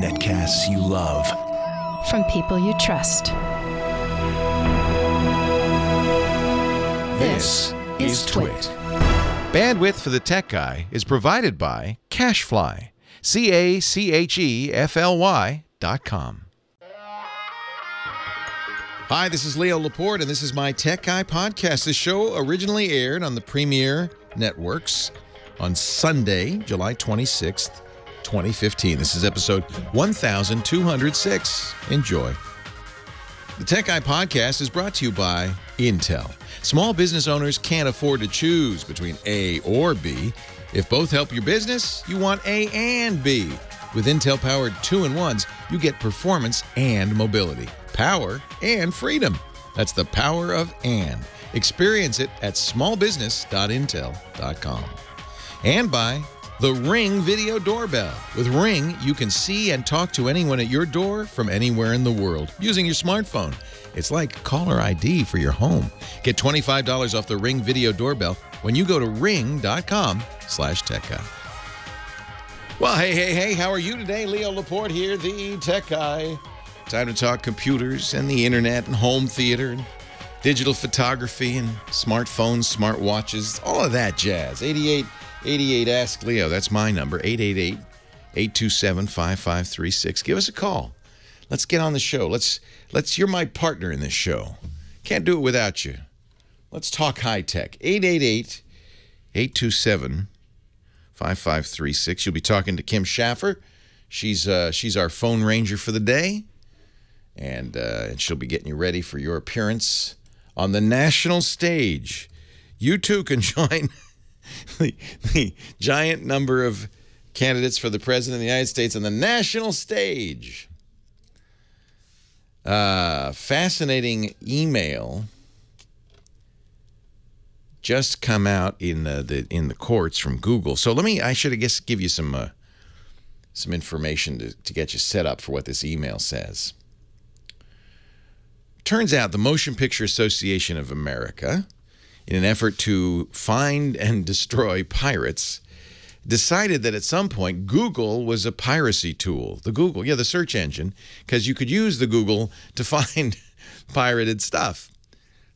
Netcasts you love. From people you trust. This is Twit. Bandwidth for the Tech Guy is provided by Cachefly. CACHEFLY.com. Hi, this is Leo Laporte, and this is my Tech Guy podcast. This show originally aired on the Premier Networks on Sunday, July 26th, 2015. This is episode 1206. Enjoy. The Tech Guy podcast is brought to you by Intel. Small business owners can't afford to choose between A or B. If both help your business, you want A and B. With Intel-powered 2-in-1s, you get performance and mobility, power and freedom. That's the power of and. Experience it at smallbusiness.intel.com. And by the Ring Video Doorbell. With Ring, you can see and talk to anyone at your door from anywhere in the world using your smartphone. It's like caller ID for your home. Get $25 off the Ring Video Doorbell when you go to ring.com/techguy. Well, hey, how are you today? Leo Laporte here, the Tech Guy. Time to talk computers and the internet and home theater and digital photography and smartphones, smartwatches, all of that jazz. 8888 Ask Leo, that's my number, 888-827-5536. Give us a call. Let's get on the show. You're my partner in this show. Can't do it without you. Let's talk high tech. 888-827-5536. You'll be talking to Kim Schaffer. She's our phone ranger for the day, and she'll be getting you ready for your appearance on the national stage. You too can join the giant number of candidates for the President of the United States on the national stage. Fascinating email just come out in the courts from Google. So I should give you some information to get you set up for what this email says. Turns out the Motion Picture Association of America, in an effort to find and destroy pirates, decided that at some point Google was a piracy tool. The search engine, because you could use the Google to find pirated stuff.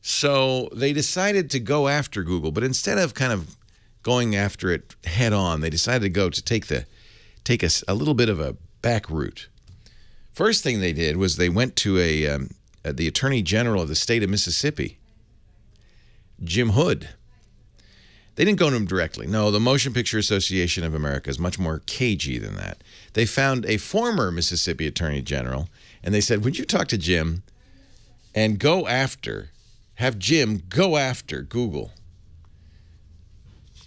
So they decided to go after Google, but instead of kind of going after it head on, they decided to take a little bit of a back route. First thing they did was they went to the Attorney General of the state of Mississippi, Jim Hood. They didn't go to him directly. No, the Motion Picture Association of America is much more cagey than that. They found a former Mississippi Attorney General, and they said, would you talk to Jim and have Jim go after Google?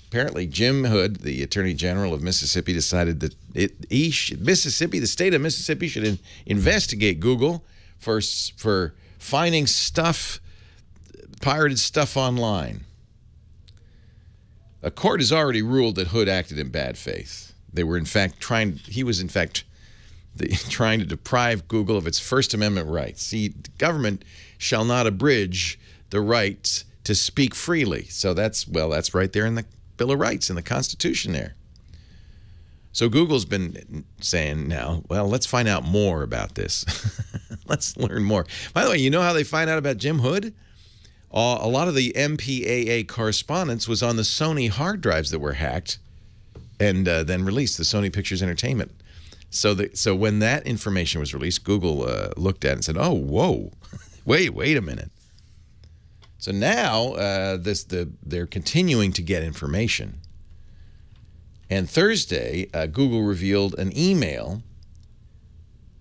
Apparently, Jim Hood, the Attorney General of Mississippi, decided that the state of Mississippi should investigate Google for finding pirated stuff online. A court has already ruled that Hood acted in bad faith. He was in fact trying to deprive Google of its First Amendment rights. See, the government shall not abridge the rights to speak freely. So that's right there in the Bill of Rights in the Constitution there. So Google's been saying now, well, let's find out more about this. Let's learn more. By the way, you know how they find out about Jim Hood? A lot of the MPAA correspondence was on the Sony hard drives that were hacked and then released, the Sony Pictures Entertainment. So when that information was released, Google looked at it and said, oh, whoa, wait a minute. So now they're continuing to get information. And Thursday, Google revealed an email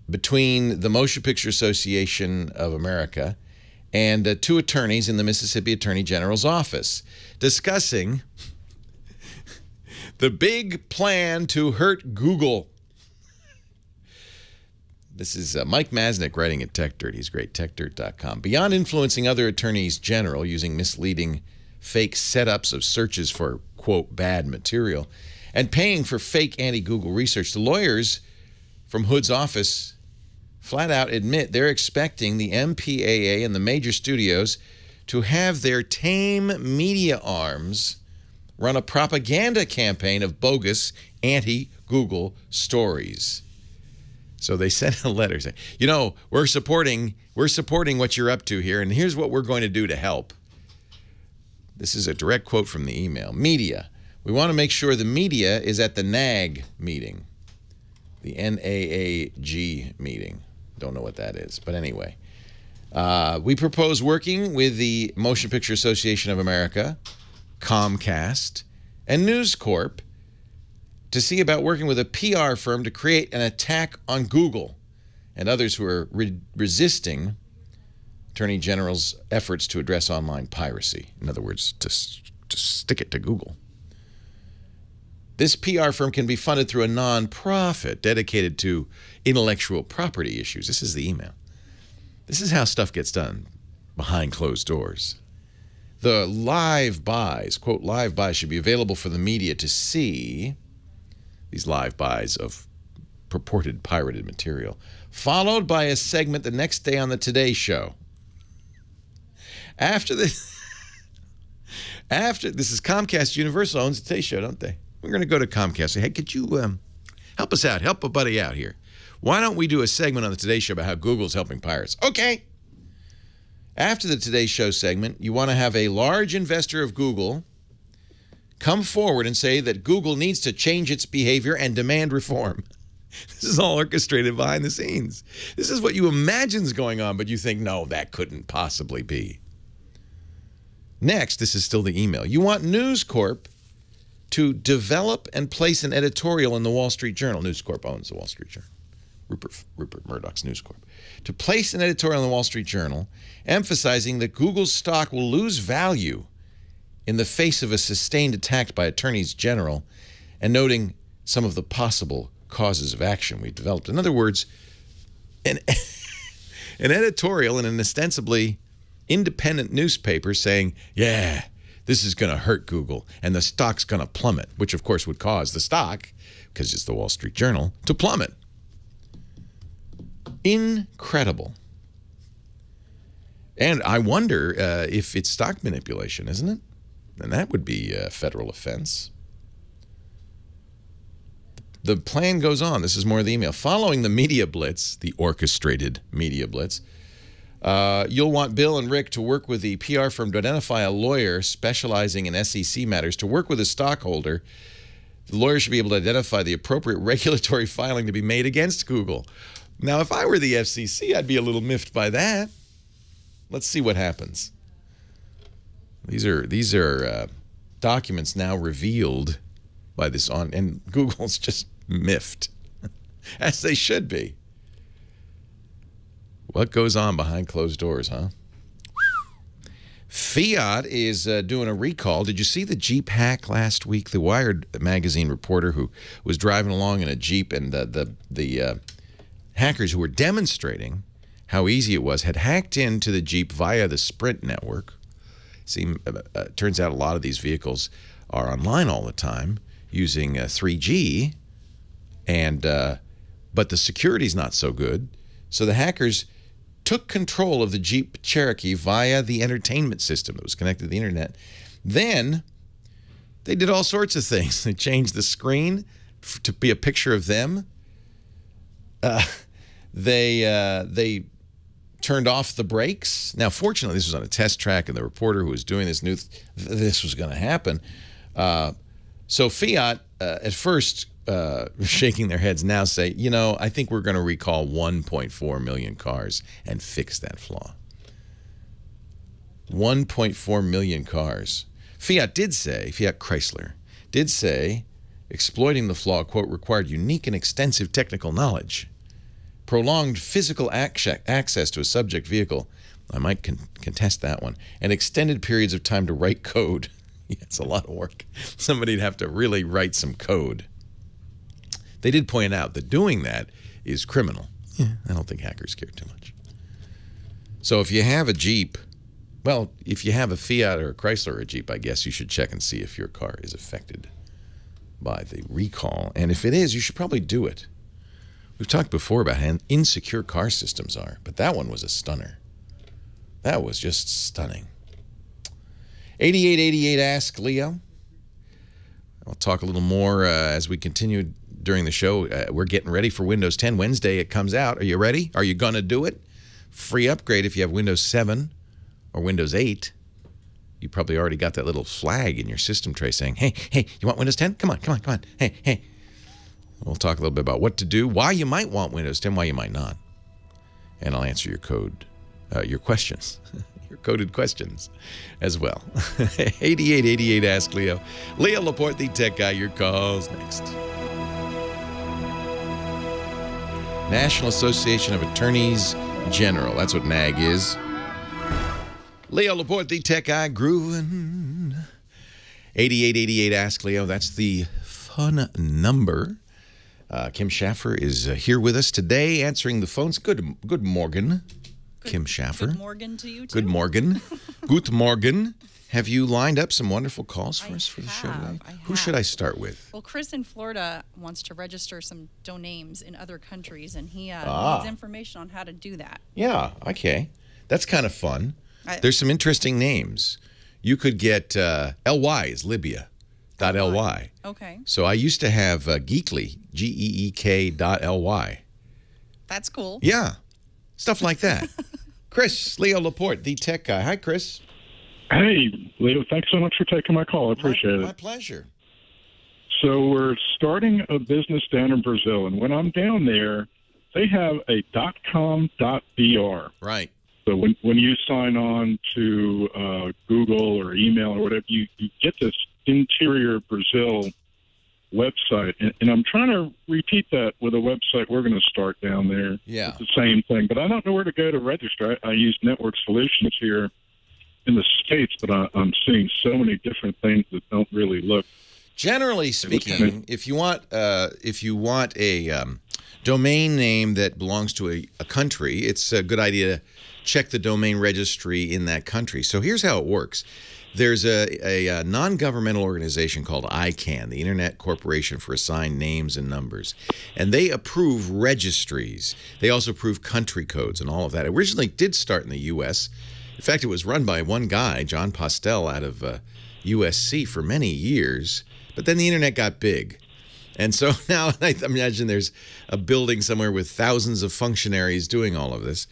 between the Motion Picture Association of America and two attorneys in the Mississippi Attorney General's office discussing the big plan to hurt Google. This is Mike Masnick writing at TechDirt. He's great, techdirt.com. Beyond influencing other attorneys general using misleading fake setups of searches for, quote, bad material, and paying for fake anti-Google research, the lawyers from Hood's office flat out admit they're expecting the MPAA and the major studios to have their tame media arms run a propaganda campaign of bogus anti-Google stories. So they sent a letter saying, you know, we're supporting what you're up to here, and here's what we're going to do to help. This is a direct quote from the email. Media. We want to make sure the media is at the NAG meeting. The NAAG meeting. Don't know what that is, but anyway. We propose working with the Motion Picture Association of America, Comcast, and News Corp to see about working with a PR firm to create an attack on Google and others who are resisting Attorney General's efforts to address online piracy. In other words, to stick it to Google. This PR firm can be funded through a nonprofit dedicated to intellectual property issues. This is the email. This is how stuff gets done behind closed doors. The live buys, quote, live buys should be available for the media to see, these live buys of purported pirated material, followed by a segment the next day on the Today Show. After this is Comcast. Universal owns the Today Show, don't they? We're going to go to Comcast and say, hey, could you help us out, help a buddy out here? Why don't we do a segment on the Today Show about how Google's helping pirates? Okay. After the Today Show segment, you want to have a large investor of Google come forward and say that Google needs to change its behavior and demand reform. This is all orchestrated behind the scenes. This is what you imagine is going on, but you think, no, that couldn't possibly be. Next, this is still the email. You want News Corp to develop and place an editorial in the Wall Street Journal. News Corp owns the Wall Street Journal. Rupert Murdoch's News Corp. To place an editorial in the Wall Street Journal emphasizing that Google's stock will lose value in the face of a sustained attack by attorneys general and noting some of the possible causes of action we've developed. In other words, an editorial in an ostensibly independent newspaper saying, yeah, this is going to hurt Google and the stock's going to plummet, which of course would cause the stock, because it's the Wall Street Journal, to plummet. Incredible. And I wonder if it's stock manipulation, isn't it? And that would be a federal offense. The plan goes on. This is more of the email. Following the media blitz, the orchestrated media blitz, you'll want Bill and Rick to work with the PR firm to identify a lawyer specializing in SEC matters to work with a stockholder. The lawyer should be able to identify the appropriate regulatory filing to be made against Google. Now, if I were the FCC, I'd be a little miffed by that. Let's see what happens. These are documents now revealed by this and Google's just miffed, as they should be. What goes on behind closed doors, huh? Fiat is doing a recall. Did you see the Jeep hack last week? The Wired magazine reporter who was driving along in a Jeep, and the hackers who were demonstrating how easy it was had hacked into the Jeep via the Sprint network. Turns out a lot of these vehicles are online all the time using 3G, but the security's not so good. So the hackers took control of the Jeep Cherokee via the entertainment system that was connected to the internet. Then they did all sorts of things. They changed the screen to be a picture of them. They turned off the brakes. Now, fortunately, this was on a test track, and the reporter who was doing this knew this was going to happen. So Fiat, at first, shaking their heads, now say, you know, I think we're going to recall 1.4 million cars and fix that flaw. 1.4 million cars. Fiat Chrysler did say exploiting the flaw, quote, required unique and extensive technical knowledge. Prolonged physical access to a subject vehicle, I might contest that one, and extended periods of time to write code. Yeah, it's a lot of work. Somebody'd have to really write some code. They did point out that doing that is criminal. Yeah, I don't think hackers care too much. So if you have a Jeep, well, if you have a Fiat or a Chrysler or a Jeep, I guess you should check and see if your car is affected by the recall. And if it is, you should probably do it. We've talked before about how insecure car systems are, but that one was a stunner. That was just stunning. 8888 asks Leo, We'll talk a little more as we continue during the show. We're getting ready for Windows 10. Wednesday it comes out. Are you ready? Are you going to do it? Free upgrade if you have Windows 7 or Windows 8. You probably already got that little flag in your system tray saying, hey, you want Windows 10? Come on. Hey. We'll talk a little bit about what to do, why you might want Windows 10, why you might not. And I'll answer your questions, your coded questions as well. 8888 Ask Leo. Leo Laporte, the tech guy. Your calls next. National Association of Attorneys General. That's what NAG is. Leo Laporte, the tech guy, grooving. 8888 Ask Leo. That's the fun number. Kim Schaffer is here with us today, answering the phones. Good morgen, Kim Schaffer. Good morgen to you, too. Good morgen. Good morgen. Have you lined up some wonderful calls for us for the show today? Who should I start with? Well, Chris in Florida wants to register some domains in other countries, and he needs information on how to do that. Yeah, okay. That's kind of fun. There's some interesting names. You could get LY is Libya. .ly. Okay. So I used to have Geekly, GEEK.ly. That's cool. Yeah, stuff like that. Chris, Leo Laporte, the tech guy. Hi, Chris. Hey, Leo, thanks so much for taking my call. I appreciate it. My pleasure. So we're starting a business down in Brazil, and when I'm down there, they have a .com.br. Right. So when you sign on to Google or email or whatever, you get this interior Brazil website. And I'm trying to repeat that with a website we're going to start down there. Yeah. It's the same thing. But I don't know where to go to register. I use Network Solutions here in the States, but I'm seeing so many different things that don't really look. Generally speaking, if you want a domain name that belongs to a country, it's a good idea to check the domain registry in that country. So here's how it works. There's a non-governmental organization called ICANN, the Internet Corporation for Assigned Names and Numbers, and they approve registries. They also approve country codes and all of that. It originally did start in the U.S. In fact, it was run by one guy, John Postel, out of USC for many years, but then the Internet got big. And so now I imagine there's a building somewhere with thousands of functionaries doing all of this.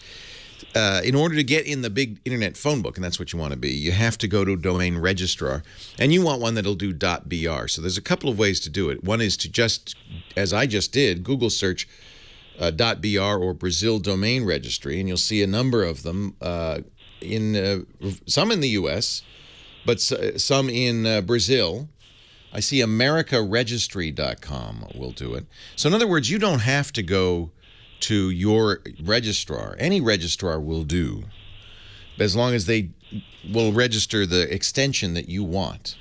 In order to get in the big internet phone book, and that's what you want to be, you have to go to a domain registrar, and you want one that'll do .br. So there's a couple of ways to do it. One is to just, as I just did, Google search .br or Brazil Domain Registry, and you'll see a number of them, some in the U.S., but some in Brazil. I see AmericaRegistry.com will do it. So in other words, you don't have to go to your registrar. Any registrar will do, as long as they will register the extension that you want.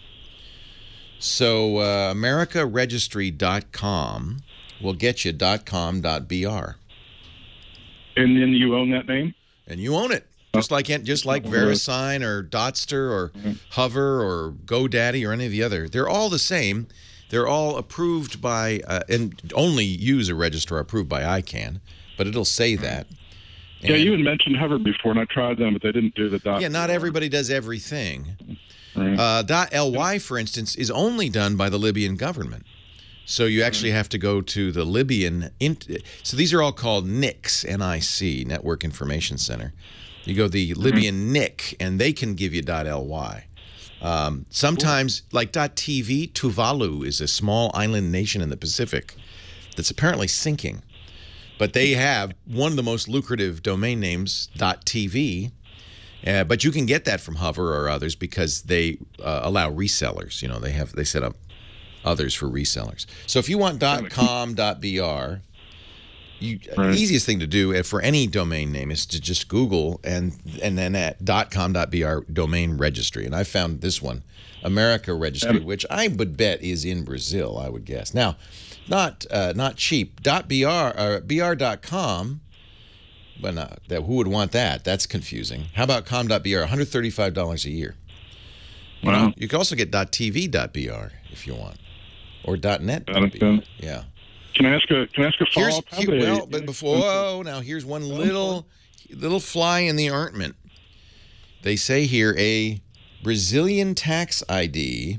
So AmericaRegistry.com will get you .com.br. And then you own that name? And you own it. Just like VeriSign or Dotster or Hover or GoDaddy or any of the other. They're all the same. They're all approved by, and only use a registrar approved by ICANN, but it'll say that. And, yeah, you had mentioned Hover before, and I tried them, but they didn't do the dot. Yeah, not everybody does everything. Right. .ly, for instance, is only done by the Libyan government. So you actually have to go to the Libyan. So these are all called NICs, N-I-C, Network Information Center. You go the Libyan NIC, and they can give you .ly. Sometimes, like .tv, Tuvalu is a small island nation in the Pacific that's apparently sinking. But they have one of the most lucrative domain names, .tv. But you can get that from Hover or others because they allow resellers. You know, they set up others for resellers. So if you want .com.br, the easiest thing to do for any domain name is to just Google and then at .com.br domain registry. And I found this one, America Registry, which I would bet is in Brazil, I would guess. Now, not cheap. .br.com, but who would want that? That's confusing. How about com.br? $135 a year. Wow. You can also get .tv.br if you want, or .net.br. Yeah. Can I ask a follow-up? Well, but before, now here's one little fly in the ointment. They say here a Brazilian tax ID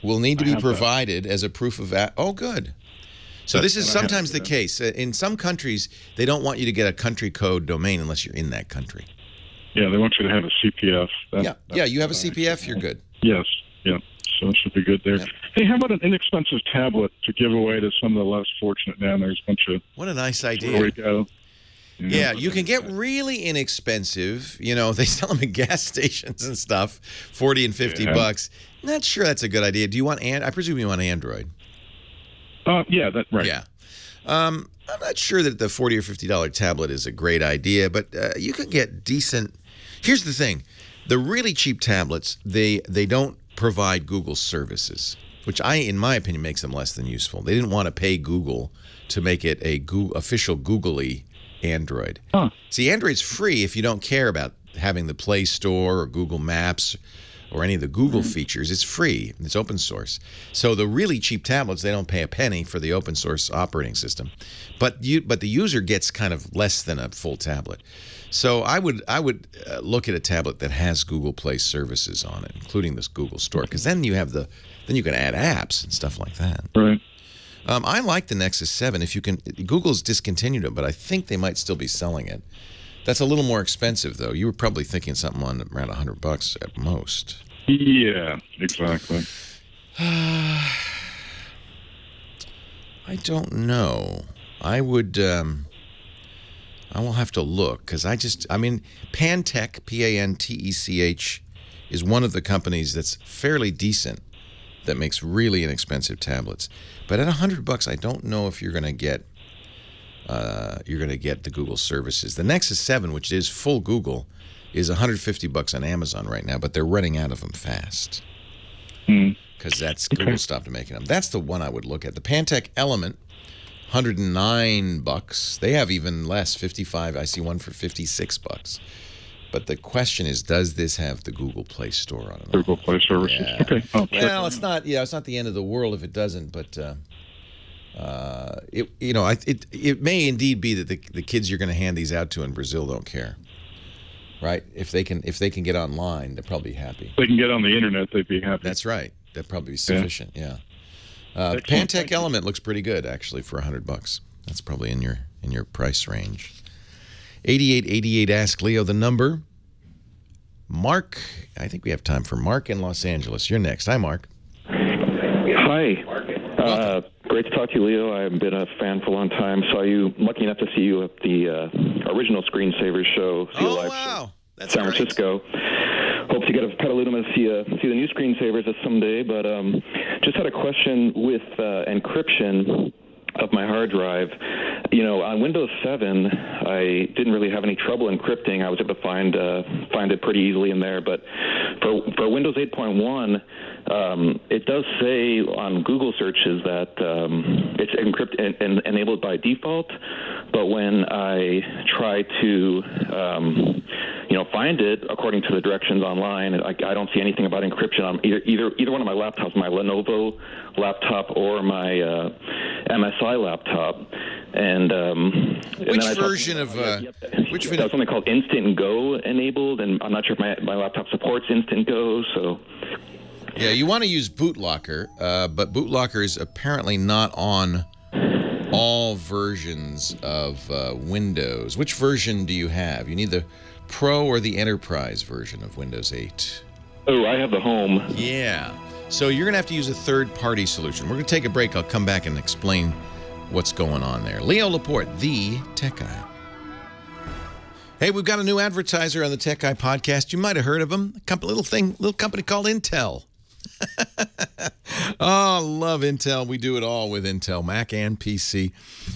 will need to I be have provided as a proof of that. Oh, good. So this is And I have sometimes the that. case. In some countries, they don't want you to get a country code domain unless you're in that country. Yeah, they want you to have a CPF. Yeah, you have a CPF, you're good. Yes, yeah. So it should be good there. Yep. Hey, how about an inexpensive tablet to give away to some of the less fortunate down there? There's a bunch of What a nice where idea. we go. Yeah, you can get really inexpensive. You know, they sell them at gas stations and stuff, 40 and 50 bucks. Not sure that's a good idea. Do you want I presume you want Android. Yeah, that right. Yeah. I'm not sure that the $40 or $50 tablet is a great idea, but you can get decent. Here's the thing. The really cheap tablets, they don't provide Google services, which in my opinion, makes them less than useful. They didn't want to pay Google to make it a official Googly Android. Huh. See, Android's free if you don't care about having the Play Store or Google Maps or any of the Google features. It's free. It's open source. So the really cheap tablets, they don't pay a penny for the open source operating system. But the user gets kind of less than a full tablet. So I would look at a tablet that has Google Play services on it, including this Google Store, because then you have then you can add apps and stuff like that. Right. I like the Nexus 7. If you can, Google's discontinued it, but I think they might still be selling it. That's a little more expensive, though. You were probably thinking something on around $100 at most. Yeah, exactly. I don't know. I would. I will have to look because Pantech, Pantech, is one of the companies that's fairly decent that makes really inexpensive tablets. But at $100, I don't know if you're going to get the Google services. The Nexus 7, which is full Google, is $150 on Amazon right now, but they're running out of them fast because Google stopped making them. That's the one I would look at. The Pantech Element, $109. They have even less, 55. I see one for $56. But the question is, does this have the Google Play Store on it? Google Play services. Yeah. Okay. Well, it's not. Yeah, it's not the end of the world if it doesn't. But it may indeed be that the kids you're going to hand these out to in Brazil don't care, right? If they can get online, they're probably happy. If they can get on the internet, they'd be happy. That's right. That'd probably be sufficient. Yeah. Pantech Element looks pretty good actually for $100. That's probably in your price range. 8888 Ask Leo the number. Mark, I think we have time for Mark in Los Angeles. You're next. Hi, Mark. Hi. Great to talk to you, Leo. I've been a fan for a long time. Lucky enough to see you at the original Screensavers show. Oh, wow. That's San great. Francisco. Hope to get a Petaluma to see the new Screensavers someday. But just had a question with encryption of my hard drive. You know, on Windows 7, I didn't really have any trouble encrypting. I was able to find it pretty easily in there. But for Windows 8.1, it does say on Google searches that it's encrypted and enabled by default. But when I try to find it according to the directions online, I don't see anything about encryption on either one of my laptops, my Lenovo laptop or my MSI laptop. And which version of which video? Something called Instant Go enabled, and I'm not sure if my laptop supports Instant Go. So yeah, you want to use BootLocker, but BootLocker is apparently not on all versions of Windows. Which version do you have? You need the Pro or the Enterprise version of Windows 8? Oh, I have the Home. Yeah. So you're going to have to use a third-party solution. We're going to take a break. I'll come back and explain what's going on there. Leo Laporte, the Tech Guy. Hey, we've got a new advertiser on the Tech Guy podcast. You might have heard of him. A little company called Intel. Oh, love Intel. We do it all with Intel, Mac and PC.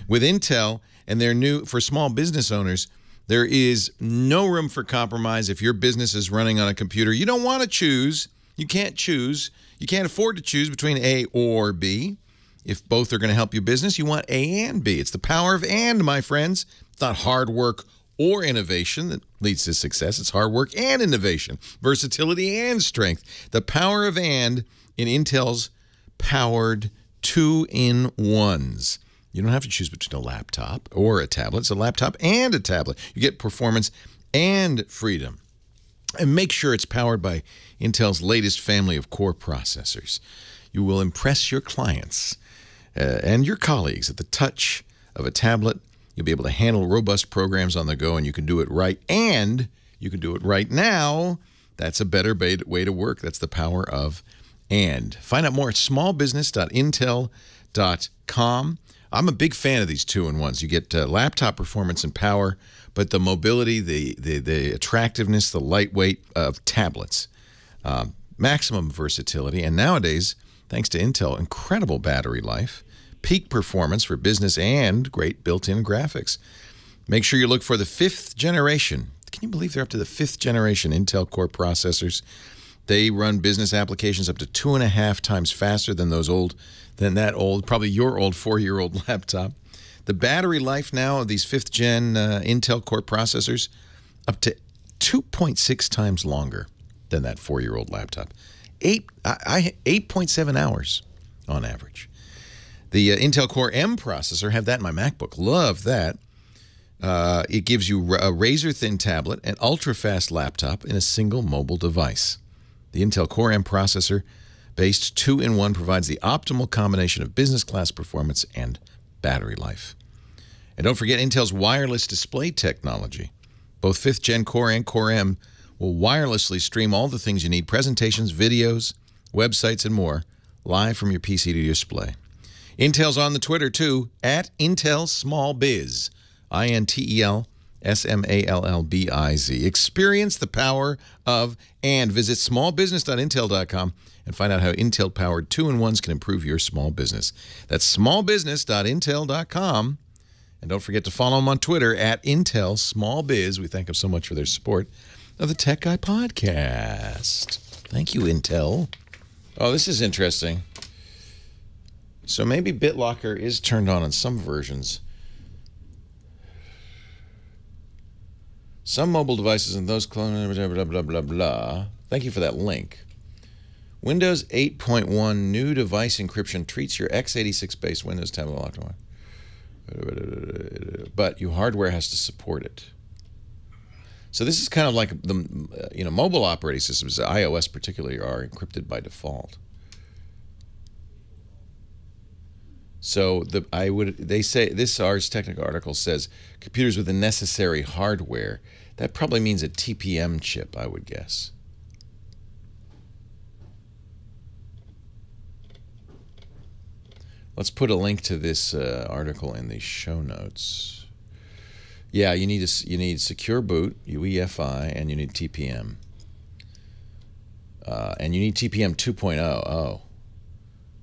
With Intel and their new, for small business owners, there is no room for compromise. If your business is running on a computer, you don't want to choose. You can't choose. You can't afford to choose between A or B. If both are going to help your business, you want A and B. It's the power of and, my friends. It's not hard work or innovation that leads to success. It's hard work and innovation, versatility and strength. The power of and in Intel's powered 2-in-1s. You don't have to choose between a laptop or a tablet. It's a laptop and a tablet. You get performance and freedom. And make sure it's powered by Intel's latest family of core processors. You will impress your clients and your colleagues at the touch of a tablet. You'll be able to handle robust programs on the go, and you can do it right. And you can do it right now. That's a better way to work. That's the power of and. Find out more at smallbusiness.intel.com. I'm a big fan of these 2-in-1s. You get laptop performance and power, but the mobility, the attractiveness, the lightweight of tablets, maximum versatility, and nowadays, thanks to Intel, incredible battery life, peak performance for business, and great built-in graphics. Make sure you look for the 5th generation. Can you believe they're up to the 5th generation Intel Core processors? They run business applications up to 2.5 times faster than that old, probably your old 4-year-old laptop. The battery life now of these 5th gen Intel Core processors up to 2.6 times longer than that 4-year-old laptop. 8.7 hours on average. The Intel Core M processor, have that in my MacBook. Love that. It gives you a razor-thin tablet and ultra-fast laptop in a single mobile device. The Intel Core M processor-based 2-in-1 provides the optimal combination of business-class performance and battery life. And don't forget Intel's wireless display technology. Both 5th Gen Core and Core M will wirelessly stream all the things you need: presentations, videos, websites, and more, live from your PC to your display. Intel's on the Twitter, too, at IntelSmallBiz, INTELSMALLBIZ. Experience the power of and. Visit smallbusiness.intel.com and find out how Intel-powered 2-in-1s can improve your small business. That's smallbusiness.intel.com. And don't forget to follow them on Twitter at IntelSmallBiz. We thank them so much for their support of the Tech Guy podcast. Thank you, Intel. Oh, this is interesting. So maybe BitLocker is turned on some versions. Some mobile devices and those clones, blah, blah, blah, blah, blah. Thank you for that link. Windows 8.1 new device encryption treats your x86-based Windows tablet locked on. But your hardware has to support it. So this is kind of like the mobile operating systems, iOS particularly, are encrypted by default. So they say this Ars Technica article says computers with the necessary hardware. That probably means a TPM chip, I would guess. Let's put a link to this article in the show notes. Yeah, you need secure boot, UEFI, and you need TPM. And you need TPM 2.0. Oh,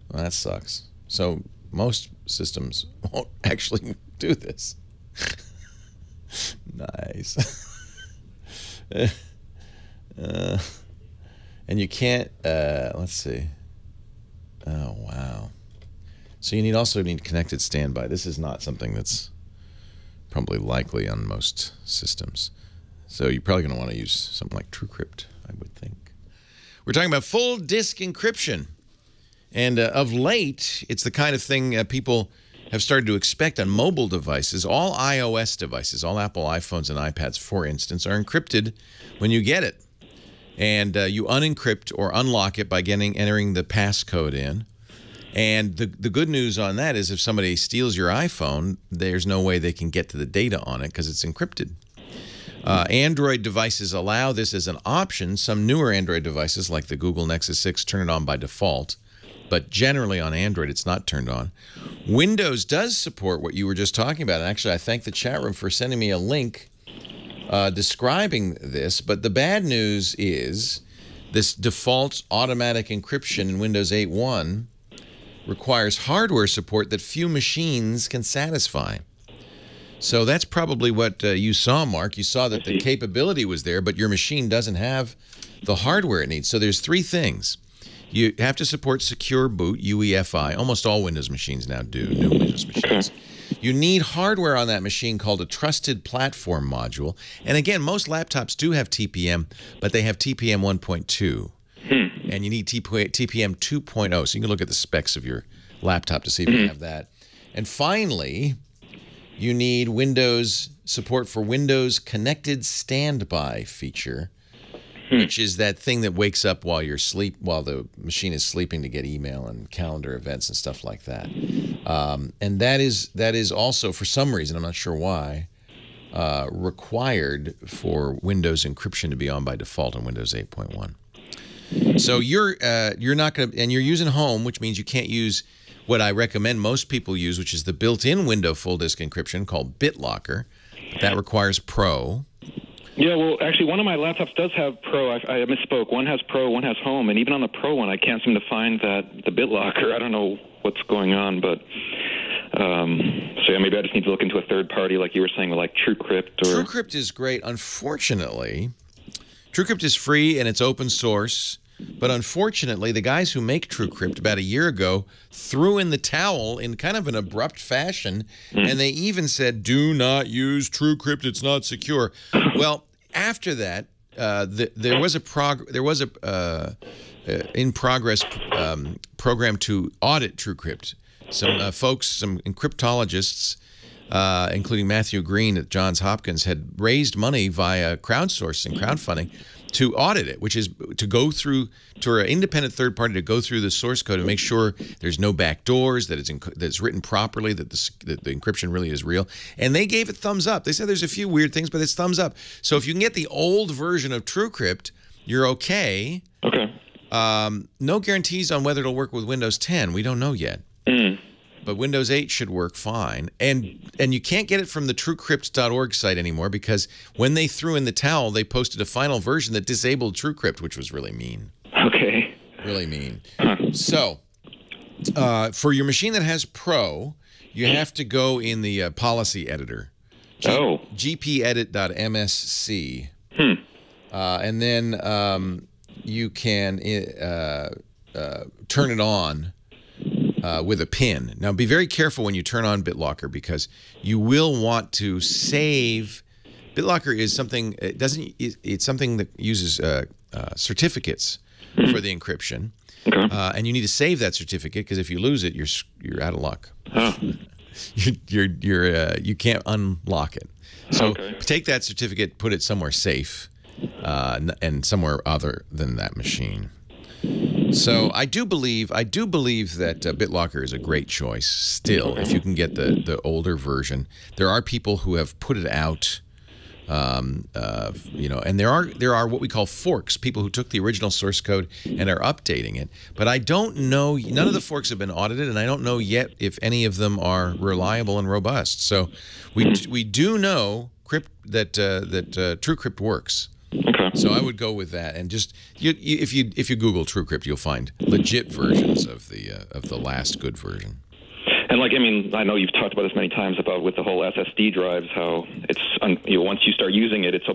well, that sucks. So most systems won't actually do this. Nice. And you can't, let's see. Oh, wow. So you also need connected standby. This is not something that's probably likely on most systems. So you're probably going to want to use something like TrueCrypt, I would think. We're talking about full disk encryption. And of late, it's the kind of thing people have started to expect on mobile devices. All iOS devices, all Apple iPhones and iPads, for instance, are encrypted when you get it. And you unencrypt or unlock it by entering the passcode in. And the good news on that is if somebody steals your iPhone, there's no way they can get to the data on it because it's encrypted. Android devices allow this as an option. Some newer Android devices, like the Google Nexus 6, turn it on by default. But generally on Android, it's not turned on. Windows does support what you were just talking about. And actually, I thank the chat room for sending me a link describing this. But the bad news is this default automatic encryption in Windows 8.1 requires hardware support that few machines can satisfy. So that's probably what you saw, Mark. You saw that the capability was there, but your machine doesn't have the hardware it needs. So there's three things. You have to support secure boot, UEFI. Almost all Windows machines now do, new Windows machines. You need hardware on that machine called a Trusted Platform Module. And again, most laptops do have TPM, but they have TPM 1.2. And you need TPM 2.0, so you can look at the specs of your laptop to see if you have that. And finally, you need Windows support for Windows Connected Standby feature. which is that thing that wakes up while while the machine is sleeping to get email and calendar events and stuff like that. And that is also, for some reason, I'm not sure why, required for Windows encryption to be on by default on Windows 8.1. So you're not going to, and you're using Home, which means you can't use what I recommend most people use, which is the built-in window full disk encryption called BitLocker. That requires Pro. Yeah, well, actually, one of my laptops does have Pro. I misspoke. One has Pro, one has Home, and even on the Pro one, I can't seem to find the BitLocker. I don't know what's going on, but so yeah, maybe I just need to look into a third party, like you were saying, like TrueCrypt. TrueCrypt is great. Unfortunately, TrueCrypt is free and it's open source. But unfortunately, the guys who make TrueCrypt about a year ago threw in the towel in kind of an abrupt fashion, and they even said, "Do not use TrueCrypt; it's not secure." Well, after that, there was a in progress program to audit TrueCrypt. Some folks, some encryptologists, including Matthew Green at Johns Hopkins, had raised money via crowdsourcing, crowdfunding, to audit it, which is to go through to an independent third party to go through the source code and make sure there's no back doors, that it's written properly, that the encryption really is real. And they gave it thumbs up. They said there's a few weird things, but it's thumbs up. So if you can get the old version of TrueCrypt, you're okay. Okay. No guarantees on whether it'll work with Windows 10. We don't know yet. But Windows 8 should work fine. And you can't get it from the TrueCrypt.org site anymore because when they threw in the towel, they posted a final version that disabled TrueCrypt, which was really mean. Okay. Really mean. So, for your machine that has Pro, you have to go in the policy editor. gpedit.msc. And then you can turn it on with a pin. Now, be very careful when you turn on BitLocker because you will want to save. BitLocker is something. It's something that uses certificates for the encryption, and you need to save that certificate because if you lose it, you're out of luck. You can't unlock it. So take that certificate, put it somewhere safe, and somewhere other than that machine. So I do believe that BitLocker is a great choice still if you can get the older version. There are people who have put it out, and there are what we call forks, people who took the original source code and are updating it. But I don't know, none of the forks have been audited, and I don't know yet if any of them are reliable and robust. So we do know that TrueCrypt works. Okay. So I would go with that, and just if you Google TrueCrypt, you'll find legit versions of the last good version. And I know you've talked about this many times about with the whole SSD drives, how it's once you start using it, it's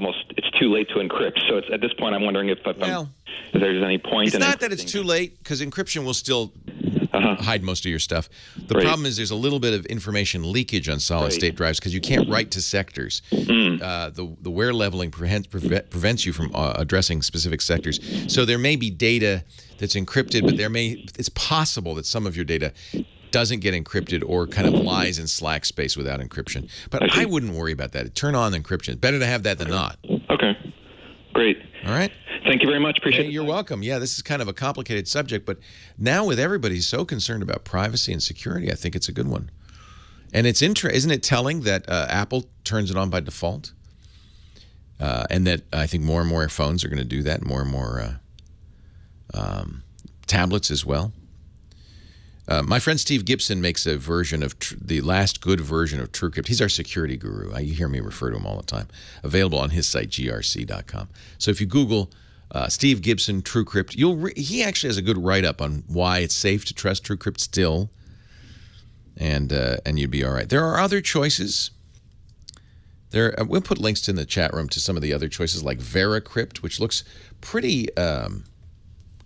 too late to encrypt. So at this point, I'm wondering if there's any point. It's not that it's too late because encryption will still hide most of your stuff. The problem is there's a little bit of information leakage on solid-state drives because you can't write to sectors. The wear leveling prevents you from addressing specific sectors. So there may be data that's encrypted, but it's possible that some of your data doesn't get encrypted or kind of lies in slack space without encryption. But I wouldn't worry about that. Turn on encryption. Better to have that than not. Okay. Great. All right. Thank you very much. Appreciate it. You're welcome. Yeah, this is kind of a complicated subject, but now with everybody so concerned about privacy and security, I think it's a good one. And it's isn't it telling that Apple turns it on by default? And that I think more and more phones are going to do that, more and more tablets as well. My friend Steve Gibson makes a version of the last good version of TrueCrypt. He's our security guru. You hear me refer to him all the time. Available on his site, grc.com. So if you Google Steve Gibson TrueCrypt, he actually has a good write-up on why it's safe to trust TrueCrypt still, and you'd be all right. There are other choices. We'll put links in the chat room to some of the other choices, like VeraCrypt, which looks pretty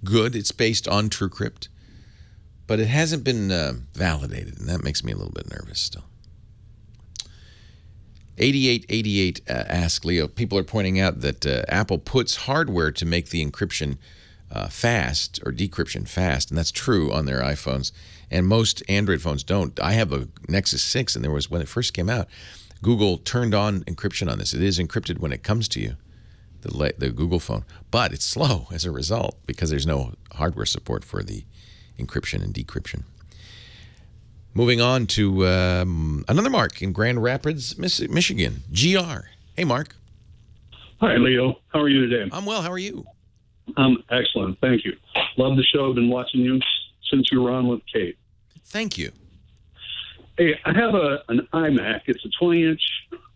good. It's based on TrueCrypt. But it hasn't been validated, and that makes me a little bit nervous still. 8888 asks Leo, people are pointing out that Apple puts hardware to make the encryption fast or decryption fast, and that's true on their iPhones, and most Android phones don't. I have a Nexus 6, and when it first came out, Google turned on encryption on this. It is encrypted when it comes to you, the Google phone. But it's slow as a result because there's no hardware support for the encryption and decryption. Moving on to another Mark in Grand Rapids, Michigan. GR. Hey, Mark. Hi, Leo. How are you today? I'm well. How are you? I'm excellent. Thank you. Love the show. Been watching you since you were on with Kate. Thank you. Hey, I have an iMac. It's a 20-inch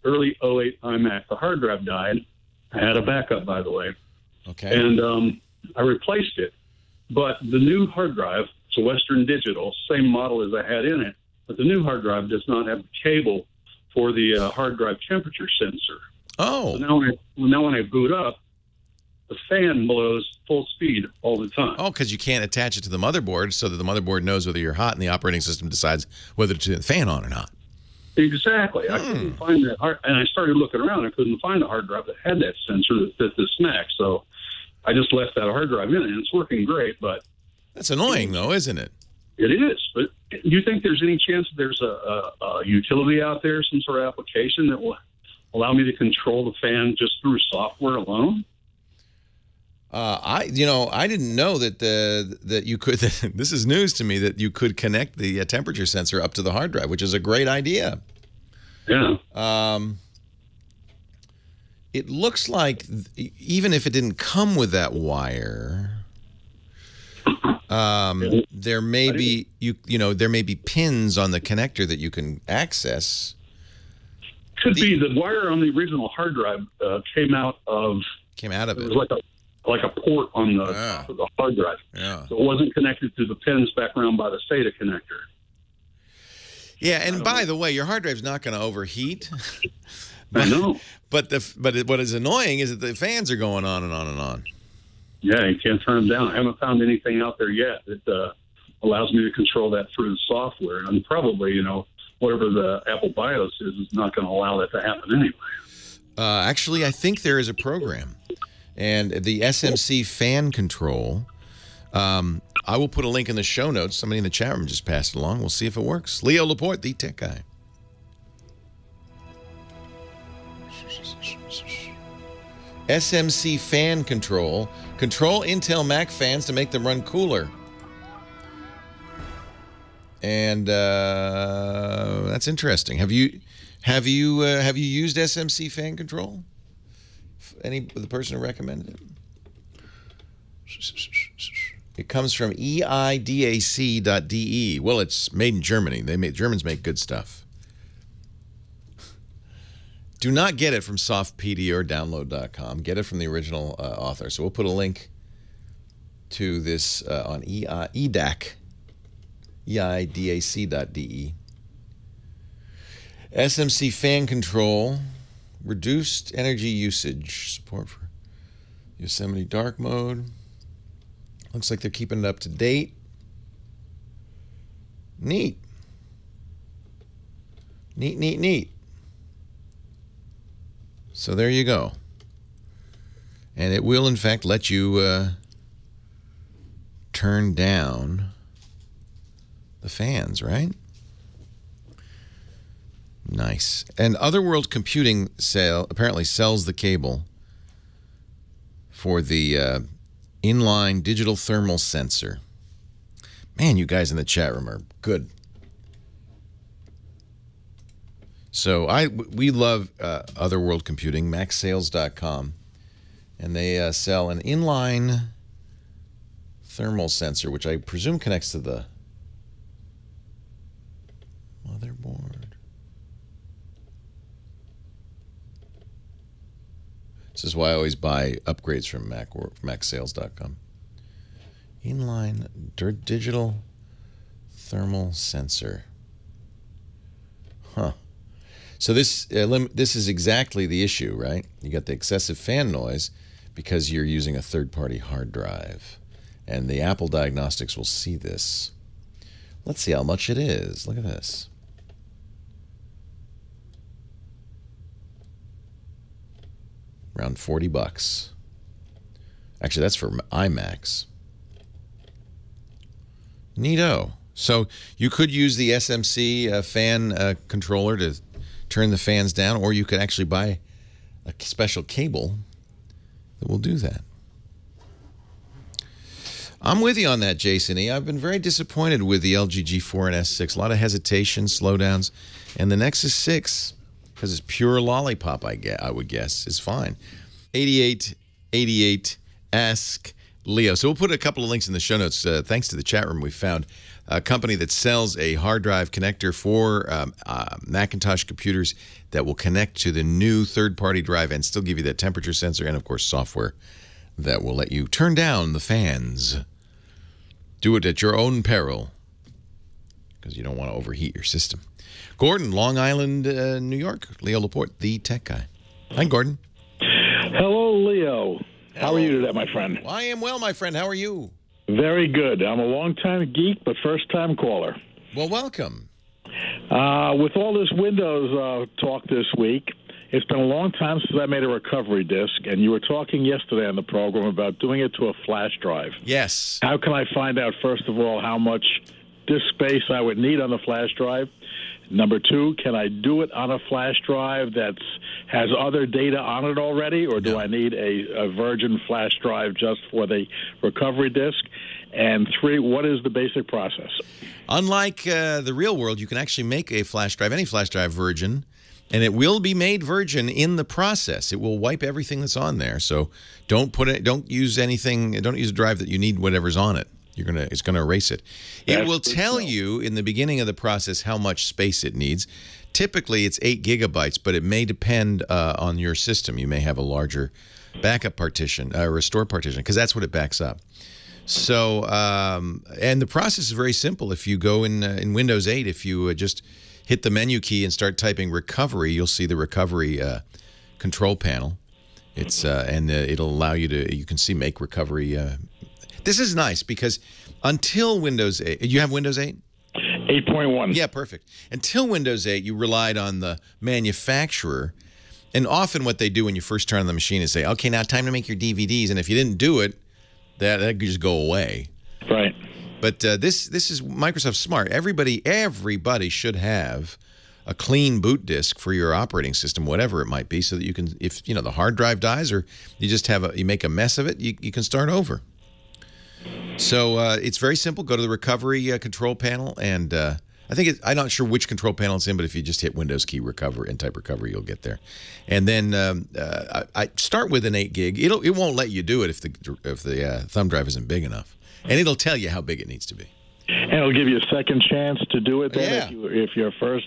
early '08 iMac. The hard drive died. I had a backup, by the way. Okay. And I replaced it. But the new hard drive, it's a Western Digital, same model as I had in it, but the new hard drive does not have the cable for the hard drive temperature sensor. Oh. So now when I boot up, the fan blows full speed all the time. Oh, because you can't attach it to the motherboard so that the motherboard knows whether you're hot and the operating system decides whether to turn the fan on or not. Exactly. I couldn't find that and I started looking around. I couldn't find a hard drive that had that sensor that fit this Mac. So I just left that hard drive in, and it's working great. But that's annoying, though, isn't it? It is. But do you think there's any chance there's a utility out there, some sort of application that will allow me to control the fan just through software alone? I didn't know that you could. This is news to me that you could connect the temperature sensor up to the hard drive, which is a great idea. Yeah. It looks like even if it didn't come with that wire, there may be there may be pins on the connector that you can access. Could be the wire on the original hard drive came out of it. It was like a port on the top of the hard drive. Yeah. So it wasn't connected to the pins back around by the SATA connector. Yeah, and by the way, your hard drive's not going to overheat. I know. But what is annoying is that the fans are going on and on and on. Yeah, you can't turn them down. I haven't found anything out there yet that allows me to control that through the software. And probably, whatever the Apple BIOS is not going to allow that to happen anyway. Actually, I think there is a program. And the SMC fan control, I will put a link in the show notes. Somebody in the chat room just passed it along. We'll see if it works. Leo Laporte, the tech guy. SMC fan control. Control Intel Mac fans to make them run cooler. And that's interesting. Have you used SMC fan control? The person who recommended it? It comes from eidac.de. Well, it's made in Germany. Germans make good stuff. Do not get it from Softpedia or download.com. Get it from the original author. So we'll put a link to this on eidac.de. SMC fan control, reduced energy usage, support for Yosemite dark mode. Looks like they're keeping it up to date. Neat. Neat, neat, neat. So there you go. And it will, in fact, let you turn down the fans, right? Nice. And Otherworld Computing apparently sells the cable for the inline digital thermal sensor. Man, you guys in the chat room are good. So we love Otherworld Computing, macsales.com, and they sell an inline thermal sensor, which I presume connects to the motherboard. This is why I always buy upgrades from macsales.com. Inline digital thermal sensor. Huh. So this is exactly the issue, right? You got the excessive fan noise because you're using a third-party hard drive. And the Apple diagnostics will see this. Let's see how much it is. Look at this. Around $40. Actually, that's for iMacs. Neato. So you could use the SMC fan controller to turn the fans down, or you could actually buy a special cable that will do that. I'm with you on that, Jason E. I've been very disappointed with the LG G4 and S6. A lot of hesitation, slowdowns, and the Nexus 6, because it's pure lollipop, I would guess, is fine. 8888 Ask Leo. So we'll put a couple of links in the show notes. Thanks to the chat room, we found a company that sells a hard drive connector for Macintosh computers that will connect to the new third-party drive and still give you that temperature sensor and, of course, software that will let you turn down the fans. Do it at your own peril because you don't want to overheat your system. Gordon, Long Island, New York. Leo Laporte, the tech guy. Hi, Gordon. Hello, Leo. How are you today, my friend? I am well, my friend. How are you? Very good. I'm a long-time geek, but first-time caller. Well, welcome. With all this Windows talk this week, it's been a long time since I made a recovery disk, and you were talking yesterday on the program about doing it to a flash drive. Yes. How can I find out, first of all, how much disk space I would need on the flash drive? Number two, can I do it on a flash drive that has other data on it already, or do I need a virgin flash drive just for the recovery disk? And three, what is the basic process? Unlike the real world, you can actually make a flash drive, any flash drive, virgin, and it will be made virgin in the process. It will wipe everything that's on there. So don't use anything. Don't use a drive that you need whatever's on it. It's gonna erase it. It will tell you in the beginning of the process how much space it needs. Typically, it's 8 gigabytes, but it may depend on your system. You may have a larger backup partition, restore partition, because that's what it backs up. So, and the process is very simple. If you go in Windows 8, if you just hit the menu key and start typing recovery, you'll see the recovery control panel. It's and it'll allow you to. You can see make recovery. This is nice because until Windows 8, you have Windows 8? 8.1. Yeah, perfect. Until Windows 8, you relied on the manufacturer. And often what they do when you first turn on the machine is say, okay, now time to make your DVDs. And if you didn't do it, that could just go away. Right. But this is Microsoft Smart. Everybody should have a clean boot disk for your operating system, whatever it might be, so that you can, if the hard drive dies or you just you make a mess of it, you can start over. So it's very simple. Go to the recovery control panel, and I'm not sure which control panel it's in, but if you just hit Windows key recover and type recovery, you'll get there. And then I start with an 8 gig. It won't let you do it if the thumb drive isn't big enough, and it'll tell you how big it needs to be. And it'll give you a second chance to do it then if you're first.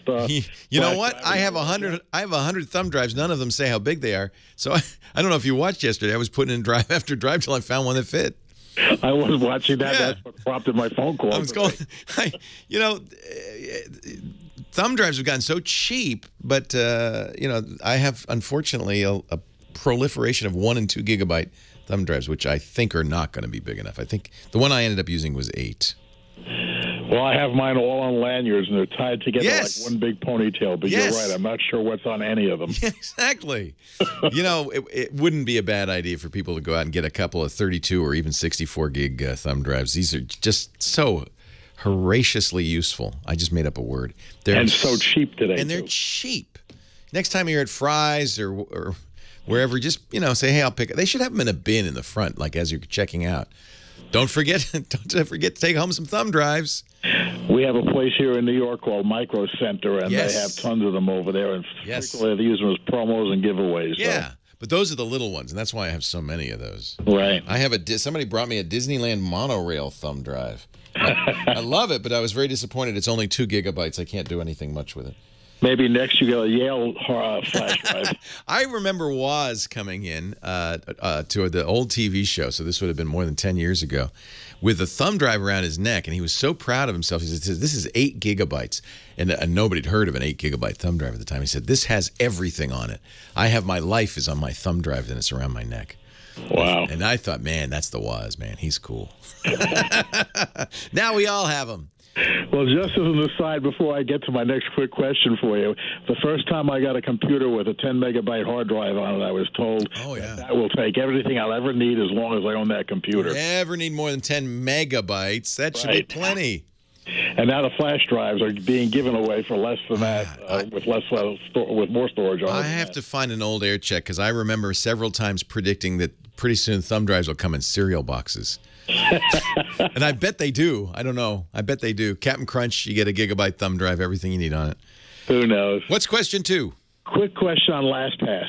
You know what? I have 100. I have 100 thumb drives. None of them say how big they are. So I don't know if you watched yesterday. I was putting in drive after drive till I found one that fit. I was watching that. Yeah. That's what prompted my phone call. I was going. Thumb drives have gotten so cheap, but I have unfortunately a proliferation of 1 and 2 gigabyte thumb drives, which I think are not going to be big enough. I think the one I ended up using was 8. Well, I have mine all on lanyards, and they're tied together like one big ponytail. But you're right. I'm not sure what's on any of them. Yeah, exactly. It wouldn't be a bad idea for people to go out and get a couple of 32 or even 64 gig thumb drives. These are just so horaciously useful. I just made up a word. And so cheap today. And they're cheap. Next time you're at Fry's or wherever, just say, hey, I'll pick it. They should have them in a bin in the front, like as you're checking out. Don't forget to take home some thumb drives. We have a place here in New York called Micro Center, and they have tons of them over there. And frequently they use them as promos and giveaways. Yeah, but those are the little ones, and that's why I have so many of those. Right. I have somebody brought me a Disneyland monorail thumb drive. I love it, but I was very disappointed. It's only 2 gigabytes. I can't do anything much with it. Maybe next you get a Yale flash drive. I remember Woz coming in to the old TV show, so this would have been more than 10 years ago, with a thumb drive around his neck, and he was so proud of himself. He said, this is 8 gigabytes, and nobody had heard of an 8 gigabyte thumb drive at the time. He said, this has everything on it. My life is on my thumb drive, and it's around my neck. Wow. And I thought, man, that's the Woz, man. He's cool. Now we all have them. Well, just as an aside, before I get to my next quick question for you, the first time I got a computer with a 10-megabyte hard drive on it, I was told that will take everything I'll ever need as long as I own that computer. Never need more than 10 megabytes. That should be plenty. And now the flash drives are being given away for less than that, with more storage on it. I have to find an old air check because I remember several times predicting that pretty soon thumb drives will come in cereal boxes. And I bet they do. I don't know. I bet they do. Captain Crunch, you get a gigabyte thumb drive, everything you need on it. Who knows? What's question 2? Quick question on LastPass.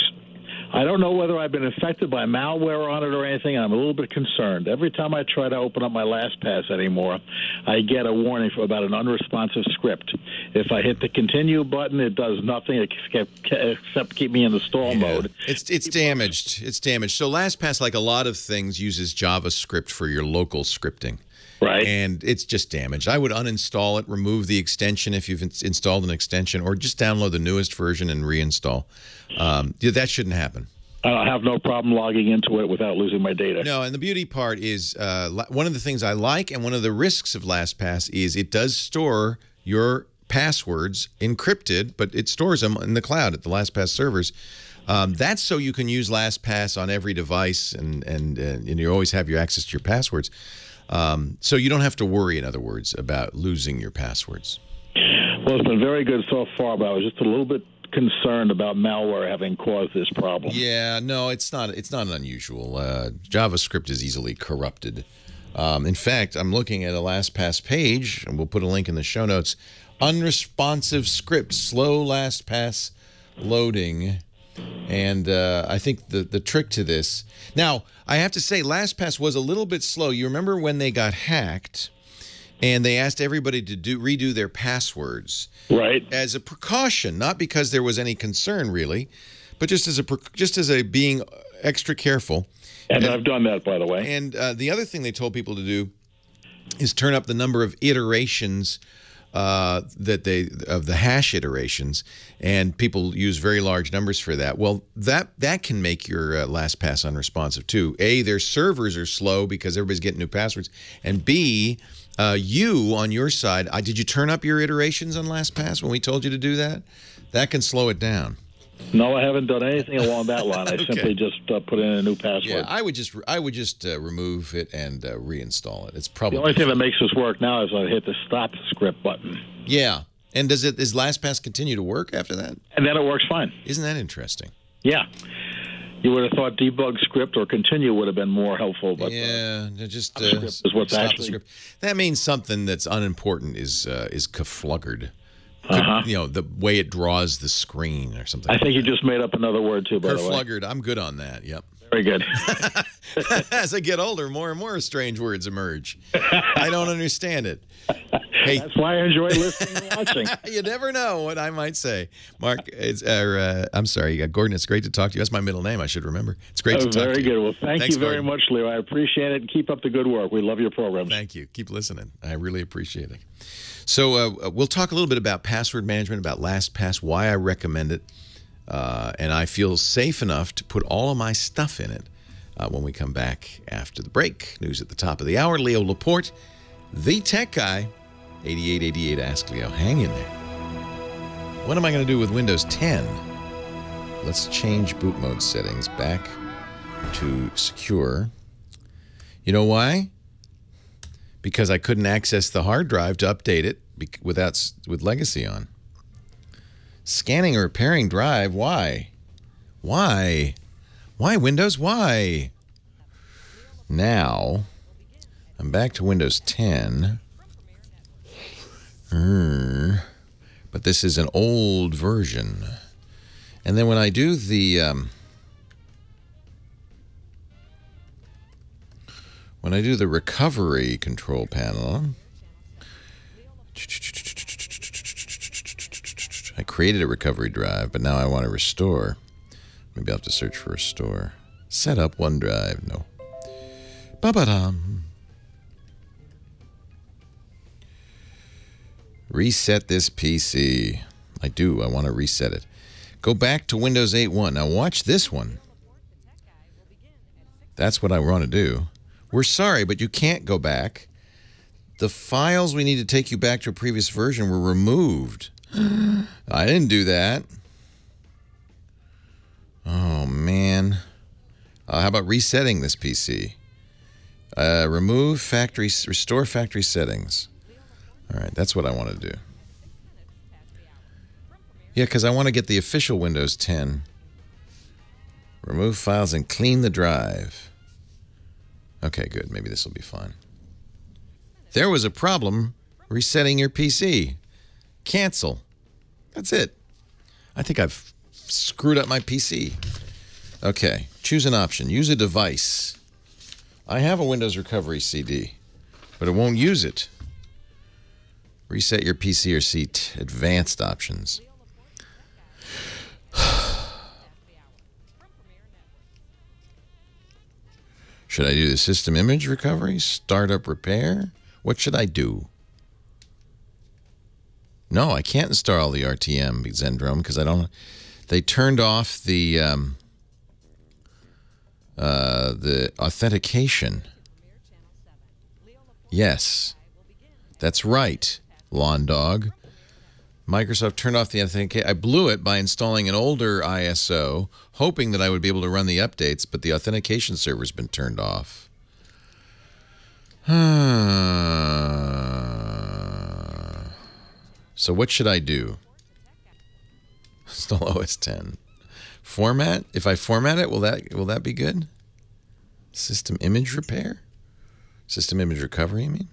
I don't know whether I've been affected by malware on it or anything. I'm a little bit concerned. Every time I try to open up my LastPass anymore, I get a warning about an unresponsive script. If I hit the continue button, it does nothing except keep me in the stall mode. It's damaged. It's damaged. So LastPass, like a lot of things, uses JavaScript for your local scripting. Right. And it's just damaged. I would uninstall it, remove the extension if you've installed an extension, or just download the newest version and reinstall. That shouldn't happen. I have no problem logging into it without losing my data. No, and the beauty part is one of the things I like, and one of the risks of LastPass is it does store your passwords encrypted, but it stores them in the cloud at the LastPass servers. That's so you can use LastPass on every device, and you always have your access to your passwords. So you don't have to worry, in other words, about losing your passwords. Well, it's been very good so far, but I was just a little bit concerned about malware having caused this problem. Yeah, no, it's not unusual. JavaScript is easily corrupted. In fact, I'm looking at a LastPass page, and we'll put a link in the show notes. Unresponsive script, slow LastPass loading. And I think the trick to this... Now, I have to say, LastPass was a little bit slow. You remember when they got hacked and they asked everybody to redo their passwords? Right. As a precaution, not because there was any concern, really, but just as a being extra careful. And I've done that, by the way. And the other thing they told people to do is turn up the number of iterations of the hash iterations, and people use very large numbers for that. Well, that can make your LastPass unresponsive too. A, their servers are slow because everybody's getting new passwords, and B, you on your side, did you turn up your iterations on LastPass when we told you to do that? That can slow it down. No, I haven't done anything along that line. I simply just put in a new password. Yeah, I would just remove it and reinstall it. It's probably the only thing that makes this work now is I hit the stop script button. Yeah, and does LastPass continue to work after that? And then it works fine. Isn't that interesting? Yeah. You would have thought debug script or continue would have been more helpful, but yeah, just script is what's actually. The script. That means something that's unimportant is kafluggered. You know, the way it draws the screen or something. I think you just made up another word, too, by the way. Kerfluggered. I'm good on that, yep. Very good. As I get older, more and more strange words emerge. I don't understand it. Hey, that's why I enjoy listening and watching. You never know what I might say. Mark, I'm sorry, Gordon, it's great to talk to you. That's my middle name, I should remember. It's great to talk to you. Very good. Well, thanks you very Gordon. much, Leo. I appreciate it, and keep up the good work. We love your programs. Thank you. Keep listening. I really appreciate it. So we'll talk a little bit about password management, about LastPass, why I recommend it, and I feel safe enough to put all of my stuff in it when we come back after the break. News at the top of the hour. Leo Laporte, the tech guy, 8888 Ask Leo. Hang in there. What am I going to do with Windows 10? Let's change boot mode settings back to secure. You know why? Because I couldn't access the hard drive to update it with legacy on. Scanning or repairing drive, why? Why? Why, Windows? Why? Now, I'm back to Windows 10. But this is an old version. And then when I do the... when I do the recovery control panel, I created a recovery drive, but now I want to restore. Maybe I'll have to search for restore. Set up OneDrive. No. Ba-ba-dum. Reset this PC. I do. I want to reset it. Go back to Windows 8.1. Now watch this one. That's what I want to do. We're sorry, but you can't go back. The files we need to take you back to a previous version were removed. I didn't do that. Oh, man. How about resetting this PC? Restore factory settings. All right, that's what I want to do. Yeah, because I want to get the official Windows 10. Remove files and clean the drive. Okay, good. Maybe this will be fine. There was a problem resetting your PC. Cancel. That's it. I think I've screwed up my PC. Okay, choose an option. Use a device. I have a Windows Recovery CD, but it won't use it. Reset your PC or see advanced options. Should I do the system image recovery? Startup repair? What should I do? No, I can't install the RTM Zendrome because I don't. They turned off the authentication. Yes, that's right, Lawn Dog. Microsoft turned off the authentication. I blew it by installing an older ISO, hoping that I would be able to run the updates, but the authentication server's been turned off. So what should I do? Install OS 10. Format? If I format it, will that be good? System image repair? System image recovery, you mean?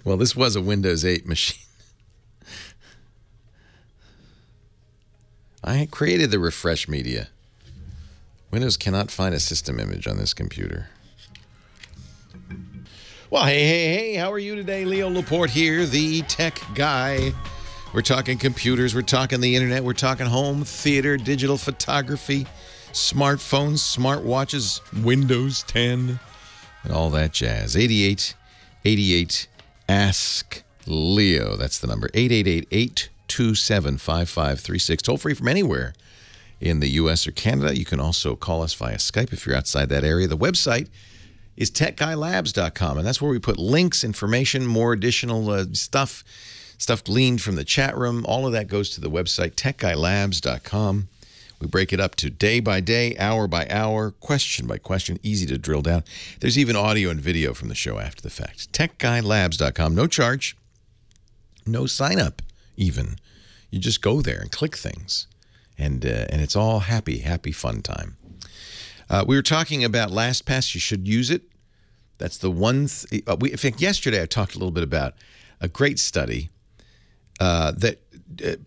Well, this was a Windows 8 machine. I created the refresh media. Windows cannot find a system image on this computer. Well, hey, how are you today? Leo Laporte here, the tech guy. We're talking computers, we're talking the internet, we're talking home theater, digital photography, smartphones, smartwatches, Windows 10, and all that jazz. 8888 Ask Leo. That's the number. 888-827-5536. Toll free from anywhere in the U.S. or Canada. You can also call us via Skype if you're outside that area. The website is techguylabs.com, and that's where we put links, information, more additional stuff gleaned from the chat room. All of that goes to the website, techguylabs.com. We break it up to day by day, hour by hour, question by question, easy to drill down. There's even audio and video from the show after the fact. techguylabs.com, no charge, no sign up even. You just go there and click things, and it's all happy fun time. We were talking about LastPass. You should use it. That's the one. In fact, yesterday I talked a little bit about a great study that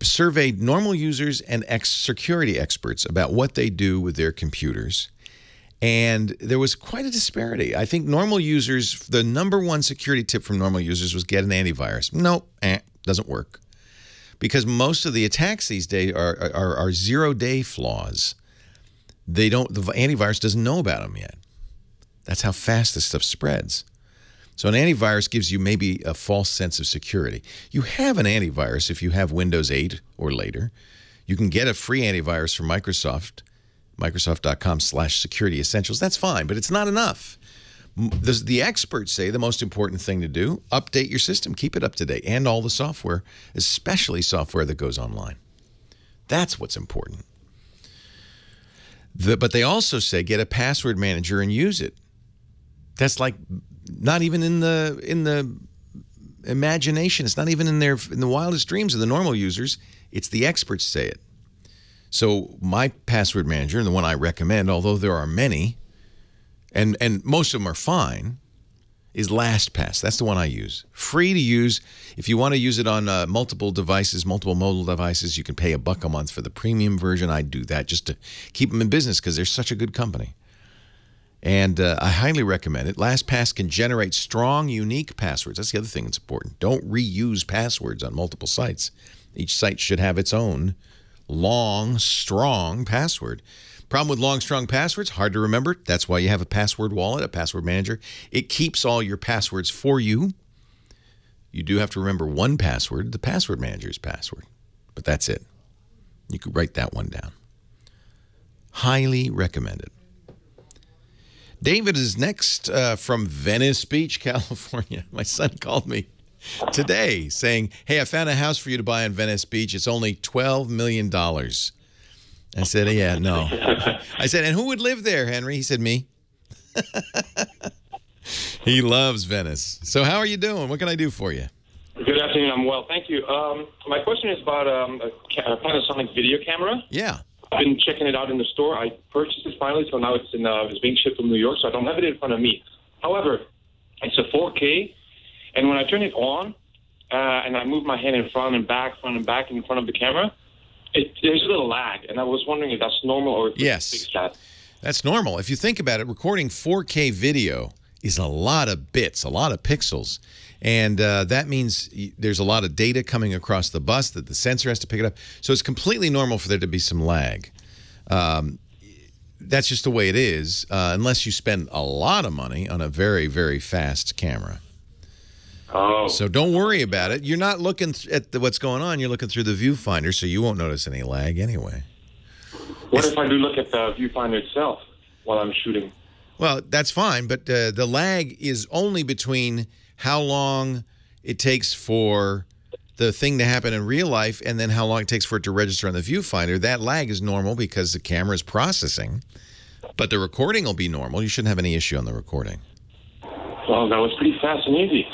surveyed normal users and security experts about what they do with their computers. And there was quite a disparity. I think normal users, the number one security tip from normal users was get an antivirus. Nope, doesn't work. Because most of the attacks these days are zero-day flaws. The antivirus doesn't know about them yet. That's how fast this stuff spreads. So an antivirus gives you maybe a false sense of security. You have an antivirus if you have Windows 8 or later. You can get a free antivirus from Microsoft, Microsoft.com/security essentials. That's fine, but it's not enough. The experts say the most important thing to do, update your system, keep it up to date, and all the software, especially software that goes online. That's what's important. But they also say get a password manager and use it. That's like not even in the imagination. It's not even in the wildest dreams of the normal users. It's the experts say it. So my password manager, and the one I recommend, although there are many, and most of them are fine, is LastPass. That's the one I use. Free to use. If you want to use it on multiple devices, multiple mobile devices, you can pay $1 a month for the premium version. I do that just to keep them in business because they're such a good company. And I highly recommend it. LastPass can generate strong, unique passwords. That's the other thing that's important. Don't reuse passwords on multiple sites. Each site should have its own long, strong password. Problem with long, strong passwords, hard to remember. That's why you have a password wallet, a password manager. It keeps all your passwords for you. You do have to remember one password, the password manager's password. But that's it. You could write that one down. Highly recommend it. David is next from Venice Beach, California. My son called me today saying, hey, I found a house for you to buy in Venice Beach. It's only $12 million. I said, yeah, no. I said, and who would live there, Henry? He said, me. He loves Venice. So how are you doing? What can I do for you? Good afternoon. afternoon. I'm well, thank you. My question is about a Panasonic video camera. Yeah. I've been checking it out in the store. I purchased it finally, so now it's being shipped from New York, so I don't have it in front of me. However, it's a 4K, and when I turn it on and I move my hand in front and back in front of the camera, there's a little lag, and I was wondering if that's normal or if yes, fix that. That's normal. If you think about it, recording 4K video is a lot of bits, a lot of pixels. And that means there's a lot of data coming across the bus that the sensor has to pick it up. So it's completely normal for there to be some lag. That's just the way it is, unless you spend a lot of money on a very, very fast camera. Oh. So don't worry about it. You're not looking at what's going on. You're looking through the viewfinder, so you won't notice any lag anyway. What if I do look at the viewfinder itself while I'm shooting? Well, that's fine, but the lag is only between how long it takes for the thing to happen in real life and then how long it takes for it to register on the viewfinder. That lag is normal because the camera is processing, but the recording will be normal. You shouldn't have any issue on the recording. Well, that was pretty fast and easy.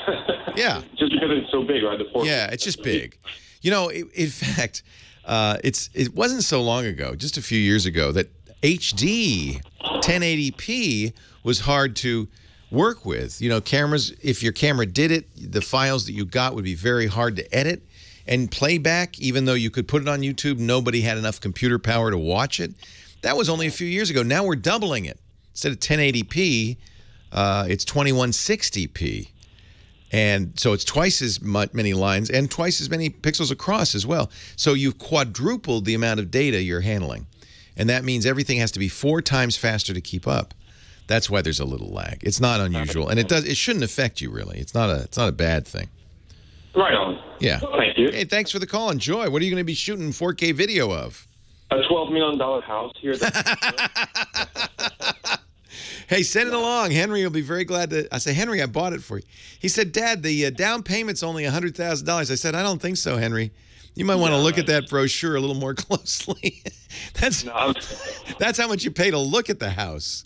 Yeah. Just because it's so big, right? Yeah, it's just big. You know, in fact, it wasn't so long ago, just a few years ago, that HD 1080p was hard to work with. You know, cameras, if your camera did it, the files that you got would be very hard to edit and play back. Even though you could put it on YouTube, nobody had enough computer power to watch it. That was only a few years ago. Now we're doubling it. Instead of 1080p, it's 2160p. And so it's twice as many lines and twice as many pixels across as well. So you've quadrupled the amount of data you're handling. And that means everything has to be 4 times faster to keep up. That's why there's a little lag. It's not unusual, and it shouldn't affect you really. It's not a bad thing. Right on. Yeah. Thank you. Hey, thanks for the call. Enjoy. What are you going to be shooting 4K video of? A $12 million house here. Hey, send it along. Henry will be very glad to. I say, Henry, I bought it for you. He said, Dad, the down payment's only $100,000. I said, I don't think so, Henry. You might want to look at that brochure a little more closely. That's how much you pay to look at the house.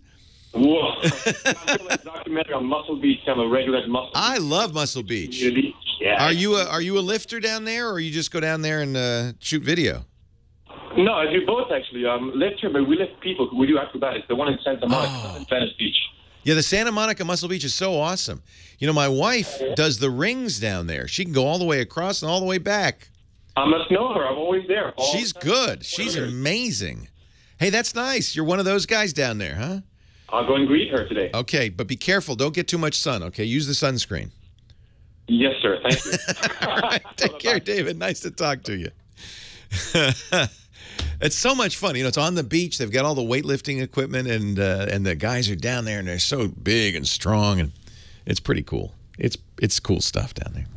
Whoa. I'm a documentary on Muscle Beach. I'm a regular at Muscle Beach. I love Muscle Beach. Yeah. Are you a lifter down there, or you just go down there and shoot video? No, I do both, actually. Lifter, but we lift people. We do acrobatics. The one in Santa Monica, in Venice Beach. Yeah, the Santa Monica Muscle Beach is so awesome. You know, my wife does the rings down there. She can go all the way across and all the way back. I must know her. I'm always there. She's good. She's amazing. Hey, that's nice. You're one of those guys down there, huh? I'll go and greet her today. Okay, but be careful. Don't get too much sun, okay? Use the sunscreen. Yes, sir. Thank you. All right. Take care, David. Nice to talk to you. It's so much fun. You know, it's on the beach. They've got all the weightlifting equipment, and the guys are down there, and they're so big and strong, and it's pretty cool. It's cool stuff down there.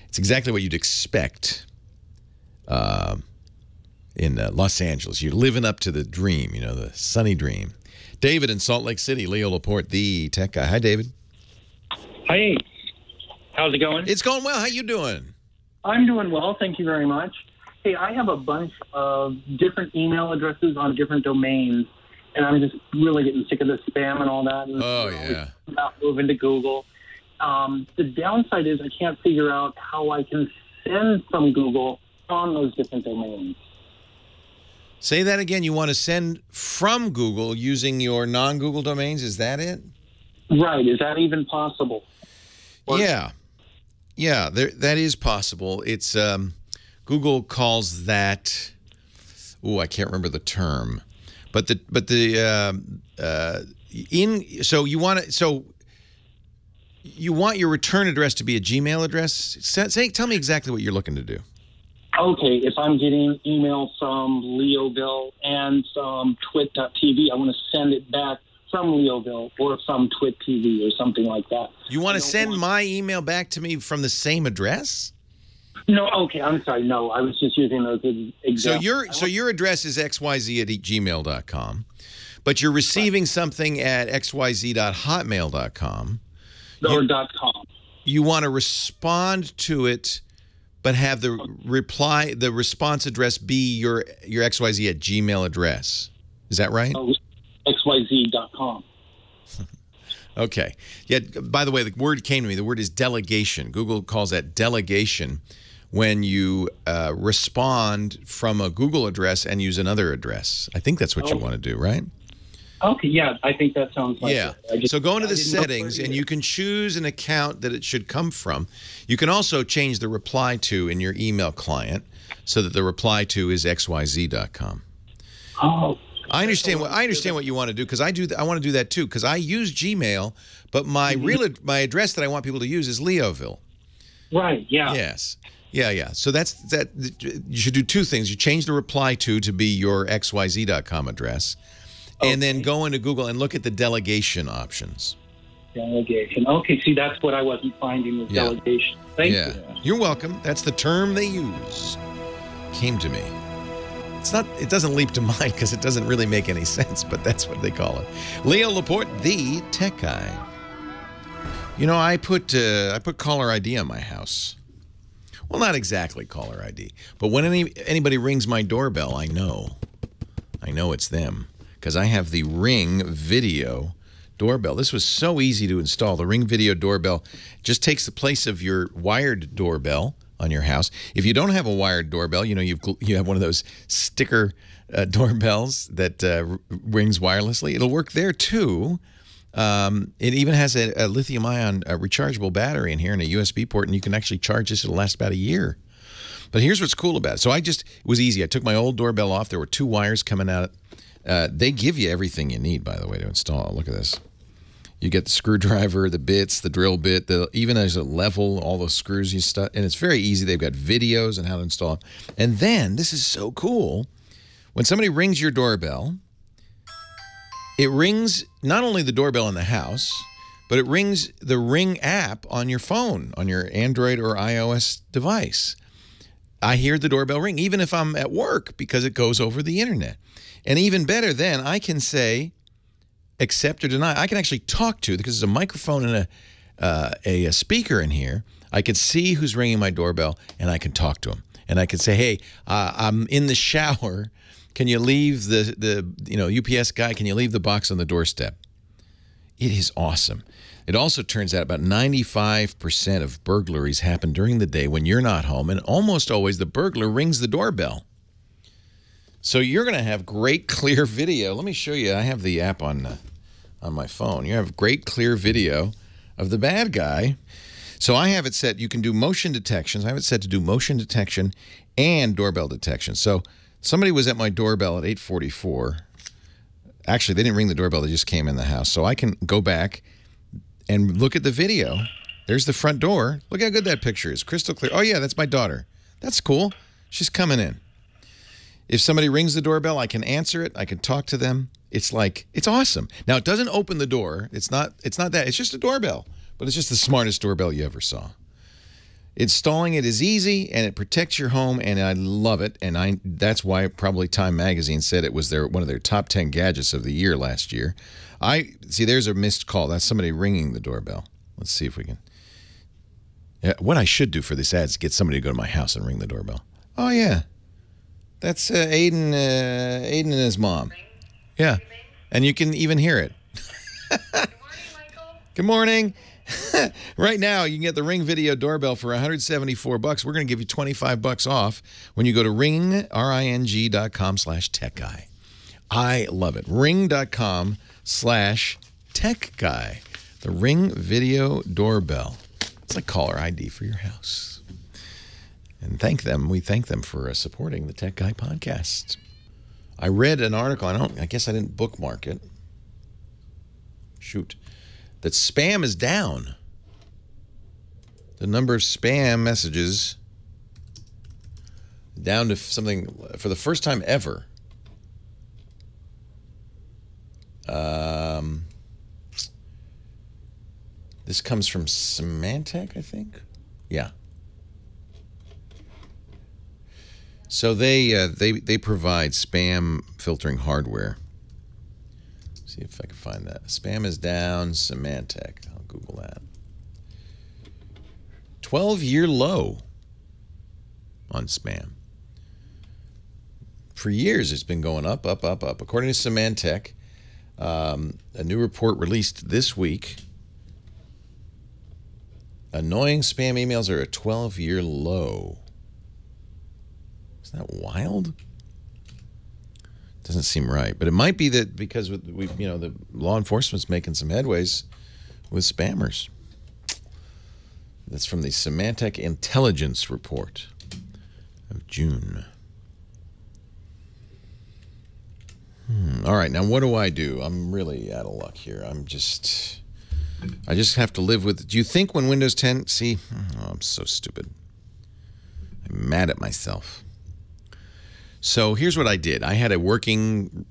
It's exactly what you'd expect in Los Angeles. You're living up to the dream, you know, the sunny dream. David in Salt Lake City, Leo Laporte, the tech guy. Hi, David. Hi. How's it going? It's going well. How you doing? I'm doing well. Thank you very much. Hey, I have a bunch of different email addresses on different domains, and I'm just really getting sick of the spam and all that. And yeah. About moving to Google. The downside is I can't figure out how I can send from Google on those different domains. Say that again. You want to send from Google using your non-Google domains? Is that it? Right. Is that even possible? Yeah. Yeah, that is possible. It's Google calls that. Oh, I can't remember the term, but you want your return address to be a Gmail address. Tell me exactly what you're looking to do. Okay, if I'm getting email from Leoville and from twit.tv, I want to send it back from Leoville or from twit.tv or something like that. You want to send my email back to me from the same address? No, okay, I'm sorry. No, I was just using those examples. So your address is xyz@gmail.com, but you're receiving something at xyz.hotmail.com. Or .com. You want to respond to it, but have the response address be your XYZ at Gmail address. Is that right? XYZ.com. Okay. Yeah, by the way, the word came to me. The word is delegation. Google calls that delegation when you respond from a Google address and use another address. I think that's what you want to do, right? Okay, yeah, I think that sounds like it. So go into the settings, and you can choose an account that it should come from. You can also change the reply to in your email client so that the reply to is xyz.com. Oh. I understand what you want to do, because I want to do that too, because I use Gmail, but my my address that I want people to use is Leoville. Right, yeah. Yes. Yeah. So that you should do two things. You change the reply to be your xyz.com address. Okay. And then go into Google and look at the delegation options. Delegation. Okay, see, that's what I wasn't finding with delegation. Thank you. You're welcome. That's the term they use. Came to me. It doesn't leap to mind because it doesn't really make any sense, but that's what they call it. Leo Laporte, the tech guy. You know, I put caller ID on my house. Well, not exactly caller ID, but when anybody rings my doorbell, I know it's them. Because I have the Ring Video doorbell. This was so easy to install. The Ring Video doorbell just takes the place of your wired doorbell on your house. If you don't have a wired doorbell, you know, you have one of those sticker doorbells that rings wirelessly. It'll work there too. It even has a lithium-ion rechargeable battery in here and a USB port, and you can actually charge this. It'll last about a year. But here's what's cool about it. So it was easy. I took my old doorbell off. There were 2 wires coming out. They give you everything you need, by the way, to install. Look at this. You get the screwdriver, the bits, the drill bit, even as a level, all those screws you stuff. And it's very easy. They've got videos on how to install it. And then, this is so cool, when somebody rings your doorbell, it rings not only the doorbell in the house, but it rings the Ring app on your phone, on your Android or iOS device. I hear the doorbell ring, even if I'm at work, because it goes over the internet. And even better, then I can say accept or deny. I can actually talk to, because there's a microphone and a speaker in here. I can see who's ringing my doorbell, and I can talk to them. And I can say, hey, I'm in the shower. Can you leave the UPS guy, can you leave the box on the doorstep? It is awesome. It also turns out about 95% of burglaries happen during the day when you're not home, and almost always the burglar rings the doorbell. So you're going to have great clear video. Let me show you. I have the app on my phone. You have great clear video of the bad guy. So I have it set. You can do motion detections. I have it set to do motion detection and doorbell detection. So somebody was at my doorbell at 8:44. Actually, they didn't ring the doorbell. They just came in the house. So I can go back and look at the video. There's the front door. Look how good that picture is. Crystal clear. Oh, yeah, that's my daughter. That's cool. She's coming in. If somebody rings the doorbell, I can answer it. I can talk to them. It's awesome. Now, it doesn't open the door. It's not that. It's just a doorbell. But it's just the smartest doorbell you ever saw. Installing it is easy, and it protects your home, and I love it. And that's why probably Time Magazine said it was one of their top 10 gadgets of the year last year. See, there's a missed call. That's somebody ringing the doorbell. Let's see if we can. Yeah, what I should do for this ad is get somebody to go to my house and ring the doorbell. Oh, yeah. That's Aiden and his mom. Yeah, and you can even hear it. Good morning, Michael. Good morning. Right now, you can get the Ring Video doorbell for $174. We're going to give you $25 off when you go to ring.com/techguy. I love it. Ring.com/techguy. The Ring Video doorbell. It's like caller ID for your house. And we thank them for supporting the Tech Guy podcast. I read an article, I guess I didn't bookmark it. Shoot. That spam is down. The number of spam messages down to something for the first time ever. This comes from Symantec, I think. Yeah. So they provide spam filtering hardware. Let's see if I can find that. Spam is down, Symantec. I'll Google that. 12-year low on spam. For years, it's been going up, up, up, up. According to Symantec, a new report released this week Annoying spam emails are a 12-year low. Isn't that wild? Doesn't seem right, but it might be that because the law enforcement's making some headways with spammers. That's from the Symantec Intelligence Report of June. All right, now what do I do? I'm really out of luck here. I just have to live with. Do you think when Windows 10? See, I'm so stupid. I'm mad at myself. So here's what I did. I had a working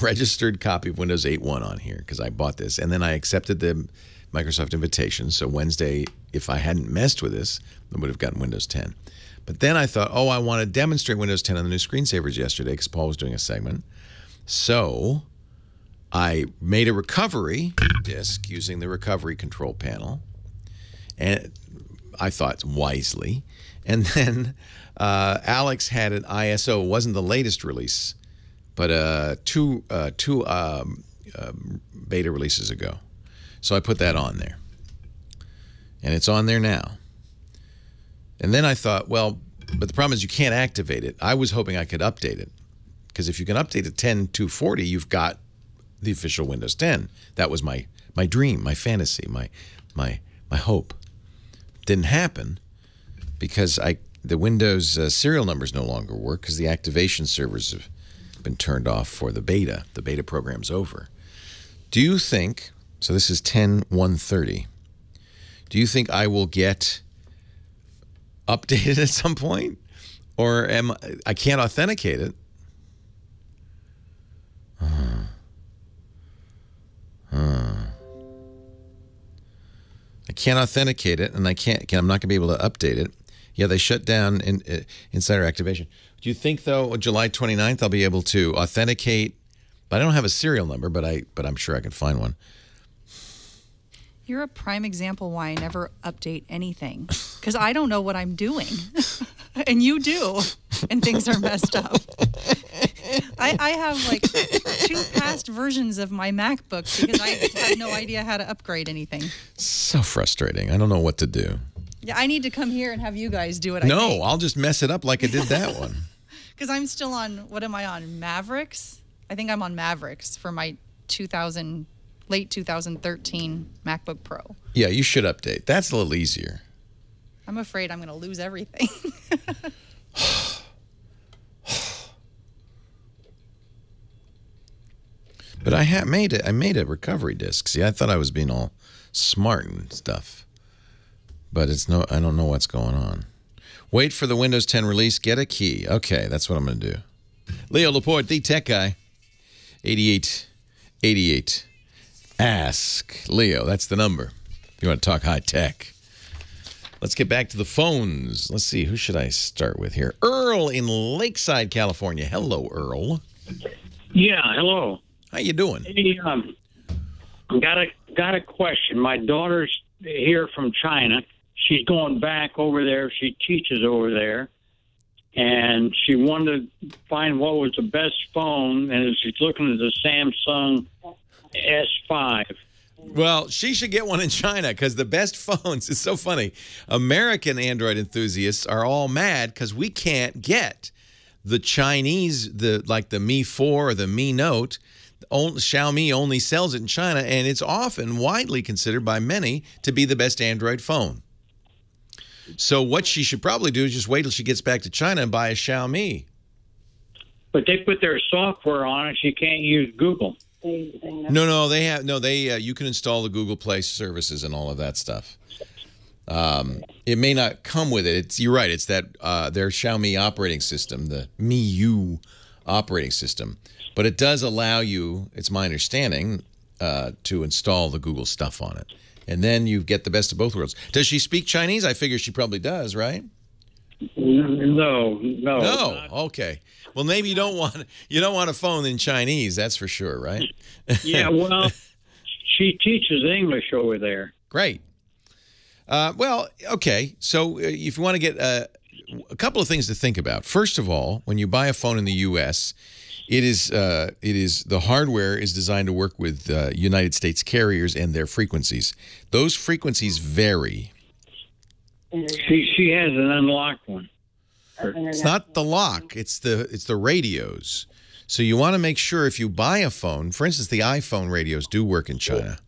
registered copy of Windows 8.1 on here because I bought this, and then I accepted the Microsoft invitation. So Wednesday, if I hadn't messed with this, I would have gotten Windows 10. But then I thought, I want to demonstrate Windows 10 on the new screensavers yesterday because Paul was doing a segment. So I made a recovery disk using the recovery control panel, and I thought wisely. And then Alex had an ISO. It wasn't the latest release, but two beta releases ago. So I put that on there, and it's on there now. And then I thought, well, but the problem is you can't activate it. I was hoping I could update it, because if you can update to 10.240, you've got the official Windows 10. That was my dream, my fantasy, my hope. Didn't happen because the Windows serial numbers no longer work because the activation servers have been turned off for the beta. The beta program's over. Do you think, so this is 10.130, do you think I will get updated at some point? Or I can't authenticate it? I can't authenticate it, and I'm not going to be able to update it. Yeah, they shut down insider activation. Do you think, though, on July 29th, I'll be able to authenticate? But I don't have a serial number, but I'm sure I can find one. You're a prime example why I never update anything, because I don't know what I'm doing, and you do, and things are messed up. I have like 2 past versions of my MacBook because I have no idea how to upgrade anything. So frustrating. I don't know what to do. Yeah, I need to come here and have you guys do it. No, I'll just mess it up like I did that one. Because I'm still on, what am I on, Mavericks? I think I'm on Mavericks for my late 2013 MacBook Pro. Yeah, you should update. That's a little easier. I'm afraid I'm going to lose everything. But I made a recovery disk. See, I thought I was being all smart and stuff. But I don't know what's going on. Wait for the Windows 10 release, get a key. Okay, that's what I'm going to do. Leo Laporte, the tech guy. 8888. Ask Leo. That's the number. If you want to talk high tech. Let's get back to the phones. Let's see, who should I start with here? Earl in Lakeside, California. Hello, Earl. Yeah, hello. How you doing? Hey, got a question. My daughter's here from China. She's going back over there. She teaches over there. And she wanted to find what was the best phone, and she's looking at the Samsung S5. Well, she should get one in China because the best phones, it's so funny. American Android enthusiasts are all mad because we can't get the Chinese, like the Mi 4 or the Mi Note. Xiaomi only sells it in China, and it's often widely considered by many to be the best Android phone. So what she should probably do is just wait till she gets back to China and buy a Xiaomi. But they put their software on it. She can't use Google. No, you can install the Google Play services and all of that stuff. It may not come with it. You're right. It's that their Xiaomi operating system, the MIUI operating system. But it does allow you, it's my understanding, to install the Google stuff on it. And then you get the best of both worlds. Does she speak Chinese? I figure she probably does, right? No. No. Okay. Well, maybe you don't want a phone in Chinese. That's for sure, right? Yeah. Well, she teaches English over there. Great. Well, okay. So if you want to get a couple of things to think about. First of all, when you buy a phone in the U.S., the hardware is designed to work with United States carriers and their frequencies. Those frequencies vary She has an unlocked one. It's not the lock. It's the radios. So you want to make sure if you buy a phone, for instance, the iPhone radios do work in China,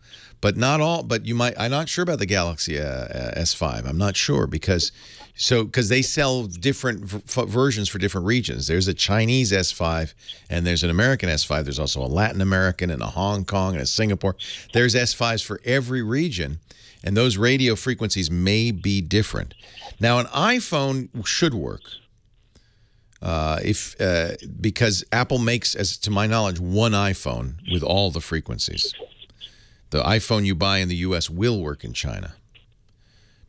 but not all. But you might. I'm not sure about the Galaxy S5. I'm not sure because they sell different versions for different regions. There's a Chinese S5 and there's an American S5. There's also a Latin American and a Hong Kong and a Singapore. There's S5s for every region, and those radio frequencies may be different. Now, an iPhone should work. Because Apple makes, as to my knowledge, one iPhone with all the frequencies. The iPhone you buy in the U.S. will work in China.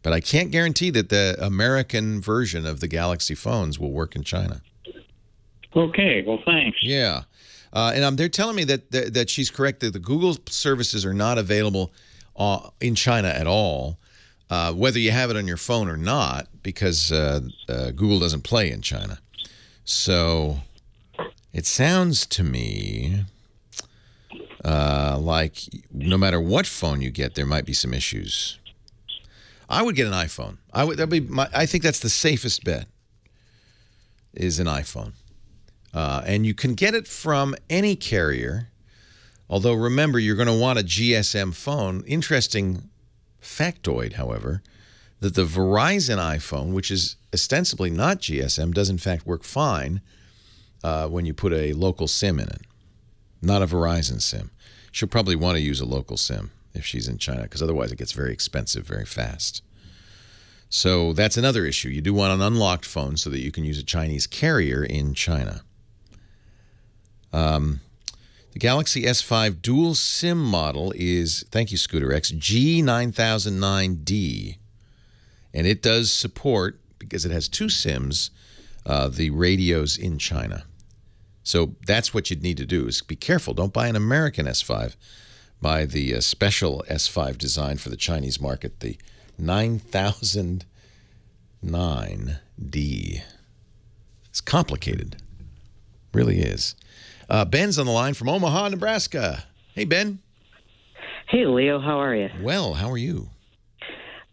But I can't guarantee that the American version of the Galaxy phones will work in China. Okay, well, thanks. Yeah. And they're telling me that she's correct, that the Google services are not available in China at all, whether you have it on your phone or not, because Google doesn't play in China. So it sounds to me like no matter what phone you get, there might be some issues. I would get an iPhone. I think that's the safest bet, is an iPhone. And you can get it from any carrier, although remember, you're going to want a GSM phone. Interesting factoid, however, that the Verizon iPhone, which is ostensibly not GSM, does in fact work fine when you put a local SIM in it, not a Verizon SIM. She'll probably want to use a local SIM if she's in China, because otherwise it gets very expensive very fast. So that's another issue. You do want an unlocked phone so that you can use a Chinese carrier in China. The Galaxy S5 dual SIM model is, thank you, Scooter X, G9009D. And it does support, because it has two SIMs, the radios in China. So that's what you'd need to do, is be careful. Don't buy an American S5. Buy the special S5 design for the Chinese market, the 9009D. It's complicated. Really is. Ben's on the line from Omaha, Nebraska. Hey, Ben. Hey, Leo. How are you? Well, how are you?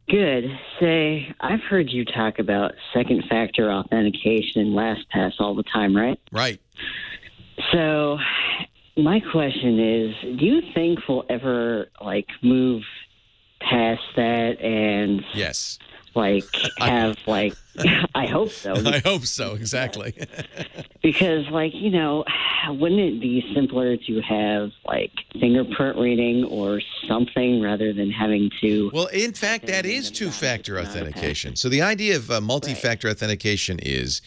Good. Say, I've heard you talk about second-factor authentication and LastPass all the time, right? Right. So my question is, do you think we'll ever, move past that and... Yes. Have, I hope so. I hope so, exactly. Because, wouldn't it be simpler to have, fingerprint reading or something rather than having to... Well, in fact, that is two-factor authentication. So the idea of multi-factor authentication is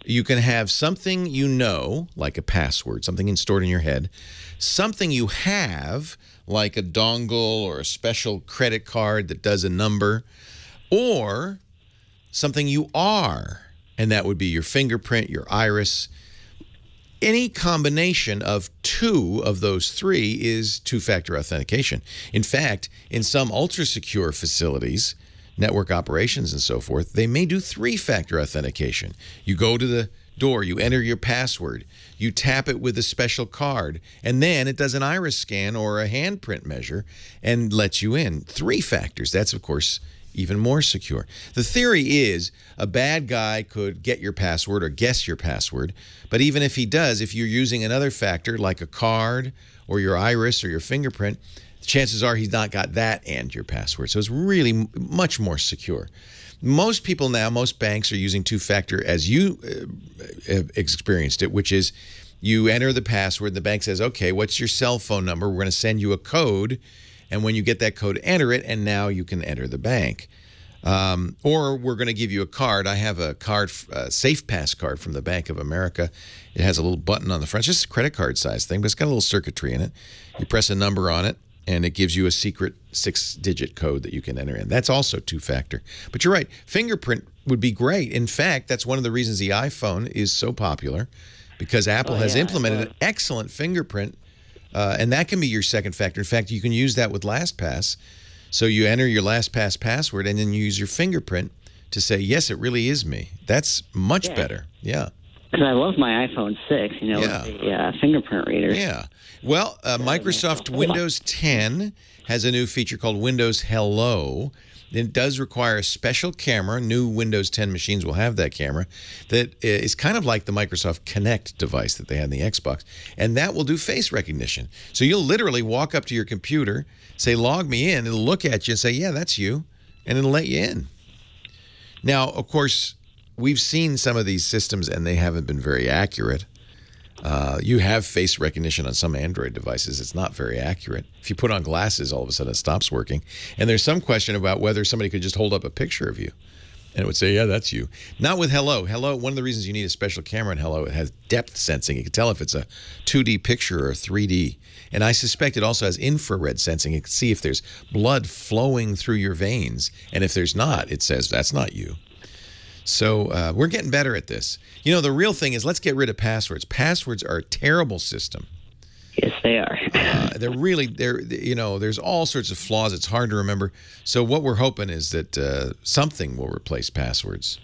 you can have something you know, like a password, something stored in your head, something you have, like a dongle or a special credit card that does a number, or something you are, and that would be your fingerprint, your iris. Any combination of two of those three is two-factor authentication. In fact, in some ultra-secure facilities, network operations and so forth, they may do three-factor authentication. You go to the door, you enter your password, you tap it with a special card, and then it does an iris scan or a handprint measure and lets you in. Three factors. That's, of course, even more secure. The theory is a bad guy could get your password or guess your password, but even if he does, if you're using another factor like a card or your iris or your fingerprint, chances are he's not got that and your password. So it's really much more secure. Most people now, most banks are using two-factor as you have experienced it, which is you enter the password, the bank says, okay, what's your cell phone number? We're going to send you a code, and when you get that code, enter it, and now you can enter the bank. Or we're going to give you a card. I have a card, a SafePass card from the Bank of America. It has a little button on the front. It's just a credit card size thing, but it's got a little circuitry in it. You press a number on it, and it gives you a secret 6-digit code that you can enter in. That's also two-factor. But you're right. Fingerprint would be great. In fact, that's one of the reasons the iPhone is so popular, because Apple has implemented an excellent fingerprint, and that can be your second factor. In fact, you can use that with LastPass. So you enter your LastPass password, and then you use your fingerprint to say, yes, it really is me. That's much better. Yeah. Because I love my iPhone 6, with the fingerprint reader. Yeah. Well, Microsoft Windows 10 has a new feature called Windows Hello, It does require a special camera. New Windows 10 machines will have that camera that is kind of like the Microsoft Kinect device that they had in the Xbox. And that will do face recognition. So you'll literally walk up to your computer, say, log me in. It'll look at you and say, yeah, that's you. And it'll let you in. Now, of course, we've seen some of these systems and they haven't been very accurate. You have face recognition on some Android devices. It's not very accurate. If you put on glasses, all of a sudden it stops working. And there's some question about whether somebody could just hold up a picture of you and it would say, yeah, that's you. Not with Hello. Hello, one of the reasons you need a special camera in Hello, it has depth sensing. You can tell if it's a 2D picture or 3D. And I suspect it also has infrared sensing. You can see if there's blood flowing through your veins. And if there's not, it says, that's not you. So we're getting better at this. You know, the real thing is let's get rid of passwords. Passwords are a terrible system. Yes, they are. There's all sorts of flaws. It's hard to remember. So what we're hoping is that something will replace passwords.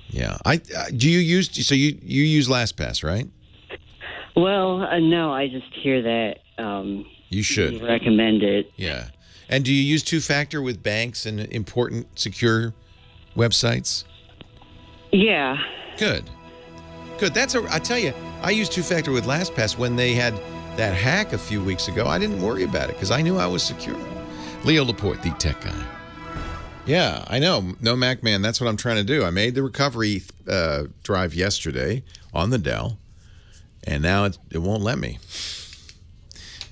Yeah. Do you use you use LastPass, right? Well, no, I just hear that. You should you recommend it. Yeah. And do you use two-factor with banks and important secure websites? Yeah. Good. I tell you, I used two-factor with LastPass when they had that hack a few weeks ago. I didn't worry about it because I knew I was secure. Leo Laporte, the tech guy. Yeah, I know. No Mac man, that's what I'm trying to do. I made the recovery drive yesterday on the Dell, and now it won't let me.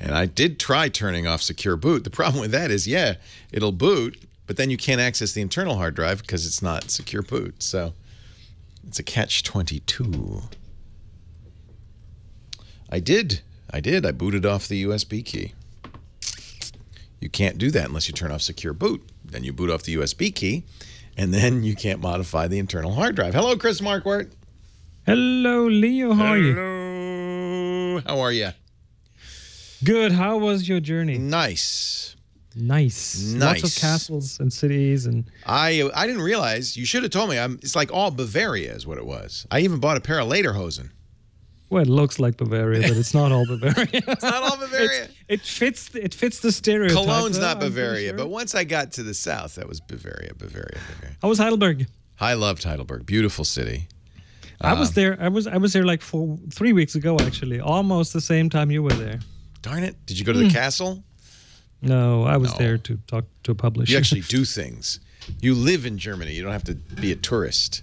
And I did try turning off secure boot. The problem with that is, yeah, it'll boot, but then you can't access the internal hard drive because it's not secure boot. So it's a catch-22. I did. I booted off the USB key. You can't do that unless you turn off secure boot. Then you boot off the USB key, and then you can't modify the internal hard drive. Hello, Chris Marquardt. Hello, Leo. How are you? Hello. How are you? Good. How was your journey? Nice. Lots of castles and cities, and I didn't realize. You should have told me. It's like all Bavaria is what it was. I even bought a pair of lederhosen. Well, it looks like Bavaria, but it's not all Bavaria. It's not all Bavaria. It fits the stereotype. Cologne's not Bavaria, sure. But once I got to the south, that was Bavaria. How was Heidelberg? I loved Heidelberg. Beautiful city. I was there. I was there like 3 weeks ago, actually, almost the same time you were there. Darn it! Did you go to the castle? No, I was there to talk to a publisher. You actually do things. You live in Germany. You don't have to be a tourist.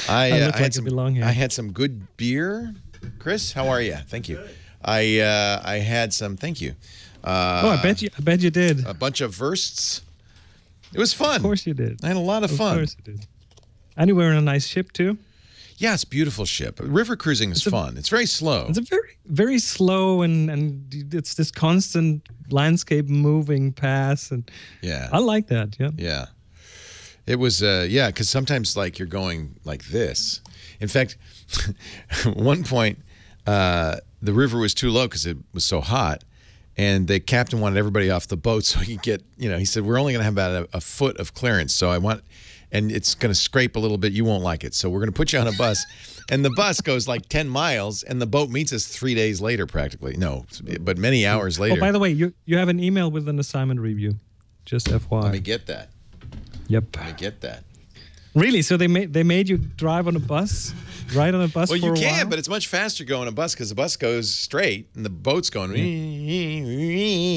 I had some good beer. Chris, how are you? Thank you. I had some. Thank you. I bet you did. A bunch of Wursts. It was fun. Of course you did. I had a lot of fun. Of course you did. And you were on a nice ship too. Yeah, it's a beautiful ship. River cruising is fun. It's very slow. It's a very slow and it's this constant landscape moving past, and yeah, I like that. Yeah. Yeah. It was because sometimes like you're going like this. In fact, one point the river was too low because it was so hot, and the captain wanted everybody off the boat so he could get, he said, we're only going to have about a foot of clearance, so I want, and it's going to scrape a little bit, you won't like it, so we're going to put you on a bus. And the bus goes like 10 miles, and the boat meets us 3 days later practically. No, but many hours later. Oh, by the way, you have an email with an assignment review, just FYI. Let me get that. Yep. Let me get that. Really? So they made you drive on a bus, ride on a bus for a while? Well, you can, but it's much faster going on a bus because the bus goes straight and the boat's going.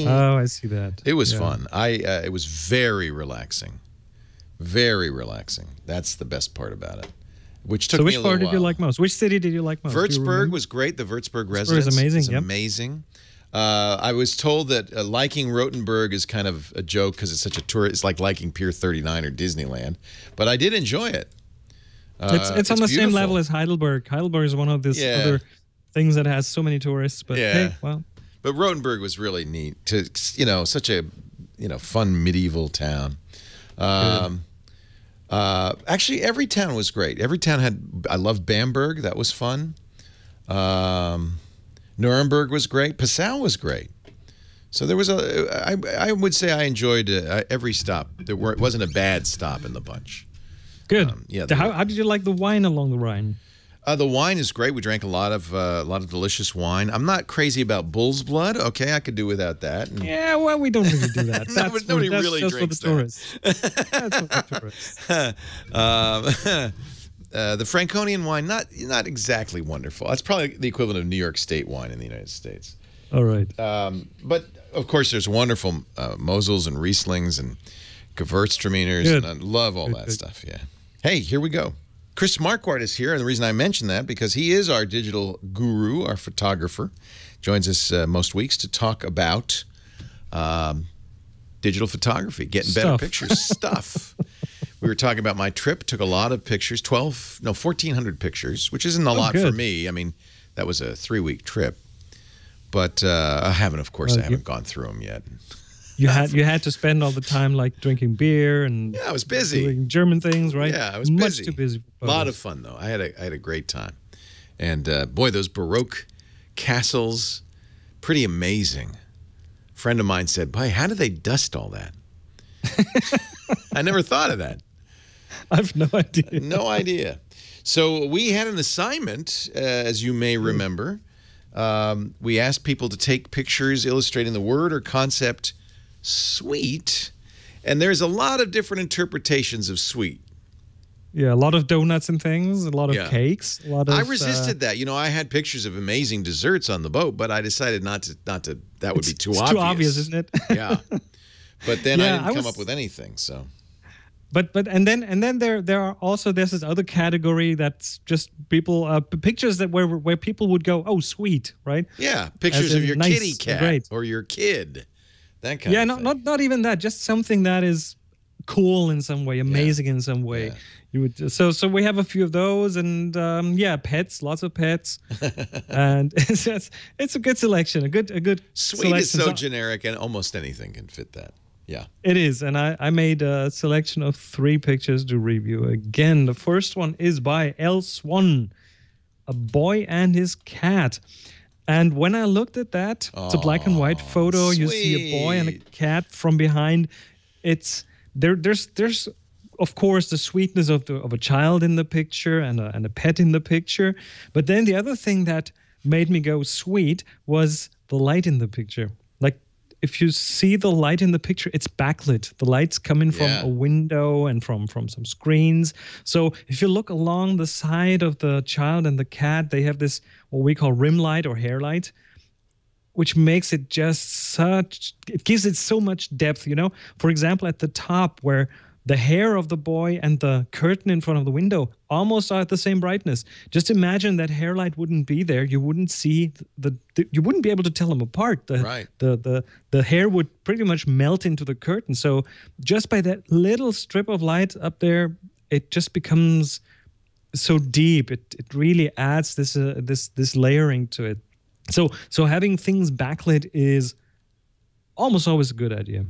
Oh, I see that. It was fun. It was very relaxing. Very relaxing. That's the best part about it. Which took me a little while. So which part did you like most? Which city did you like most? Würzburg was great. The Würzburg residence is amazing. Is amazing. I was told that liking Rothenburg is kind of a joke because it's such a tour. It's like liking Pier 39 or Disneyland. But I did enjoy it. It's on the same level as Heidelberg. Heidelberg is one of these other things that has so many tourists. But hey, well. But Rothenburg was really neat. Such a fun medieval town. Actually, every town was great. Every town had. I loved Bamberg. That was fun. Nuremberg was great. Passau was great. So there was I would say I enjoyed every stop. It wasn't a bad stop in the bunch. Good. How did you like the wine along the Rhine? The wine is great. We drank a lot of delicious wine. I'm not crazy about bull's blood. Okay, I could do without that. And yeah, well, we don't really do that. Nobody really just drinks for the tourists. That's for the tourists. The Franconian wine, not exactly wonderful. That's probably the equivalent of New York State wine in the United States. All right. But of course, there's wonderful Mosels and Rieslings and Gewürztraminers, and I love all that stuff. Yeah. Hey, here we go. Chris Marquardt is here, and the reason I mention that because he is our digital guru, our photographer. Joins us most weeks to talk about digital photography, getting better pictures, stuff. We were talking about my trip. Took a lot of pictures, 1,400 pictures, which isn't a lot for me. I mean, that was a 3-week trip, but I haven't gone through them yet. You had to spend all the time like drinking beer and I was busy doing German things, right? Yeah, I was busy. Much too busy. A lot of fun though. I had a great time, and boy, those Baroque castles, pretty amazing. A friend of mine said, "Boy, how do they dust all that?" I never thought of that. I've no idea. No idea. So we had an assignment, as you may remember. We asked people to take pictures illustrating the word or concept sweet, and there's a lot of different interpretations of sweet. Yeah, a lot of donuts and things, a lot of cakes, a lot of. I resisted that. You know, I had pictures of amazing desserts on the boat, but I decided not to. That would be too obvious. Too obvious, isn't it? Yeah. But then I didn't come up with anything. So. But then there's this other category that's just people pictures that where people would go, oh, sweet, right? Yeah, pictures of your kitty cat or your kid. That kind of thing. not even that. Just something that is cool in some way, amazing in some way. Yeah. You would so we have a few of those, and pets, lots of pets, and it's a good selection, a good. Sweet is so generic, and almost anything can fit that. Yeah, it is, and I made a selection of 3 pictures to review. Again, the first one is by L. Swan, a boy and his cat. And when I looked at that, it's a black and white photo. Sweet. You see a boy and a cat from behind. It's there's of course the sweetness of a child in the picture and a pet in the picture. But then the other thing that made me go sweet was the light in the picture. Like if you see the light in the picture, it's backlit. The light's coming from a window and from some screens. So if you look along the side of the child and the cat, they have this what we call rim light or hair light, which makes it it gives it so much depth, you know? For example, at the top where the hair of the boy and the curtain in front of the window almost are at the same brightness. Just imagine that hair light wouldn't be there. You wouldn't see you wouldn't be able to tell them apart. The hair would pretty much melt into the curtain. So just by that little strip of light up there, it just becomes so deep. It really adds this layering to it. So having things backlit is almost always a good idea.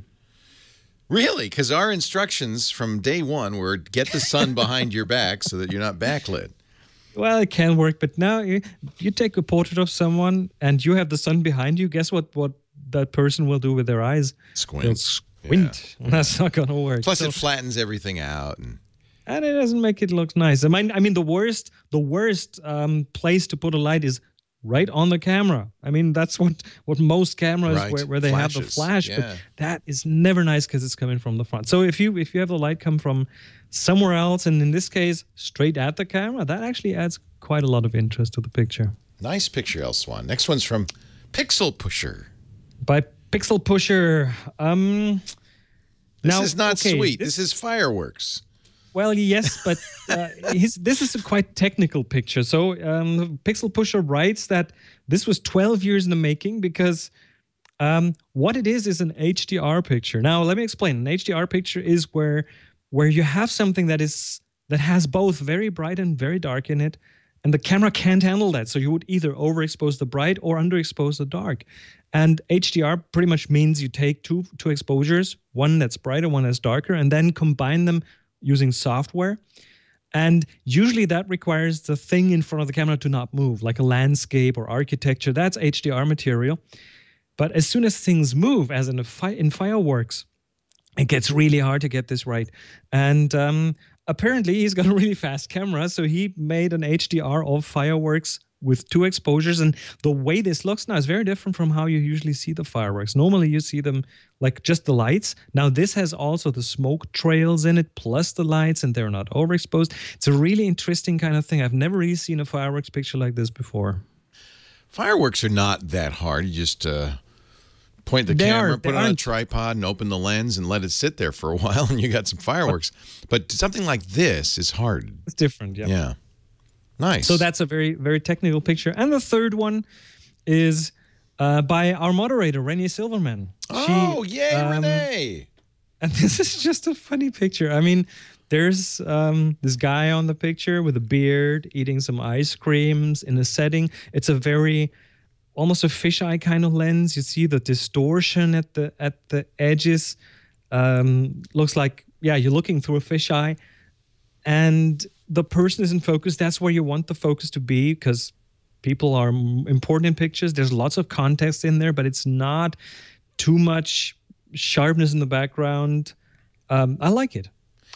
Really? Because our instructions from day one were get the sun behind your back so that you're not backlit. Well, it can work, but now you take a portrait of someone and you have the sun behind you. Guess what that person will do with their eyes? Squint. They'll squint. Yeah. That's not going to work. Plus, it flattens everything out. And it doesn't make it look nice. I mean, the worst place to put a light is right on the camera. I mean, that's what most cameras where they have the flash, but that is never nice because it's coming from the front. So if you have the light come from somewhere else, and in this case, straight at the camera, that actually adds quite a lot of interest to the picture. Nice picture, El Swan. Next one's from Pixel Pusher. By Pixel Pusher. This is not sweet. This is fireworks. Well, yes, but this is a quite technical picture. So Pixel Pusher writes that this was 12 years in the making because what it is an HDR picture. Now, let me explain. An HDR picture is where you have something that has both very bright and very dark in it, and the camera can't handle that. So you would either overexpose the bright or underexpose the dark. And HDR pretty much means you take two exposures, one that's brighter, one that's darker, and then combine them using software. And usually that requires the thing in front of the camera to not move, like a landscape or architecture. That's HDR material. But as soon as things move, as in fireworks, it gets really hard to get this right. And apparently he's got a really fast camera, so he made an HDR of fireworks with 2 exposures, and the way this looks now is very different from how you usually see the fireworks. Normally you see them like just the lights. Now this has also the smoke trails in it, plus the lights, and they're not overexposed. It's a really interesting kind of thing. I've never really seen a fireworks picture like this before. Fireworks are not that hard. You just point the camera, put it on a tripod, and open the lens, and let it sit there for a while, and you got some fireworks. But something like this is hard. It's different, yeah. Yeah. Nice. So that's a very, very technical picture. And the third one is by our moderator, Renee Silverman. Oh, yay, Renee! And this is just a funny picture. I mean, there's this guy on the picture with a beard eating some ice creams in a setting. It's a very, almost a fisheye kind of lens. You see the distortion at the edges. Looks like, yeah, you're looking through a fisheye. And the person is in focus. That's where you want the focus to be, because people are important in pictures. There's lots of context in there, but it's not too much sharpness in the background. I like it.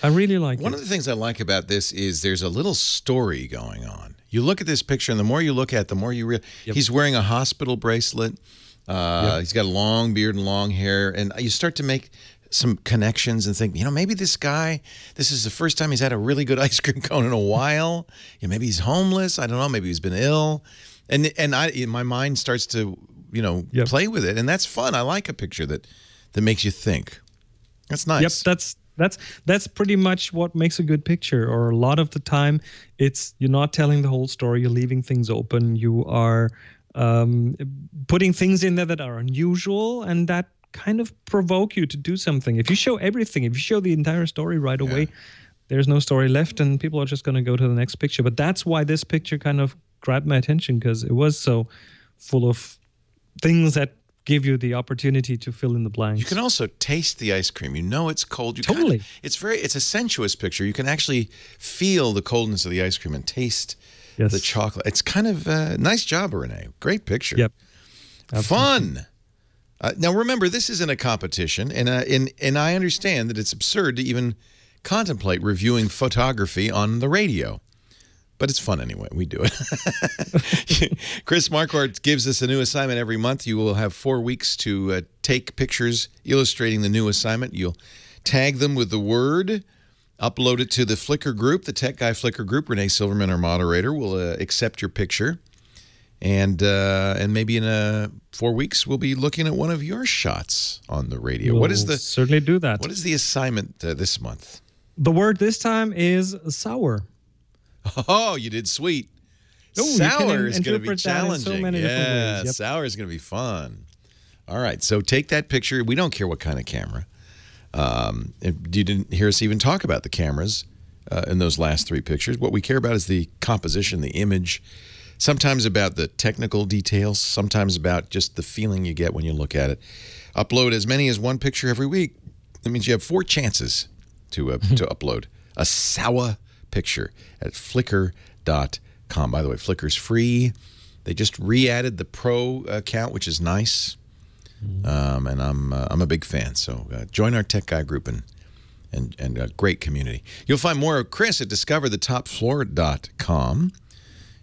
I really like it. One of the things I like about this is there's a little story going on. You look at this picture, and the more you look at it, the more you realize he's wearing a hospital bracelet. He's got a long beard and long hair, and you start to make some connections and think, maybe this guy, this is the first time he's had a really good ice cream cone in a while. Maybe he's homeless. I don't know. Maybe he's been ill. And my mind starts to, play with it. And that's fun. I like a picture that makes you think. That's nice. Yep, that's pretty much what makes a good picture. Or a lot of the time, you're not telling the whole story. You're leaving things open. You are putting things in there that are unusual, and that kind of provoke you to do something. If you show everything, if you show the entire story right away, there's no story left, and people are just going to go to the next picture. But that's why this picture kind of grabbed my attention, because it was so full of things that give you the opportunity to fill in the blanks. You can also taste the ice cream. It's cold. Totally. It's a sensuous picture. You can actually feel the coldness of the ice cream and taste the chocolate. It's kind of nice job, Renee. Great picture. Yep. Fun. Now, remember, this isn't a competition, and I understand that it's absurd to even contemplate reviewing photography on the radio. But it's fun anyway. We do it. Chris Marquardt gives us a new assignment every month. You will have 4 weeks to take pictures illustrating the new assignment. You'll tag them with the word, upload it to the Flickr group, the Tech Guy Flickr group. Renee Silverman, our moderator, will accept your picture. And maybe in 4 weeks, we'll be looking at one of your shots on the radio. We'll certainly do that. What is the assignment this month? The word this time is sour. Oh, you did sweet. Sour is going to be challenging. So many different ways. Yep. Sour is going to be fun. All right, so take that picture. We don't care what kind of camera. You didn't hear us even talk about the cameras in those last 3 pictures. What we care about is the composition, the image, sometimes about the technical details, sometimes about just the feeling you get when you look at it. Upload as many as 1 picture every week. That means you have 4 chances to upload a sour picture at Flickr.com. By the way, Flickr's free. They just re-added the Pro account, which is nice. And I'm a big fan. So join our Tech Guy group and a great community. You'll find more of Chris at discoverthetopfloor.com.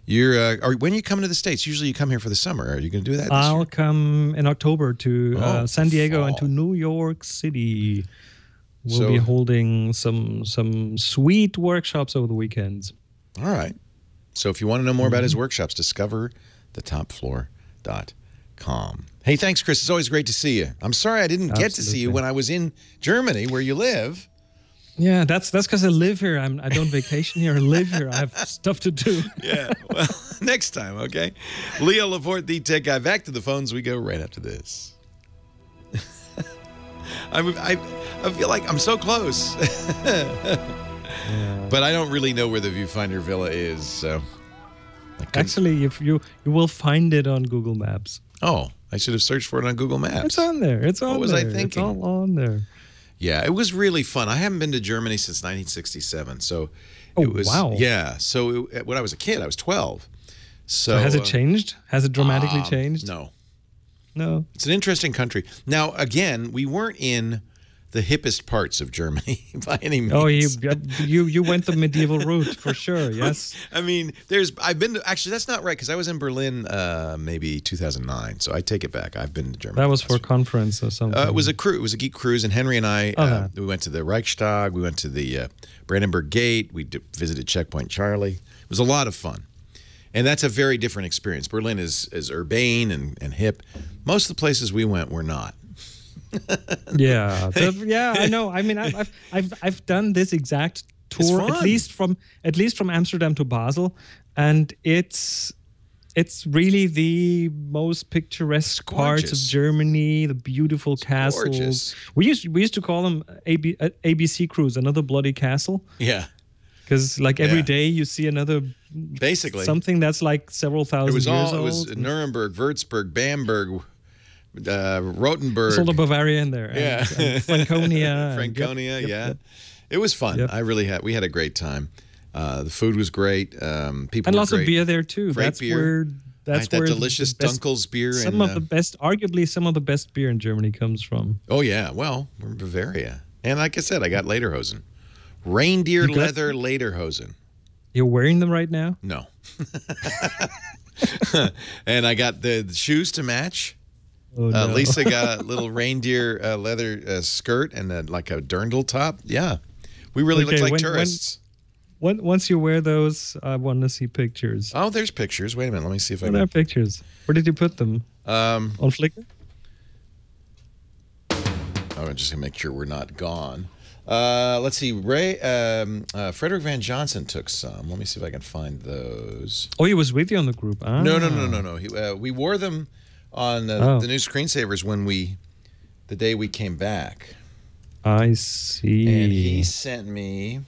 When are you coming to the States? Usually you come here for the summer. Are you going to do that this year? I'll come in October to San Diego and to New York City. We'll be holding some sweet workshops over the weekends. All right. So if you want to know more about his workshops, discoverthetopfloor.com. Hey, thanks, Chris. It's always great to see you. I'm sorry I didn't get to see you when I was in Germany, where you live. Yeah, that's because I live here. I don't vacation here. I live here. I have stuff to do. Yeah, well, next time, okay? Leo Laporte, the Tech Guy. Back to the phones we go right after this. I feel like I'm so close. But I don't really know where the Viewfinder Villa is, so... Actually, if you will find it on Google Maps. Oh, I should have searched for it on Google Maps. It's on there. It's on there. What was I thinking? It's all on there. Yeah, it was really fun. I haven't been to Germany since 1967, so it was... wow. Yeah, so when I was a kid, I was 12. So has it changed? Has it dramatically changed? No. No. It's an interesting country. Now, again, we weren't in the hippest parts of Germany by any means. Oh, you went the medieval route for sure. Yes. I mean, I've been to, actually that's not right because I was in Berlin maybe 2009. So I take it back. I've been to Germany. That was for a conference or something. It was a geek cruise, and Henry and I we went to the Reichstag. We went to the Brandenburg Gate. We visited Checkpoint Charlie. It was a lot of fun. And that's a very different experience. Berlin is urbane and hip. Most of the places we went were not. Yeah, I know. I mean, I've done this exact tour at least from Amsterdam to Basel, and it's really the most picturesque parts of Germany. The beautiful castles. Gorgeous. We used to call them ABC cruise, another bloody castle. Yeah. Because like every day you see another, basically something that's like several thousand years old. It was Nuremberg, Würzburg, Bamberg, Rothenburg. There's all the Bavaria in there. Yeah. And Franconia. Franconia, yep. It was fun. Yep. We had a great time. The food was great. People and were lots great. of beer there too. Great beer. That's that where delicious Dunkel's beer. Arguably some of the best beer in Germany comes from. Oh yeah, well, we're in Bavaria. And like I said, I got lederhosen. Reindeer leather lederhosen. You're wearing them right now? No. And I got the shoes to match. Oh, no. Lisa got a little reindeer leather skirt and like a dirndl top. Yeah. We really looked like tourists. Once you wear those, I want to see pictures. Oh, there's pictures. Wait a minute. Let me see if I can. There are pictures. Where did you put them? On Flickr? Oh, I'm just going to make sure we're not gone. Let's see. Frederick Van Johnson took some. Let me see if I can find those. Oh, he was with you on the group. Ah. No. We wore them on the new screensavers the day we came back. I see. And he sent me.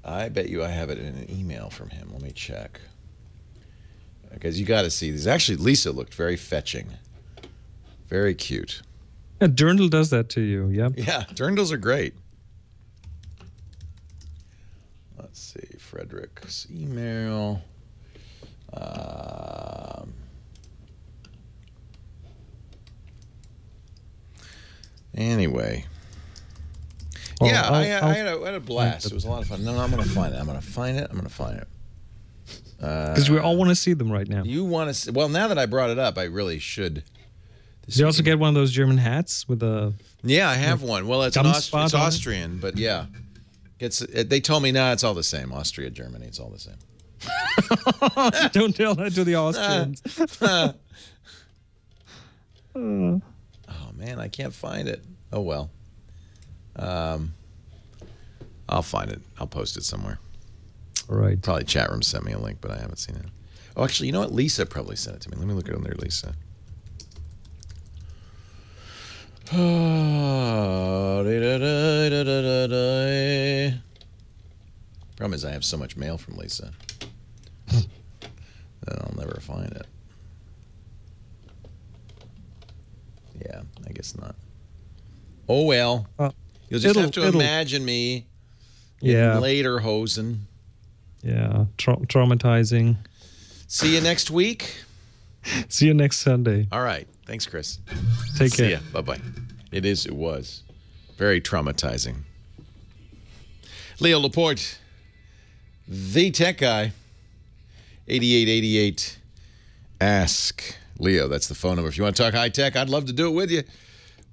I bet you I have it in an email from him. Let me check. Because you got to see these. Actually, Lisa looked very fetching. Very cute. Yeah, dirndl does that to you, yep. Yeah, dirndls are great. Let's see, Frederick's email. Anyway. Well, yeah, I had a blast. It was a lot of fun. No, I'm going to find it. I'm going to find it. Because we all want to see them right now. You want to see? Well, now that I brought it up, I really should. Did you also get one of those German hats with a... Yeah, I have one. Well, it's Austrian, but yeah. They told me, it's all the same. Austria, Germany, it's all the same. Don't tell that to the Austrians. Oh, man, I can't find it. Oh, well. I'll find it. I'll post it somewhere. All right. Probably chat room sent me a link, but I haven't seen it. Oh, actually, you know what? Lisa probably sent it to me. Let me look at there, Lisa. Problem is I have so much mail from Lisa that I'll never find it. Yeah, I guess not. Oh well. You'll just have to imagine me in lederhosen. Yeah, traumatizing. See you next week. See you next Sunday. All right. Thanks, Chris. Take care. See ya. Bye-bye. It was very traumatizing. Leo Laporte, the tech guy, 8888. Ask Leo. That's the phone number. If you want to talk high tech, I'd love to do it with you.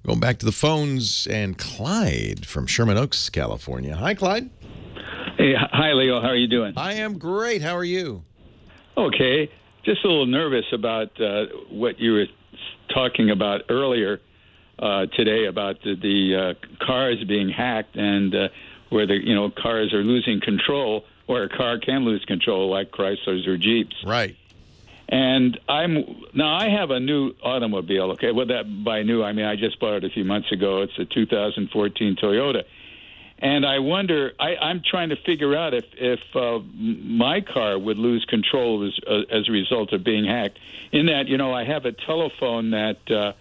Going back to the phones, and Clyde from Sherman Oaks, California. Hi, Clyde. Hey, hi, Leo. How are you doing? I am great. How are you? Okay. Just a little nervous about what you were talking about earlier today about the cars being hacked and where the cars are losing control, or a car can lose control, like Chryslers or Jeeps. Right. And I have a new automobile. Okay, well, by new I mean I just bought it a few months ago. It's a 2014 Toyota. And I wonder, I'm trying to figure out if my car would lose control as a result of being hacked. In that, I have a telephone that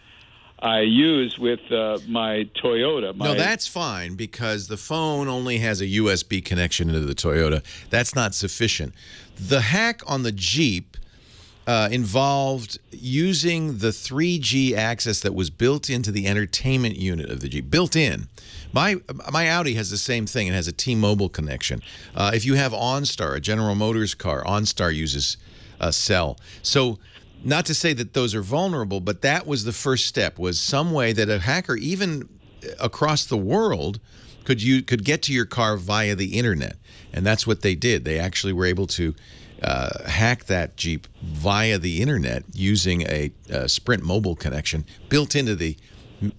I use with my Toyota. No, that's fine, because the phone only has a USB connection into the Toyota. That's not sufficient. The hack on the Jeep, involved using the 3G access that was built into the entertainment unit of the Jeep. Built in. My Audi has the same thing. It has a T-Mobile connection. If you have OnStar, a General Motors car, OnStar uses a cell. So not to say that those are vulnerable, but that was the first step, was some way that a hacker, even across the world, could get to your car via the internet. And that's what they did. They actually were able to hack that Jeep via the internet using a Sprint mobile connection built into the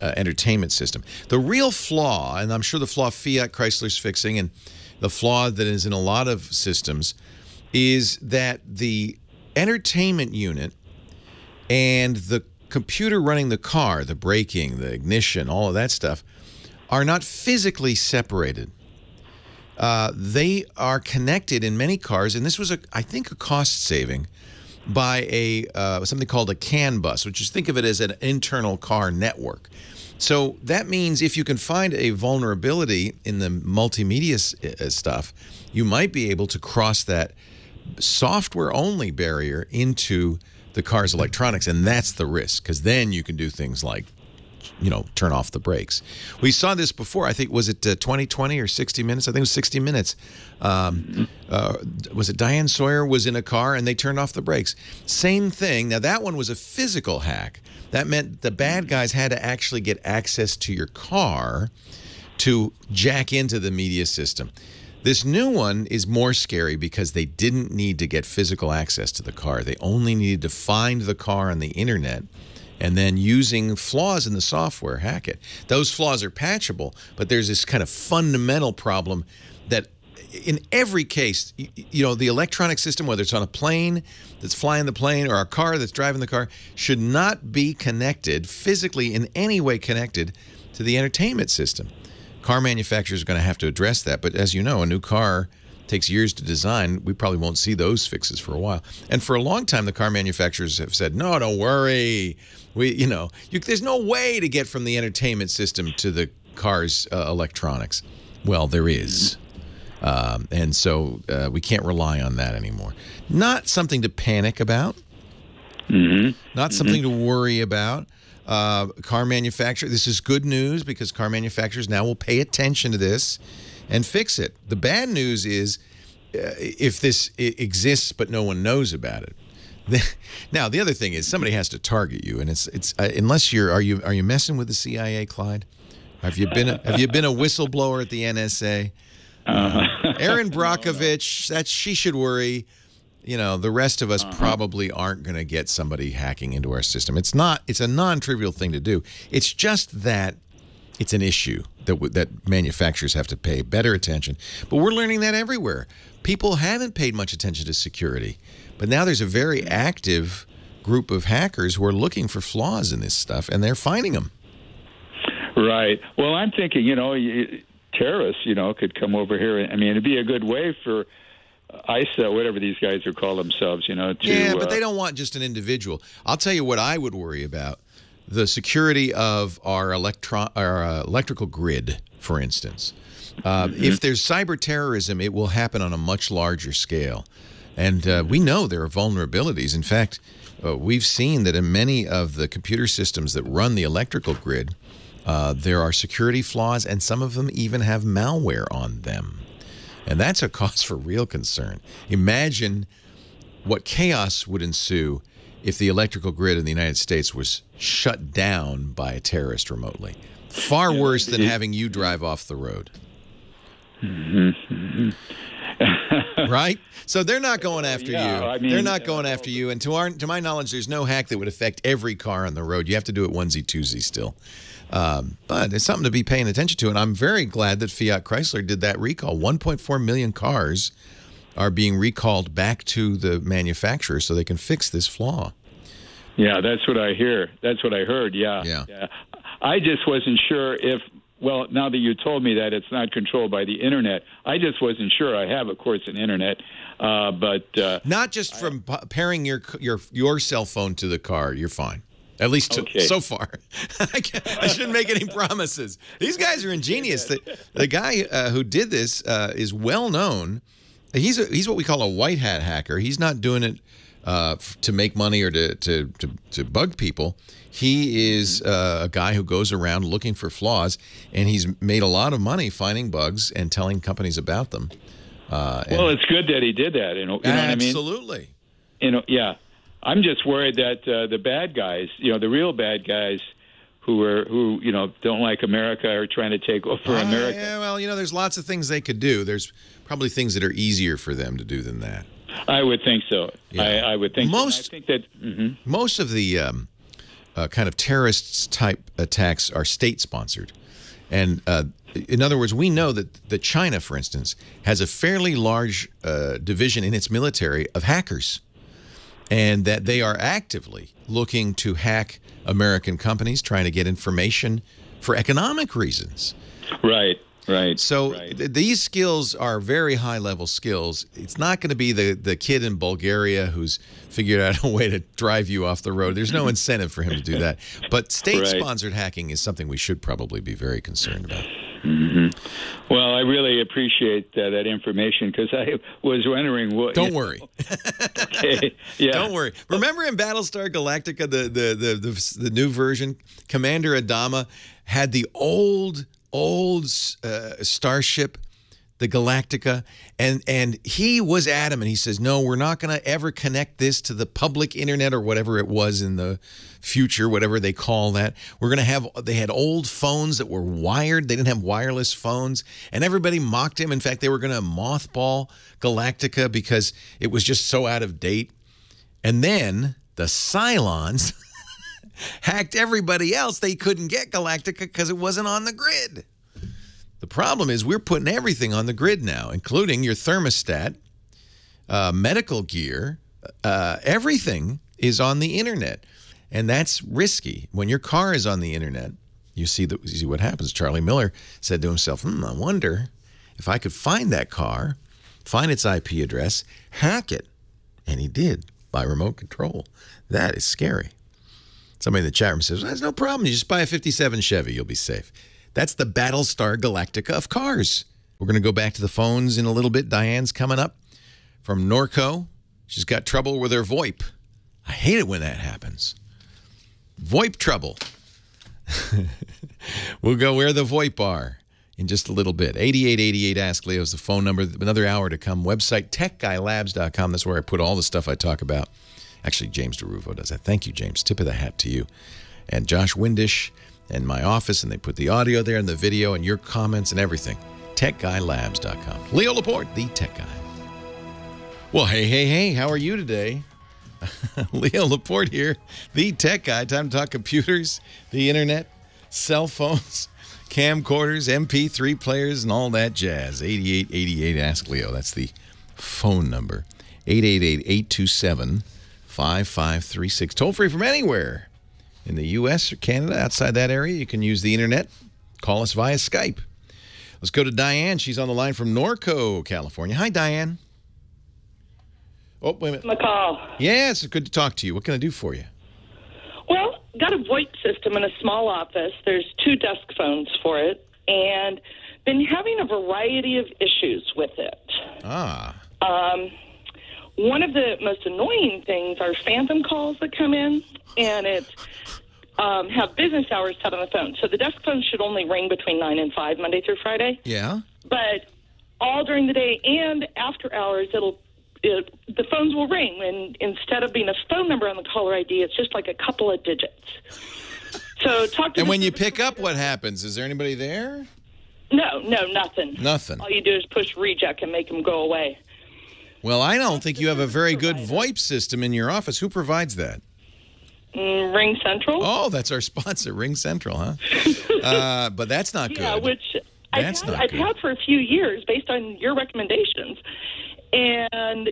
entertainment system. The real flaw, and I'm sure the flaw Fiat Chrysler's fixing, and the flaw that is in a lot of systems, is that the entertainment unit and the computer running the car, the braking, the ignition, all of that stuff, are not physically separated. They are connected in many cars, and this was, I think, a cost saving by something called a CAN bus, which is, think of it as an internal car network. So that means if you can find a vulnerability in the multimedia stuff, you might be able to cross that software-only barrier into the car's electronics, and that's the risk, because then you can do things like, you know, turn off the brakes. We saw this before. I think, was it 2020 or 60 Minutes? I think it was 60 Minutes. Was it Diane Sawyer was in a car and they turned off the brakes? Same thing. Now, that one was a physical hack. That meant the bad guys had to actually get access to your car to jack into the media system. This new one is more scary because they didn't need to get physical access to the car. They only needed to find the car on the internet and then, using flaws in the software, hack it. Those flaws are patchable, but there's this kind of fundamental problem that in every case, you know, the electronic system, whether it's on a plane that's flying the plane or a car that's driving the car, should not be connected, physically in any way connected, to the entertainment system. Car manufacturers are going to have to address that, but as you know, a new car takes years to design. We probably won't see those fixes for a while. And for a long time, the car manufacturers have said, no, don't worry. There's no way to get from the entertainment system to the car's electronics. Well, there is. And so we can't rely on that anymore. Not something to panic about. Not something to worry about. Car manufacturers, this is good news because car manufacturers now will pay attention to this and fix it. The bad news is if this exists but no one knows about it. Now, the other thing is somebody has to target you, and it's unless are you messing with the CIA, Clyde? Have you been a whistleblower at the NSA? Erin Brockovich, she should worry. You know, the rest of us probably aren't going to get somebody hacking into our system. It's a non-trivial thing to do. It's just that it's an issue that manufacturers have to pay better attention. But we're learning that everywhere. People haven't paid much attention to security. But now there's a very active group of hackers who are looking for flaws in this stuff, and they're finding them. Right. Well, I'm thinking, you know, terrorists, you know, could come over here. I mean, it'd be a good way for ISA, whatever these guys are called themselves, you know. Yeah, but they don't want just an individual. I'll tell you what I would worry about. The security of our electrical grid, for instance. If there's cyber terrorism, it will happen on a much larger scale. And we know there are vulnerabilities. In fact, we've seen that in many of the computer systems that run the electrical grid, there are security flaws, and some of them even have malware on them. And that's a cause for real concern. Imagine what chaos would ensue if the electrical grid in the United States was shut down by a terrorist remotely. Far worse than having you drive off the road. Right? So they're not going after you. I mean, they're not going after you. And to my knowledge, there's no hack that would affect every car on the road. You have to do it onesie-twosie still. But it's something to be paying attention to. And I'm very glad that Fiat Chrysler did that recall. 1.4 million cars are being recalled back to the manufacturer so they can fix this flaw. Yeah, that's what I hear. That's what I heard, yeah. I just wasn't sure if, well, now that you told me that it's not controlled by the Internet, I just wasn't sure. I have, of course, an Internet, but... not just from pairing your cell phone to the car, you're fine. At least so far. I shouldn't make any promises. These guys are ingenious. The guy who did this is well known. He's what we call a white hat hacker. He's not doing it to make money or to bug people. He is a guy who goes around looking for flaws, and he's made a lot of money finding bugs and telling companies about them. Well, it's good that he did that. You know what I mean? Absolutely. Yeah. I'm just worried that the bad guys, the real bad guys, who don't like America are trying to take over America. Yeah, well, there's lots of things they could do. There's probably things that are easier for them to do than that. I would think so. Yeah. I would think most. So. I think that most of the kind of terrorist type attacks are state sponsored, and in other words, we know that China, for instance, has a fairly large division in its military of hackers, and that they are actively looking to hack American companies, trying to get information for economic reasons. Right. So these skills are very high-level skills. It's not going to be the kid in Bulgaria who's figured out a way to drive you off the road. There's no incentive for him to do that. But state-sponsored hacking is something we should probably be very concerned about. Well, I really appreciate that information, because I was wondering what. Don't worry. Okay. Yeah. Don't worry. Remember in Battlestar Galactica, the new version, Commander Adama had the old starship, the Galactica, and he was adamant. He says, no, we're not going to ever connect this to the public internet or whatever it was in the future, whatever they call that. We're going to have, they had old phones that were wired. They didn't have wireless phones, and everybody mocked him. In fact, they were going to mothball Galactica because it was just so out of date. And then the Cylons hacked everybody else. They couldn't get Galactica because it wasn't on the grid. The problem is we're putting everything on the grid now, including your thermostat, medical gear, everything is on the internet. And that's risky. When your car is on the internet, you see what happens. Charlie Miller said to himself, I wonder if I could find that car, find its IP address, hack it. And he did by remote control. That is scary. Somebody in the chat room says, there's no problem. You just buy a 57 Chevy. You'll be safe. That's the Battlestar Galactica of cars. We're going to go back to the phones in a little bit. Diane's coming up from Norco. She's got trouble with her VoIP. I hate it when that happens. VoIP trouble. We'll go where the VoIP are in just a little bit. 8888 Ask Leo is the phone number. Another hour to come. Website, techguylabs.com. That's where I put all the stuff I talk about. Actually, James DeRufo does that. Thank you, James. Tip of the hat to you. And Josh Windish and my office, and they put the audio there and the video and your comments and everything. techguylabs.com. Leo Laporte, the Tech Guy. Well, hey, how are you today? Leo Laporte here, the Tech Guy. Time to talk computers, the internet, cell phones, camcorders, MP3 players, and all that jazz. 8888 Ask Leo. That's the phone number. 888-827-5536. Toll free from anywhere. In the U.S. or Canada, outside that area, you can use the internet. Call us via Skype. Let's go to Diane. She's on the line from Norco, California. Hi, Diane. Oh, wait a minute. McCall. Yeah, it's good to talk to you. What can I do for you? Well, got a VoIP system in a small office. There's 2 desk phones for it, and been having a variety of issues with it. One of the most annoying things are phantom calls that come in, and it's have business hours set on the phone. So the desk phone should only ring between 9 and 5, Monday through Friday. Yeah. But all during the day and after hours, the phones will ring, and instead of being a phone number on the caller ID, it's just like a couple of digits. So talk to. And when you pick up, what happens? Is there anybody there? No, nothing. Nothing. All you do is push reject and make them go away. Well, I don't think you have a very good VoIP system in your office. Who provides that? Ring Central. Oh, that's our sponsor, Ring Central, huh? But that's not good. Yeah, which I've had for a few years based on your recommendations. And,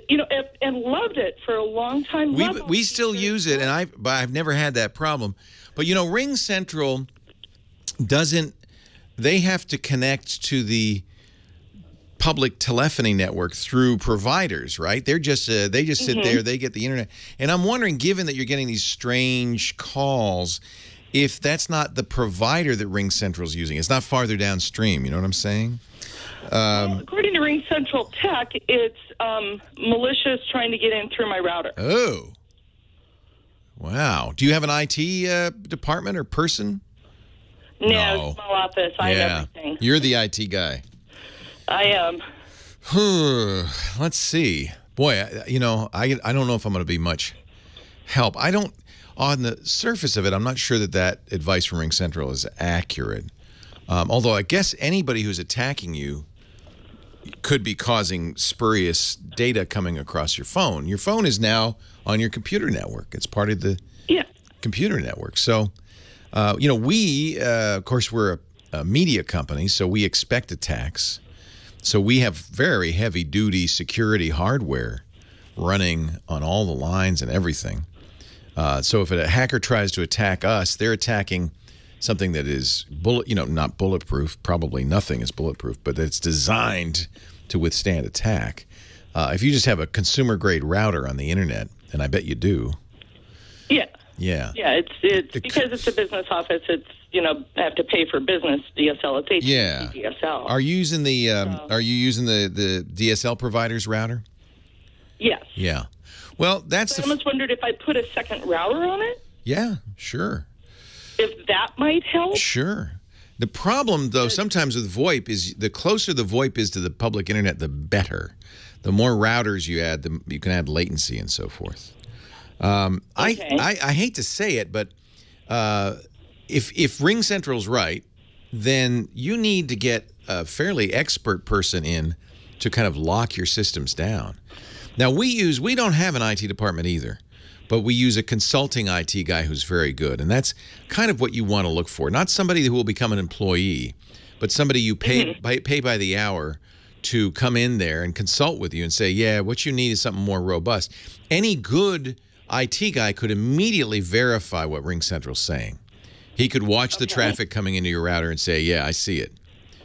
and loved it for a long time. We still use it, and I've never had that problem. But, Ring Central doesn't, they have to connect to the public telephony network through providers, right? They just sit there, they get the internet. And I'm wondering, given that you're getting these strange calls, if that's not the provider that Ring Central's using. It's not farther downstream, you know what I'm saying? According to Ring Central Tech, it's malicious trying to get in through my router. Oh. Wow. Do you have an IT department or person? No, small office. I have everything. You're the IT guy. I am. Let's see. Boy, I don't know if I'm going to be much help. On the surface of it, I'm not sure that advice from Ring Central is accurate. Although I guess anybody who's attacking you could be causing spurious data coming across your phone. Your phone is now on your computer network. It's part of the computer network. So, we, of course, we're a media company, so we expect attacks. So we have very heavy-duty security hardware running on all the lines and everything. So if a hacker tries to attack us, they're attacking something that is not bulletproof. Probably nothing is bulletproof, but it's designed to withstand attack. If you just have a consumer-grade router on the internet, and I bet you do. Yeah. Yeah. Yeah, it's because it's a business office. It's I have to pay for business DSL. It's HTTP DSL. Are you using the the DSL provider's router? Yes. Yeah. Well, I almost wondered if I put a second router on it. Yeah, sure. If that might help. Sure. The problem, though, sometimes with VoIP is the closer the VoIP is to the public internet, the better. The more routers you add, you can add latency and so forth. I hate to say it, but if Ring Central's right, then you need to get a fairly expert person in to kind of lock your systems down. Now, we don't have an IT department either, but we use a consulting IT guy who's very good, and that's kind of what you want to look for. Not somebody who will become an employee, but somebody you pay by the hour to come in there and consult with you and say, yeah, what you need is something more robust. Any good IT guy could immediately verify what Ring Central's saying. He could watch the traffic coming into your router and say, yeah, I see it.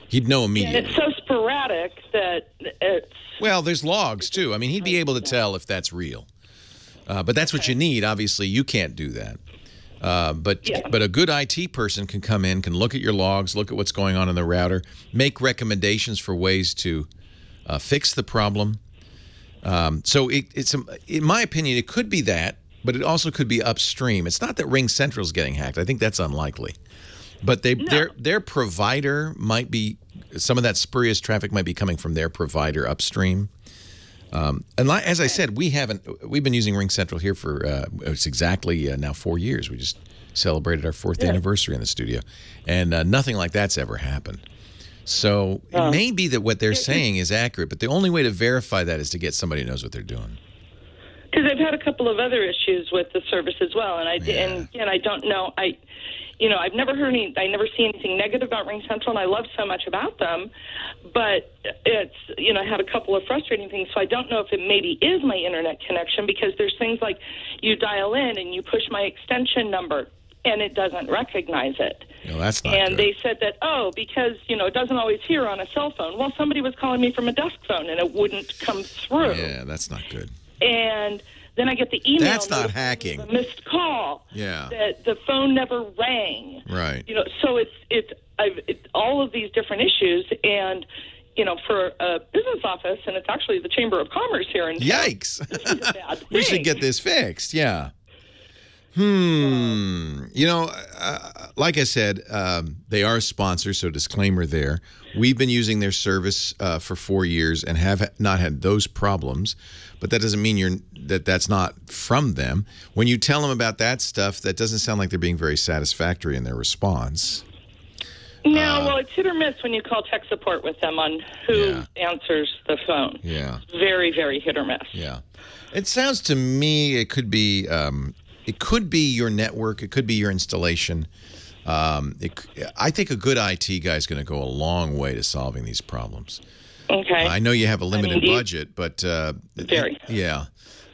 He'd know immediately. And it's so sporadic that it's... Well, there's logs, too. I mean, he'd be able to tell if that's real. But that's what you need. Obviously, you can't do that. But a good IT person can come in, can look at your logs, look at what's going on in the router, make recommendations for ways to fix the problem. So in my opinion, it could be that, but it also could be upstream. It's not that Ring Central's getting hacked. I think that's unlikely. But their provider might be, some of that spurious traffic might be coming from their provider upstream. And as I said, we've been using Ring Central here for it's exactly now 4 years. We just celebrated our 4th anniversary in the studio, and nothing like that's ever happened. So it may be that what they're saying is accurate, but the only way to verify that is to get somebody who knows what they're doing. Because I've had a couple of other issues with the service as well, and I don't know. I've never heard I never see anything negative about Ring Central, and I love so much about them. But it's, I had a couple of frustrating things, so I don't know if it maybe is my internet connection, because there's things like you dial in and you push my extension number, and it doesn't recognize it. No, that's not and good. They said that, because, it doesn't always hear on a cell phone. Well, somebody was calling me from a desk phone, and it wouldn't come through. Yeah, that's not good. And then I get the email. That's not hacking. A missed call. Yeah. That the phone never rang. Right. So it's all of these different issues, and for a business office, and it's actually the Chamber of Commerce here in Yikes! This is a bad thing. We should get this fixed. Yeah. Like I said, they are a sponsor, so disclaimer there. We've been using their service for 4 years and have not had those problems, but that doesn't mean that's not from them. When you tell them about that stuff, that doesn't sound like they're being very satisfactory in their response. No, well, it's hit or miss when you call tech support with them on who answers the phone. Yeah. Very, very hit or miss. Yeah. It sounds to me it could be your network. It could be your installation. I think a good IT guy is going to go a long way to solving these problems. Okay. I know you have a limited budget, but very. Yeah.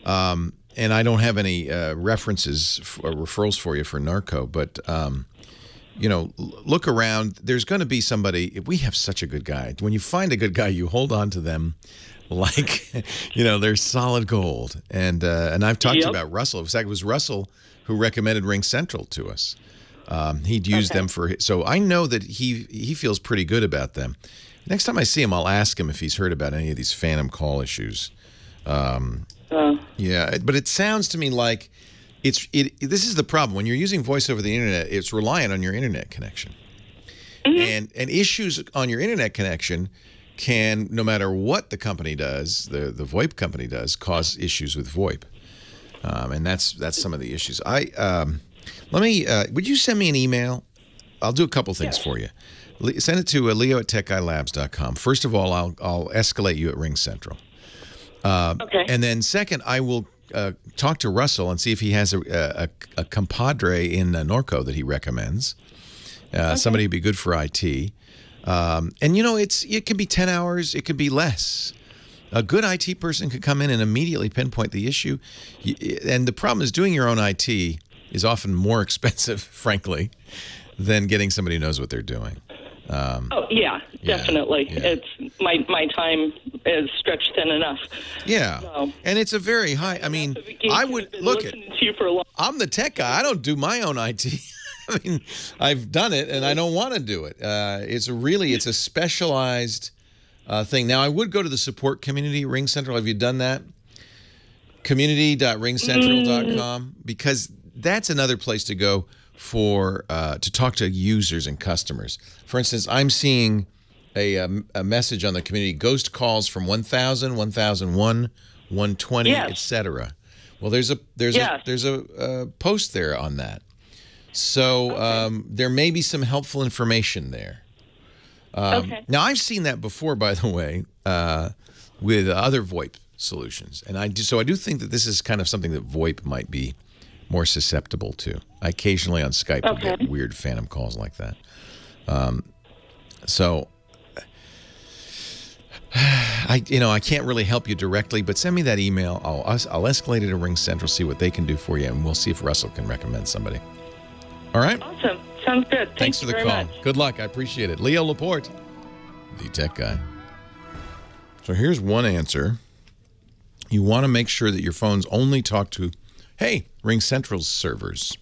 And I don't have any references or referrals for you for Narco, but look around. There's going to be somebody. We have such a good guy. When you find a good guy, you hold on to them like, they're solid gold. And I've talked about Russell. In fact, it was Russell who recommended Ring Central to us. He'd used them for, so I know that he feels pretty good about them. Next time I see him, I'll ask him if he's heard about any of these phantom call issues. Yeah, but it sounds to me like this is the problem. When you're using voice over the internet, it's reliant on your internet connection. And issues on your internet connection can, no matter what the company does, the VoIP company does, cause issues with VoIP. And that's some of the issues. Would you send me an email? I'll do a couple things for you. Send it to leo@techguylabs.com. First of all, I'll escalate you at Ring Central. Okay. And then second, I will talk to Russell and see if he has a compadre in Norco that he recommends. Somebody who'd be good for IT. And, you know, it can be 10 hours. It could be less. A good IT person could come in and immediately pinpoint the issue. And the problem is doing your own IT is often more expensive, frankly, than getting somebody who knows what they're doing. Definitely. Yeah. It's my time is stretched thin enough. Yeah, so, and it's a very high. I mean, I would look at. I'm the tech guy. I don't do my own IT. I mean, I've done it, and I don't want to do it. It's a specialized thing. Now, I would go to the support community, Ring Central. Have you done that? Community.ringcentral.com, because that's another place to go for to talk to users and customers. For instance, I'm seeing a message on the community: ghost calls from 1000, 1001, 120, etc. Well, there's a post there on that. So there may be some helpful information there. Now, I've seen that before, by the way, with other VoIP solutions, and I do think that this is kind of something that VoIP might be more susceptible to. I occasionally on Skype will get weird phantom calls like that. I can't really help you directly, but send me that email. I'll escalate it to Ring Central, see what they can do for you, and we'll see if Russell can recommend somebody. All right? Awesome. Sounds good. Thanks for the call. Good luck. I appreciate it. Leo Laporte, the tech guy. So here's one answer. You want to make sure that your phones only talk to, Ring Central's servers.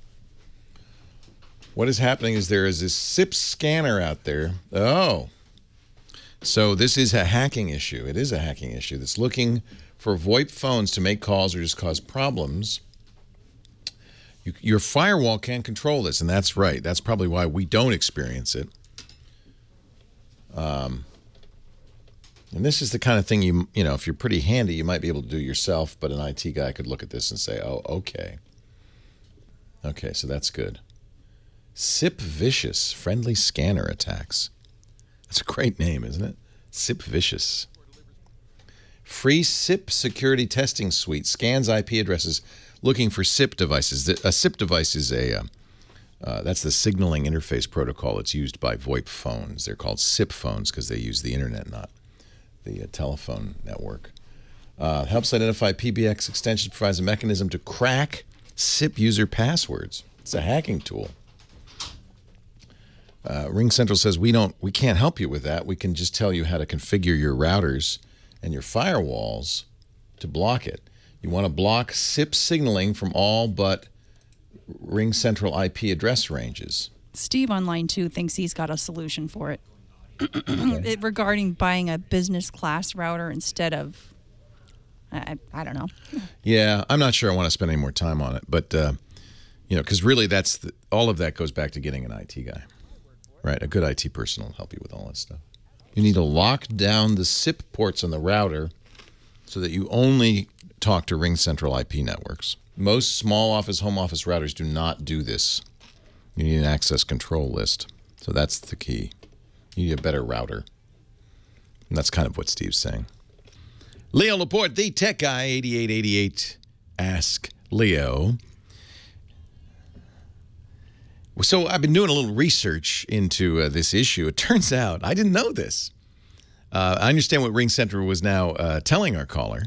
What is happening is there is this SIP scanner out there. Oh. So this is a hacking issue. It is a hacking issue that's looking for VoIP phones to make calls or just cause problems. Your firewall can't control this, and that's right. That's probably why we don't experience it. And this is the kind of thing you know, if you're pretty handy, you might be able to do yourself, but an IT guy could look at this and say, oh, okay. Okay, so that's good. SIP Vicious, friendly scanner attacks. That's a great name, isn't it? SIP Vicious. Free SIP security testing suite scans IP addresses looking for SIP devices. A SIP device is that's the signaling interface protocol that's used by VoIP phones. They're called SIP phones because they use the internet, not the telephone network. Helps identify PBX extensions, provides a mechanism to crack SIP user passwords. It's a hacking tool. Ring Central says we can't help you with that. We can just tell you how to configure your routers and your firewalls to block it. You want to block SIP signaling from all but Ring Central IP address ranges. Steve on line 2 thinks he's got a solution for it. Regarding buying a business class router instead of, I don't know. Yeah, I'm not sure I want to spend any more time on it, but because really all of that goes back to getting an IT guy. Right, a good IT person will help you with all that stuff. You need to lock down the SIP ports on the router so that you only talk to Ring Central IP networks. Most small office, home office routers do not do this. You need an access control list. So that's the key. You need a better router. And that's kind of what Steve's saying. Leo Laporte, the tech guy, 8888. Ask Leo. So I've been doing a little research into this issue. It turns out, I didn't know this. I understand what Ring Central was now telling our caller,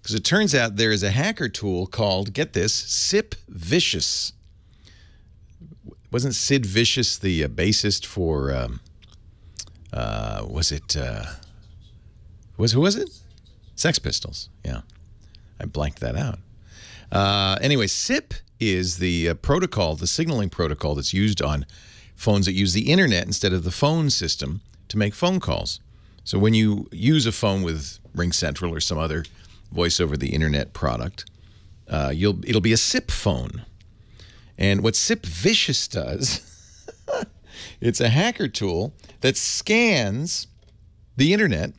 because it turns out there is a hacker tool called, get this, SIP Vicious. Wasn't Sid Vicious the bassist for, who was it? Sex Pistols, yeah. I blanked that out. Anyway, SIP is the protocol, the signaling protocol that's used on phones that use the internet instead of the phone system to make phone calls. So when you use a phone with RingCentral or some other voice over the internet product, it'll be a SIP phone. And what SIP Vicious does, it's a hacker tool that scans the internet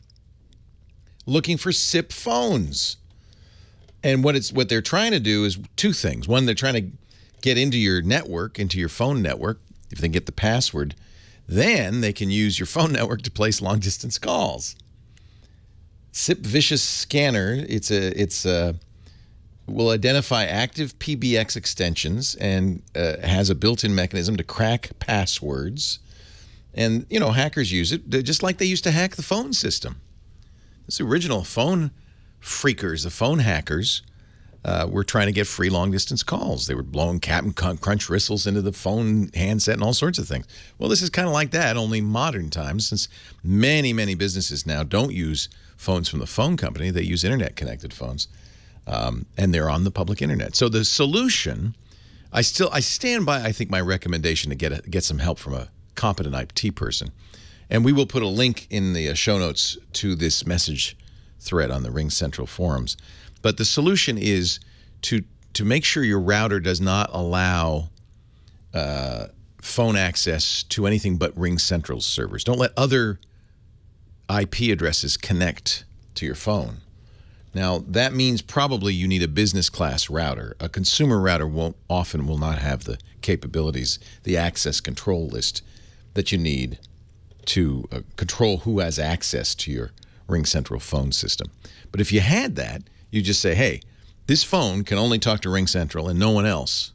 looking for SIP phones. And what they're trying to do is two things. One, they're trying to get into your network, into your phone network. If they get the password, then they can use your phone network to place long-distance calls. SIP Vicious Scanner, will identify active PBX extensions and has a built-in mechanism to crack passwords. And, you know, hackers use it just like they used to hack the phone system. This original phone freakers, the phone hackers, were trying to get free long-distance calls. They were blowing Captain Crunch whistles into the phone handset and all sorts of things. Well, this is kind of like that, only modern times, since many, many businesses now don't use phones from the phone company. They use internet-connected phones, and they're on the public internet. So the solution, I stand by, I think, my recommendation to get some help from a competent IT person. And we will put a link in the show notes to this message thread on the RingCentral forums. But the solution is to make sure your router does not allow phone access to anything but RingCentral's servers. Don't let other IP addresses connect to your phone. Now, that means probably you need a business class router. A consumer router will not have the capabilities, the access control list that you need to control who has access to your RingCentral phone system. But if you had that, you just say, hey, this phone can only talk to RingCentral and no one else.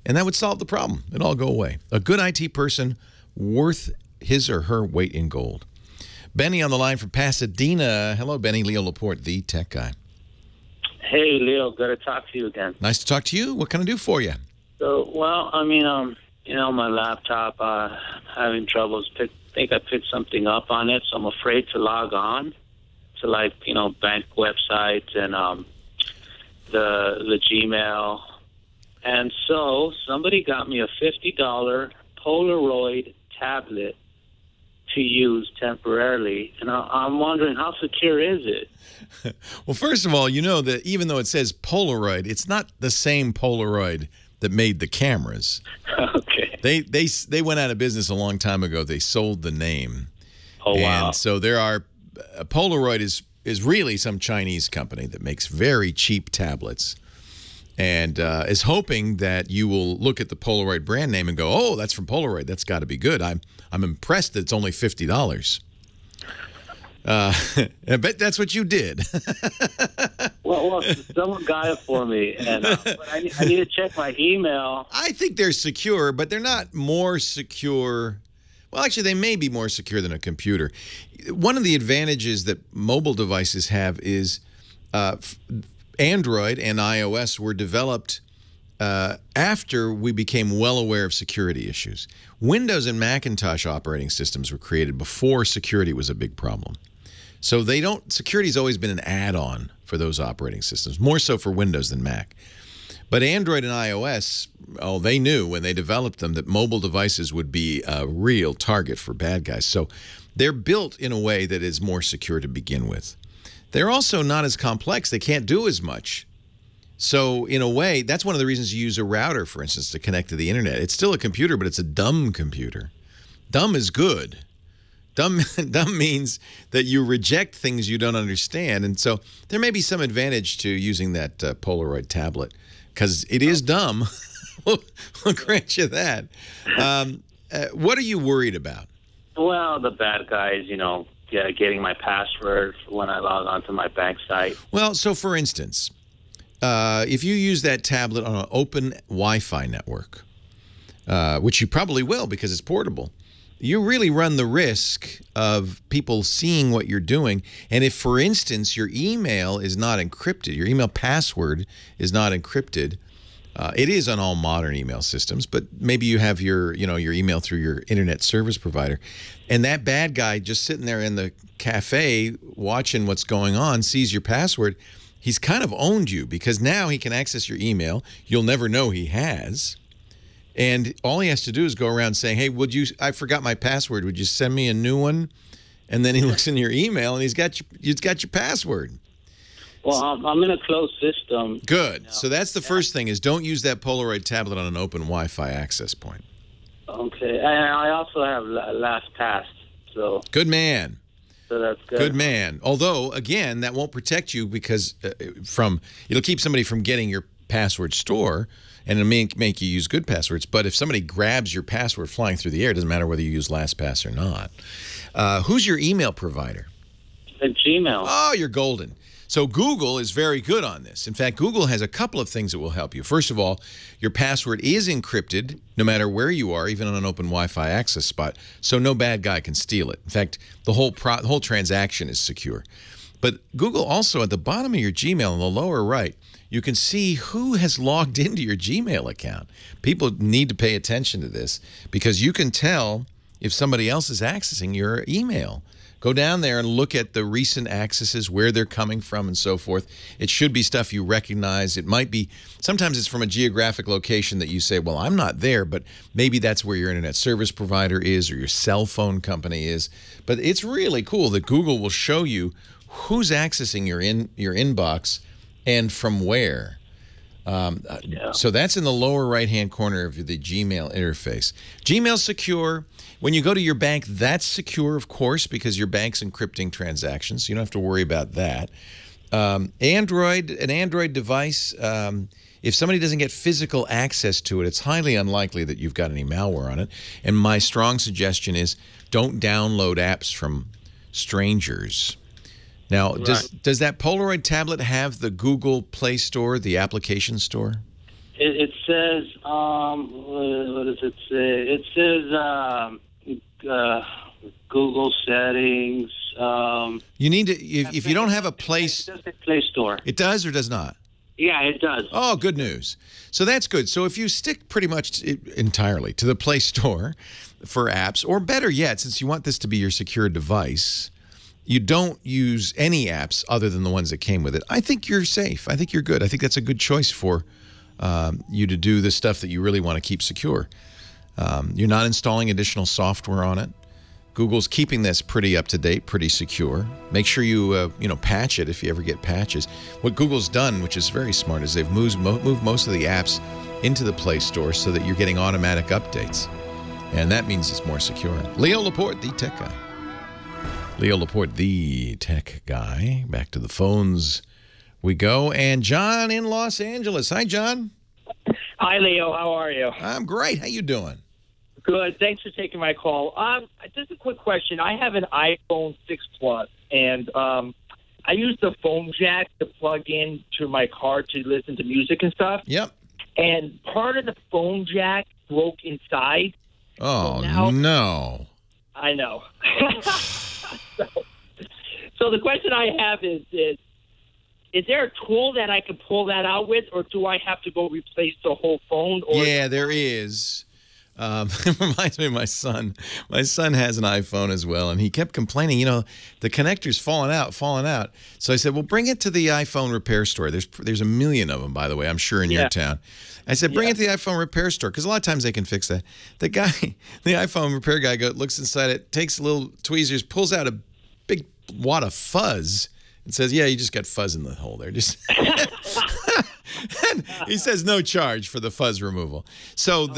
And that would solve the problem. It'd all go away. A good IT person worth his or her weight in gold. Benny on the line from Pasadena. Hello, Benny. Leo Laporte, the tech guy. Hey, Leo. Good to talk to you again. Nice to talk to you. What can I do for you? So, well, I mean, you know, my laptop, having troubles. Think I picked something up on it, so I'm afraid to log on to, like, you know, bank websites and the Gmail. And so somebody got me a $50 Polaroid tablet to use temporarily, and I'm wondering, how secure is it? Well, first of all, you know that even though it says Polaroid, it's not the same Polaroid that made the cameras. Okay. They went out of business a long time ago. They sold the name. Oh, wow. And so there are Polaroid is really some Chinese company that makes very cheap tablets, and is hoping that you will look at the Polaroid brand name and go, oh, that's from Polaroid. That's got to be good. I'm impressed that it's only $50. I bet that's what you did. well, someone got it for me, and but I need to check my email. I think they're secure, but they're not more secure. Well, actually, they may be more secure than a computer. One of the advantages that mobile devices have is Android and iOS were developed after we became well aware of security issues. Windows and Macintosh operating systems were created before security was a big problem. So security's always been an add-on for those operating systems, more so for Windows than Mac. But Android and iOS, they knew when they developed them that mobile devices would be a real target for bad guys. So they're built in a way that is more secure to begin with. They're also not as complex. They can't do as much. So in a way, that's one of the reasons you use a router, for instance, to connect to the internet. It's still a computer, but it's a dumb computer. Dumb is good. Dumb means that you reject things you don't understand. And so there may be some advantage to using that Polaroid tablet because it is dumb. We'll grant you that. What are you worried about? Well, the bad guys, you know, getting my password when I log onto my bank site. Well, so for instance, if you use that tablet on an open Wi-Fi network, which you probably will because it's portable, you really run the risk of people seeing what you're doing. And if, for instance, your email is not encrypted, your email password is not encrypted, it is on all modern email systems, but maybe you have your email through your internet service provider, and that bad guy just sitting there in the cafe watching what's going on sees your password. He's kind of owned you because now he can access your email. You'll never know he has. And all he has to do is go around saying, hey, I forgot my password. Would you send me a new one? And then he looks in your email, and he's got your password. Well, I'm in a closed system. Good. So that's the first thing, is don't use that Polaroid tablet on an open Wi-Fi access point. Okay. And I also have LastPass. So good man. So that's good. Good man. Although, again, that won't protect you because it'll keep somebody from getting your password store, and it'll make you use good passwords. But if somebody grabs your password flying through the air, it doesn't matter whether you use LastPass or not. Who's your email provider? Gmail. Oh, you're golden. So Google is very good on this. In fact, Google has a couple of things that will help you. First of all, your password is encrypted no matter where you are, even on an open Wi-Fi access spot, so no bad guy can steal it. In fact, the whole transaction is secure. But Google also, at the bottom of your Gmail in the lower right, you can see who has logged into your Gmail account. People need to pay attention to this because you can tell if somebody else is accessing your email. Go down there and look at the recent accesses, where they're coming from and so forth. It should be stuff you recognize. It might be, sometimes it's from a geographic location that you say, well, I'm not there, but maybe that's where your internet service provider is or your cell phone company is. But it's really cool that Google will show you who's accessing your inbox and from where. So that's in the lower right-hand corner of the Gmail interface. Gmail's secure. When you go to your bank, that's secure, of course, because your bank's encrypting transactions. You don't have to worry about that. An Android device, if somebody doesn't get physical access to it, it's highly unlikely that you've got any malware on it. And my strong suggestion is don't download apps from strangers. Now, does that Polaroid tablet have the Google Play Store, the application store? It says, what does it say? It says Google settings. You need to, if you don't have a place. It does say Play Store. It does or does not? Yeah, it does. Oh, good news. So that's good. So if you stick pretty much entirely to the Play Store for apps, or better yet, since you want this to be your secure device, you don't use any apps other than the ones that came with it, I think you're safe. I think you're good. I think that's a good choice for you to do the stuff that you really want to keep secure. You're not installing additional software on it. Google's keeping this pretty up to date, pretty secure. Make sure you patch it if you ever get patches. What Google's done, which is very smart, is they've moved most of the apps into the Play Store so that you're getting automatic updates, and that means it's more secure. Leo Laporte, the tech guy. Leo Laporte, the tech guy. Back to the phones we go. And John in Los Angeles. Hi, John. Hi, Leo. How are you? I'm great. How you doing? Good. Thanks for taking my call. Just a quick question. I have an iPhone 6 Plus, and I use the phone jack to plug in to my car to listen to music and stuff. Yep. And part of the phone jack broke inside. Oh, no. I know. So the question I have is there a tool that I can pull that out with, or do I have to go replace the whole phone? Or yeah, there is. It reminds me of my son. My son has an iPhone as well, and he kept complaining, the connector's falling out. So I said, well, bring it to the iPhone repair store. There's a million of them, by the way, I'm sure, in your town. I said, bring it to the iPhone repair store, because a lot of times they can fix that. The iPhone repair guy looks inside it, takes little tweezers, pulls out a big wad of fuzz, and says, yeah, you just got fuzz in the hole there. Just and he says no charge for the fuzz removal. So so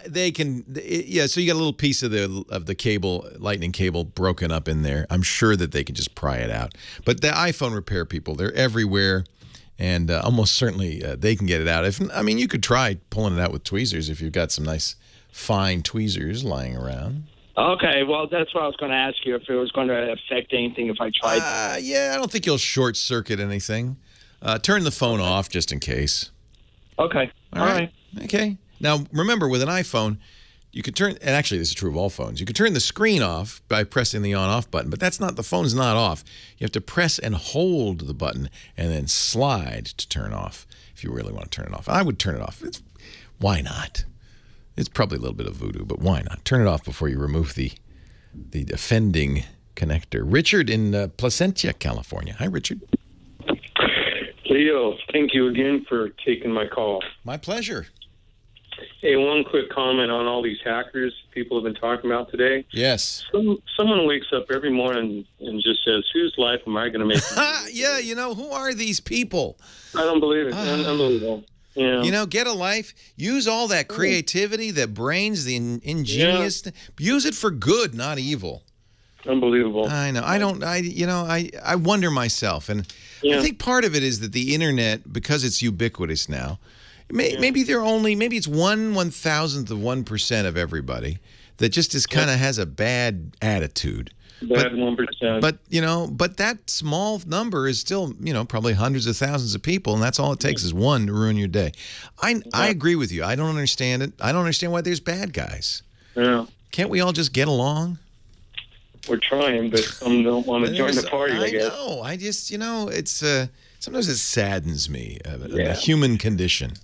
you got a little piece of the cable, lightning cable, broken up in there. I'm sure that they can just pry it out. But the iPhone repair people, they're everywhere, and almost certainly they can get it out. You could try pulling it out with tweezers if you've got some nice fine tweezers lying around. Okay, well, that's what I was going to ask you, if it was going to affect anything if I tried. Yeah, I don't think you'll short circuit anything. Turn the phone off just in case. Okay. All right. Okay. Now, remember, with an iPhone, you can turn, and actually this is true of all phones, you can turn the screen off by pressing the on-off button, but the phone's not off. You have to press and hold the button and then slide to turn off if you really want to turn it off. I would turn it off. Why not? It's probably a little bit of voodoo, but why not? Turn it off before you remove the offending connector. Richard in Placentia, California. Hi, Richard. Leo, thank you again for taking my call. My pleasure. Hey, one quick comment on all these hackers people have been talking about today. Yes. Someone wakes up every morning and just says, whose life am I going to make? Yeah, you know, who are these people? I don't believe it. Unbelievable. Yeah. You know, get a life. Use all that creativity, that brains, the ingenious. Use it for good, not evil. Unbelievable. I know. I wonder myself. And I think part of it is that the internet, because it's ubiquitous now, maybe maybe it's 1/1000th of 1% of everybody that just is kind of has a bad attitude. Bad 1%. But, you know, but that small number is still, you know, probably hundreds of thousands of people, and that's all it takes is one to ruin your day. I agree with you. I don't understand it. I don't understand why there's bad guys. Yeah. Can't we all just get along? We're trying, but some don't want to join the party, I guess. I know. I just, you know, it's sometimes it saddens me, the human condition.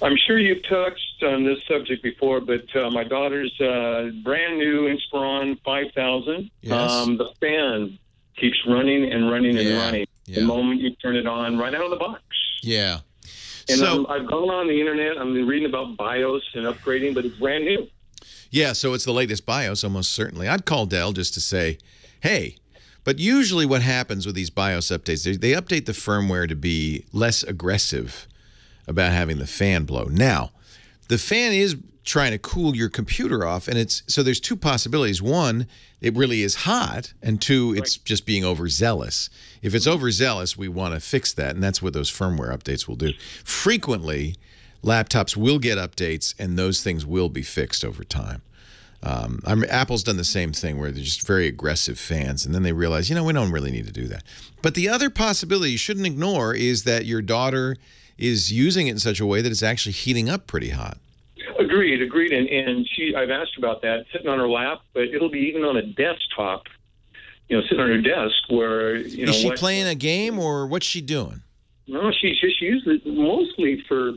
I'm sure you've touched on this subject before, but my daughter's brand new Inspiron 5000. Yes. The fan keeps running and running and running. The moment you turn it on, right out of the box. Yeah. And so, I've gone on the internet. I'm reading about BIOS and upgrading, but it's brand new. Yeah, so it's the latest BIOS, almost certainly. I'd call Dell just to say, hey. But usually what happens with these BIOS updates, they update the firmware to be less aggressive about having the fan blow. Now, the fan is trying to cool your computer off, and so there's two possibilities. One, it really is hot, and two, it's just being overzealous. If it's overzealous, we want to fix that, and that's what those firmware updates will do. Frequently, laptops will get updates, and those things will be fixed over time. Apple's done the same thing where they're just very aggressive fans, and then they realize, you know, we don't really need to do that. But the other possibility you shouldn't ignore is that your daughter is using it in such a way that it's actually heating up pretty hot. Agreed. And I've asked about that, sitting on her lap, but it'll be even on a desktop, you know, sitting on her desk where, you know. Is she playing a game or what's she doing? No, she uses it mostly for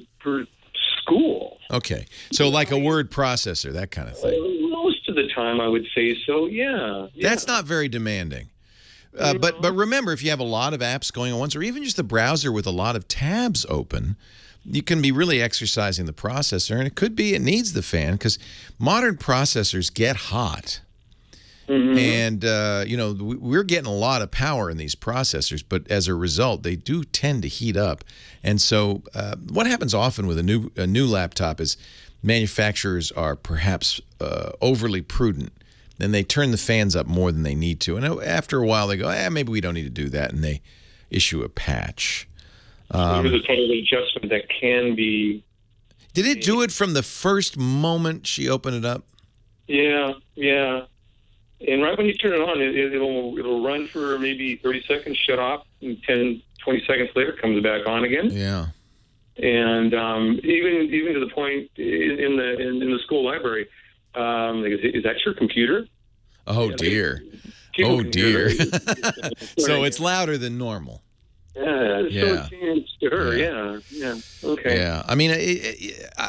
school. Okay. So like a word processor, that kind of thing. Most of the time, I would say so, yeah. That's not very demanding. But remember, if you have a lot of apps going on once, or even just the browser with a lot of tabs open, you can be really exercising the processor. And it could be it needs the fan because modern processors get hot. And, you know, we're getting a lot of power in these processors, but as a result, they do tend to heat up. And so what happens often with a new laptop is manufacturers are perhaps overly prudent. Then they turn the fans up more than they need to. And after a while, they go, maybe we don't need to do that. And they issue a patch. There's a total adjustment that can be. Did it do it from the first moment she opened it up? Yeah. And right when you turn it on, it'll run for maybe 30 seconds, shut off, and 10, 20 seconds later, comes back on again. Yeah. And even to the point in the school library, is that your computer? Oh, dear. Oh, dear. So it's louder than normal. Yeah. So it seems to her, yeah. Okay. Yeah. I mean,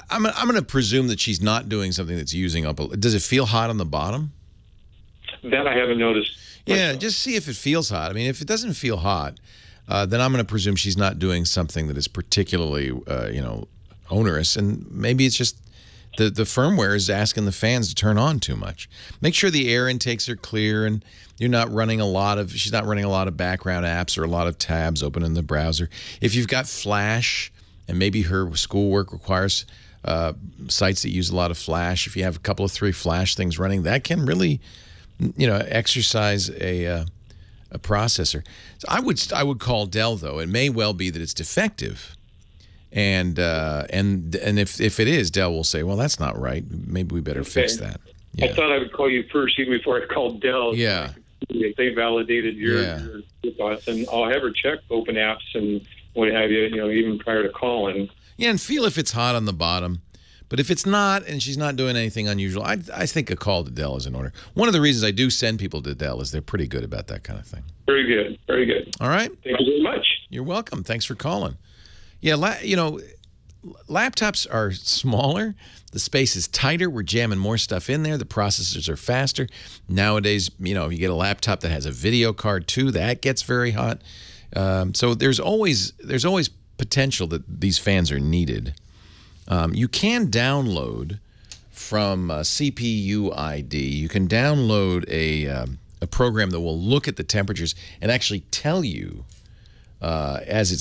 I'm going to presume that she's not doing something that's using up. Does it feel hot on the bottom? That I haven't noticed. Yeah, just see if it feels hot. I mean, if it doesn't feel hot, then I'm going to presume she's not doing something that is particularly, you know, onerous. And maybe it's just the firmware is asking the fans to turn on too much. Make sure the air intakes are clear and you're not running she's not running a lot of background apps or a lot of tabs open in the browser. If you've got Flash and maybe her schoolwork requires sites that use a lot of Flash, if you have a couple of 3 Flash things running, that can really, you know, exercise a processor. So I would call Dell, though. It may well be that it's defective. And if it is, Dell will say, well, that's not right. Maybe we better fix that. Yeah. I thought I would call you first, even before I called Dell. Yeah. They validated your thoughts, and I'll have her check open apps and what have you, you know, even prior to calling. Yeah, and feel if it's hot on the bottom. But if it's not, and she's not doing anything unusual, I think a call to Dell is in order. One of the reasons I do send people to Dell is they're pretty good about that kind of thing. Very good. Very good. All right. Thank you very much. You're welcome. Thanks for calling. Yeah, you know, laptops are smaller. The space is tighter. We're jamming more stuff in there. The processors are faster. Nowadays, you know, you get a laptop that has a video card too. That gets very hot. So there's always potential that these fans are needed. You can download from CPU ID. You can download a program that will look at the temperatures and actually tell you as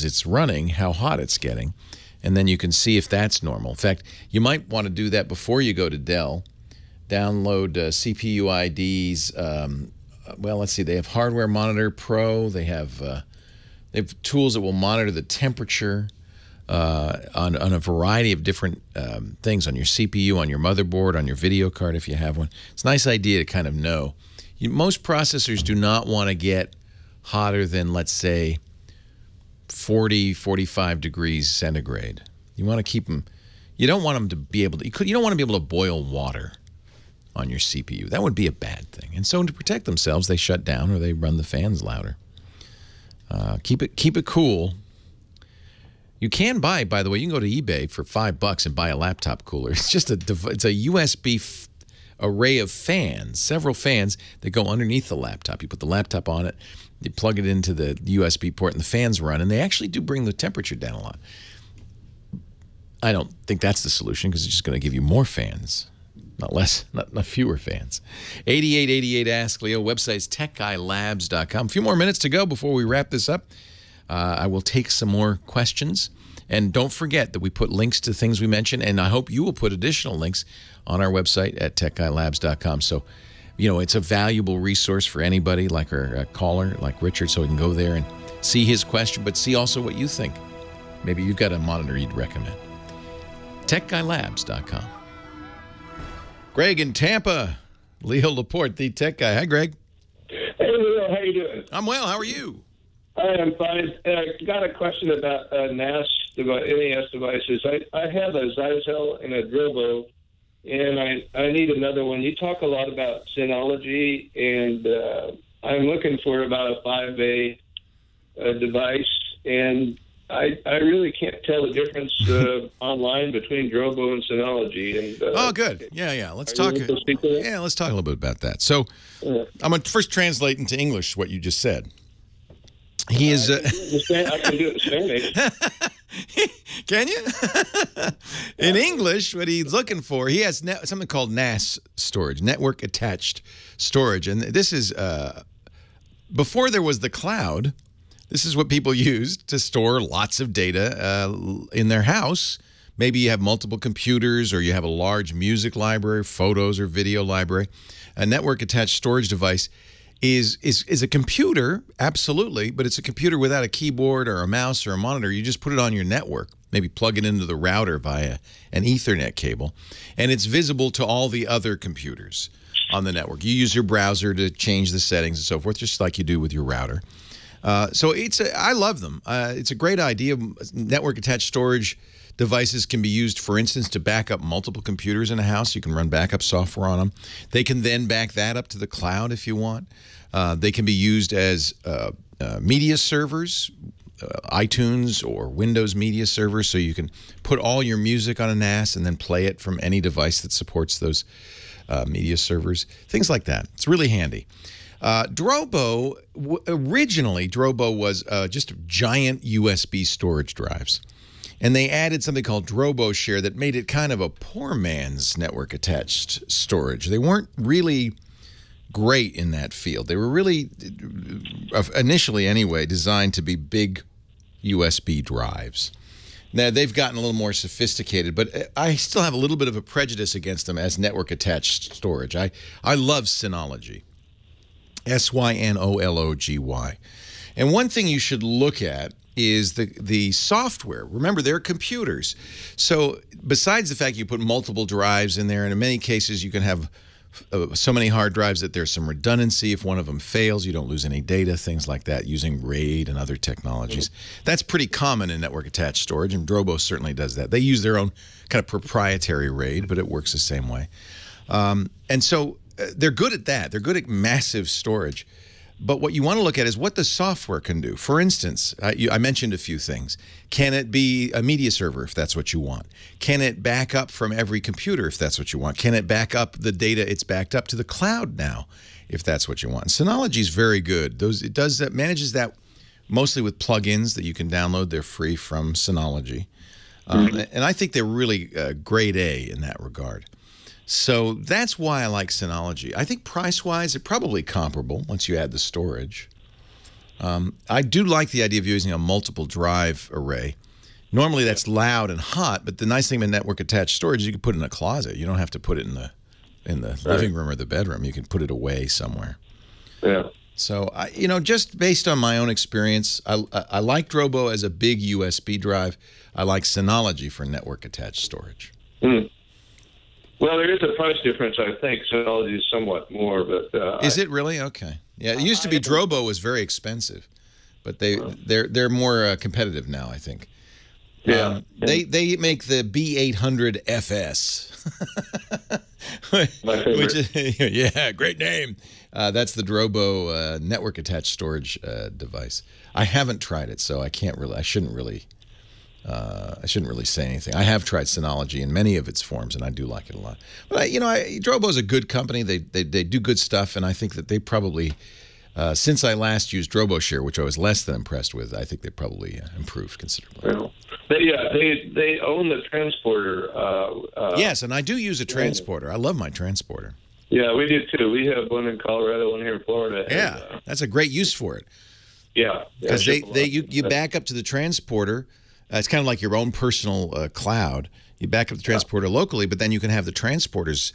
it's running how hot it's getting, and then you can see if that's normal. In fact, you might want to do that before you go to Dell. Download CPU IDs. Well, let's see. They have Hardware Monitor Pro. They have tools that will monitor the temperature on a variety of different things on your CPU, on your motherboard, on your video card if you have one. It's a nice idea to kind of know. Most processors do not want to get hotter than, let's say, 40, 45 degrees centigrade. You want to keep them. You don't want them to be able to. You don't want to be able to boil water on your CPU. That would be a bad thing. And so to protect themselves, they shut down or they run the fans louder. Keep it cool. You can buy, by the way, you can go to eBay for $5 and buy a laptop cooler. It's just it's a USB array of fans, several fans that go underneath the laptop. You put the laptop on it, you plug it into the USB port, and the fans run, and they actually do bring the temperature down a lot. I don't think that's the solution because it's just going to give you more fans. Not fewer fans. 8888 Ask Leo. Website's techguylabs.com. A few more minutes to go before we wrap this up. I will take some more questions. And don't forget that we put links to things we mentioned, and I hope you will put additional links on our website at techguylabs.com. So, you know, it's a valuable resource for anybody like our caller, like Richard, so we can go there and see his question, but see also what you think. Maybe you've got a monitor you'd recommend. techguylabs.com. Greg in Tampa, Leo Laporte, the tech guy. Hi, Greg. Hey, Leo, how you doing? I'm well. How are you? I am fine. Got a question about NAS devices. I have a Zytel and a Drobo, and I need another one. You talk a lot about Synology, and I'm looking for about a 5A device, and I really can't tell the difference online between Drobo and Synology. And oh, good. Yeah. Let's talk. Yeah, let's talk a little bit about that. So, I'm going to first translate into English what you just said. He is. I can do it in Spanish. Can you? In English, what he's looking for, he has something called NAS storage, network attached storage, and this is before there was the cloud. This is what people used to store lots of data in their house. Maybe you have multiple computers or you have a large music library, photos or video library. A network attached storage device is a computer, absolutely, but it's a computer without a keyboard or a mouse or a monitor. You just put it on your network, maybe plug it into the router via an Ethernet cable, and it's visible to all the other computers on the network. You use your browser to change the settings and so forth, just like you do with your router. So I love them. It's a great idea. Network attached storage devices can be used, for instance, to back up multiple computers in a house. You can run backup software on them. They can then back that up to the cloud if you want. They can be used as media servers, iTunes or Windows media servers, so you can put all your music on a NAS and then play it from any device that supports those media servers, things like that. It's really handy. Drobo, originally Drobo was just giant USB storage drives. And they added something called Drobo Share that made it kind of a poor man's network attached storage. They weren't really great in that field. They were really, initially anyway, designed to be big USB drives. Now, they've gotten a little more sophisticated, but I still have a little bit of a prejudice against them as network attached storage. I love Synology. Synology. And one thing you should look at is the software. Remember, they're computers. So besides the fact you put multiple drives in there, and in many cases you can have so many hard drives that there's some redundancy. If one of them fails, you don't lose any data, things like that, using RAID and other technologies. That's pretty common in network attached storage, and Drobo certainly does that. They use their own kind of proprietary RAID, but it works the same way. And so they're good at that. They're good at massive storage. But what you want to look at is what the software can do. For instance, I mentioned a few things. Can it be a media server if that's what you want? Can it back up from every computer if that's what you want? Can it back up the data it's backed up to the cloud now if that's what you want? Synology is very good. It manages that mostly with plugins that you can download. They're free from Synology. And I think they're really grade A in that regard. So that's why I like Synology. I think price-wise, they're probably comparable once you add the storage. I do like the idea of using a multiple drive array. Normally that's loud and hot, but the nice thing with network-attached storage is you can put it in a closet. You don't have to put it in the living room or the bedroom. You can put it away somewhere. Yeah. So, you know, just based on my own experience, I like Drobo as a big USB drive. I like Synology for network-attached storage. Well, there is a price difference, I think. Synology is somewhat more, but... Is it really? Okay. Yeah, it used to be Drobo was very expensive, but they're more competitive now, I think. Yeah. They make the B800 FS. My favorite. Which is, yeah, great name. That's the Drobo network-attached storage device. I haven't tried it, so I can't really. I shouldn't really say anything. I have tried Synology in many of its forms, and I do like it a lot. But you know, Drobo is a good company. They do good stuff, and I think that they probably, since I last used DroboShare, which I was less than impressed with, I think they probably improved considerably. Well, they own the transporter. Yes, and I do use a transporter. I love my transporter. Yeah, we do too. We have one in Colorado, one here in Florida. Yeah, and, that's a great use for it. Yeah, because you back up to the transporter. It's kind of like your own personal cloud. You back up the transporter locally, but then you can have the transporters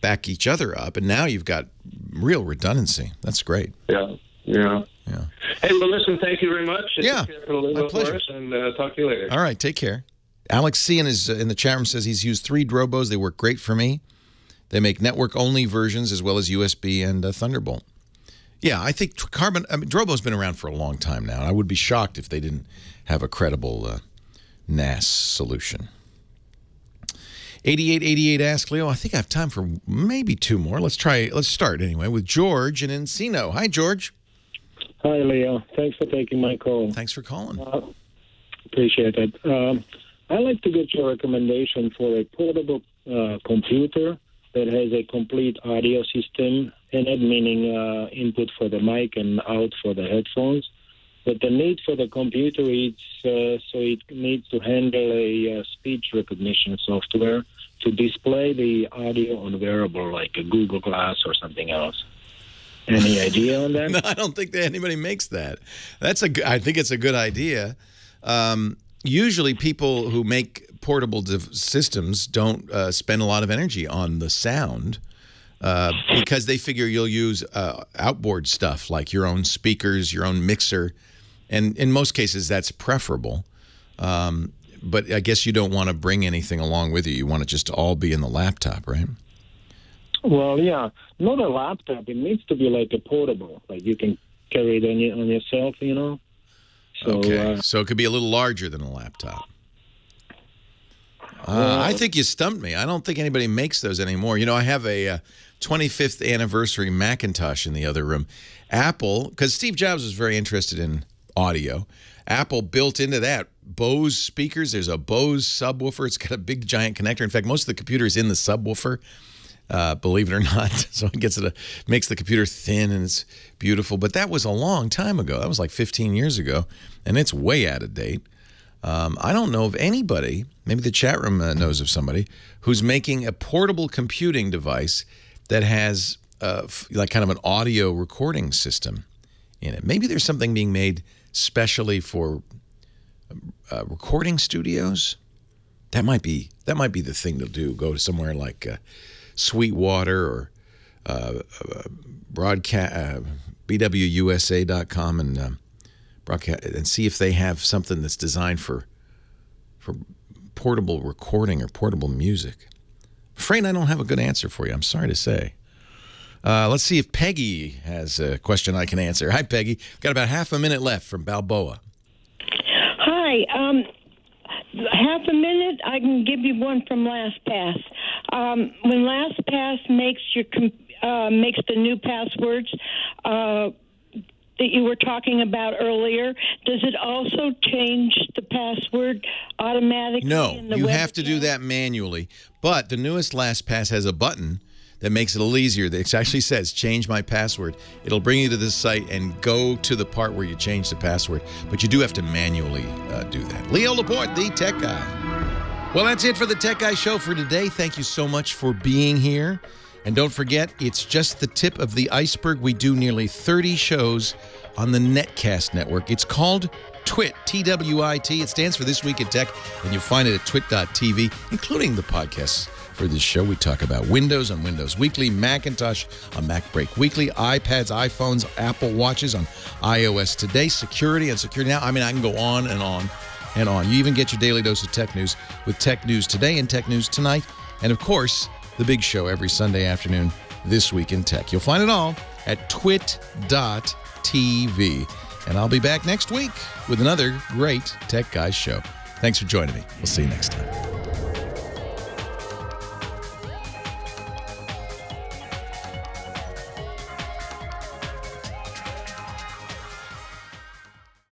back each other up, and now you've got real redundancy. That's great. Yeah. Hey, well, listen, thank you very much. Yeah, my pleasure. For us, and talk to you later. All right, take care. Alex C. in the chat room says he's used 3 Drobos. They work great for me. They make network-only versions as well as USB and Thunderbolt. Yeah, I think Drobo's been around for a long time now. I would be shocked if they didn't have a credible NAS solution. 8888 asks Leo, I think I have time for maybe 2 more. Let's start anyway with George in Encino. Hi, George. Hi, Leo. Thanks for taking my call. Thanks for calling. Appreciate it. I'd like to get your recommendation for a portable computer that has a complete audio system in it, meaning input for the mic and out for the headphones. But the need for the computer is so it needs to handle a speech recognition software to display the audio on wearable like a Google Glass or something else. Any idea on that? No, I don't think that anybody makes that. I think it's a good idea. Usually people who make portable systems don't spend a lot of energy on the sound because they figure you'll use outboard stuff like your own speakers, your own mixer, and in most cases that's preferable. But I guess you don't want to bring anything along with you. You want it just to all be in the laptop, right? Well, yeah, not a laptop. It needs to be like a portable, like you can carry it on yourself, you know. So, okay, so it could be a little larger than a laptop. I think you stumped me. I don't think anybody makes those anymore. You know, I have a 25th anniversary Macintosh in the other room. Apple, because Steve Jobs was very interested in audio, Apple built into that Bose speakers. There's a Bose subwoofer. It's got a big giant connector. In fact, most of the computer is in the subwoofer. Believe it or not. So it makes the computer thin and it's beautiful. But that was a long time ago. That was like 15 years ago, and it's way out of date. I don't know of anybody, maybe the chat room knows of somebody, who's making a portable computing device that has like kind of an audio recording system in it. Maybe there's something being made specially for recording studios. That might be the thing to do. Go to somewhere like Sweetwater or BWUSA.com and broadcast and see if they have something that's designed for portable recording or portable music. I'm afraid I don't have a good answer for you. I'm sorry to say. Let's see if Peggy has a question I can answer. Hi, Peggy. Got about half a minute left from Balboa. Hi. Half a minute, I can give you one from LastPass. When LastPass makes the new passwords that you were talking about earlier, does it also change the password automatically? No, in the you web have to do that manually. But the newest LastPass has a button that makes it a little easier. It actually says, change my password. It'll bring you to this site and go to the part where you change the password. But you do have to manually do that. Leo Laporte, the tech guy. Well, that's it for the Tech Guy Show for today. Thank you so much for being here. And don't forget, it's just the tip of the iceberg. We do nearly 30 shows on the Netcast network. It's called TWIT, T-W-I-T. It stands for This Week in Tech, and you'll find it at twit.tv, including the podcasts for this show. We talk about Windows on Windows Weekly, Macintosh on Mac Break Weekly, iPads, iPhones, Apple Watches on iOS Today, security on Security Now. I mean, I can go on and on and on. You even get your daily dose of tech news with Tech News Today and Tech News Tonight. And, of course, the big show every Sunday afternoon, This Week in Tech. You'll find it all at twit.tv. And I'll be back next week with another great Tech Guys show. Thanks for joining me. We'll see you next time.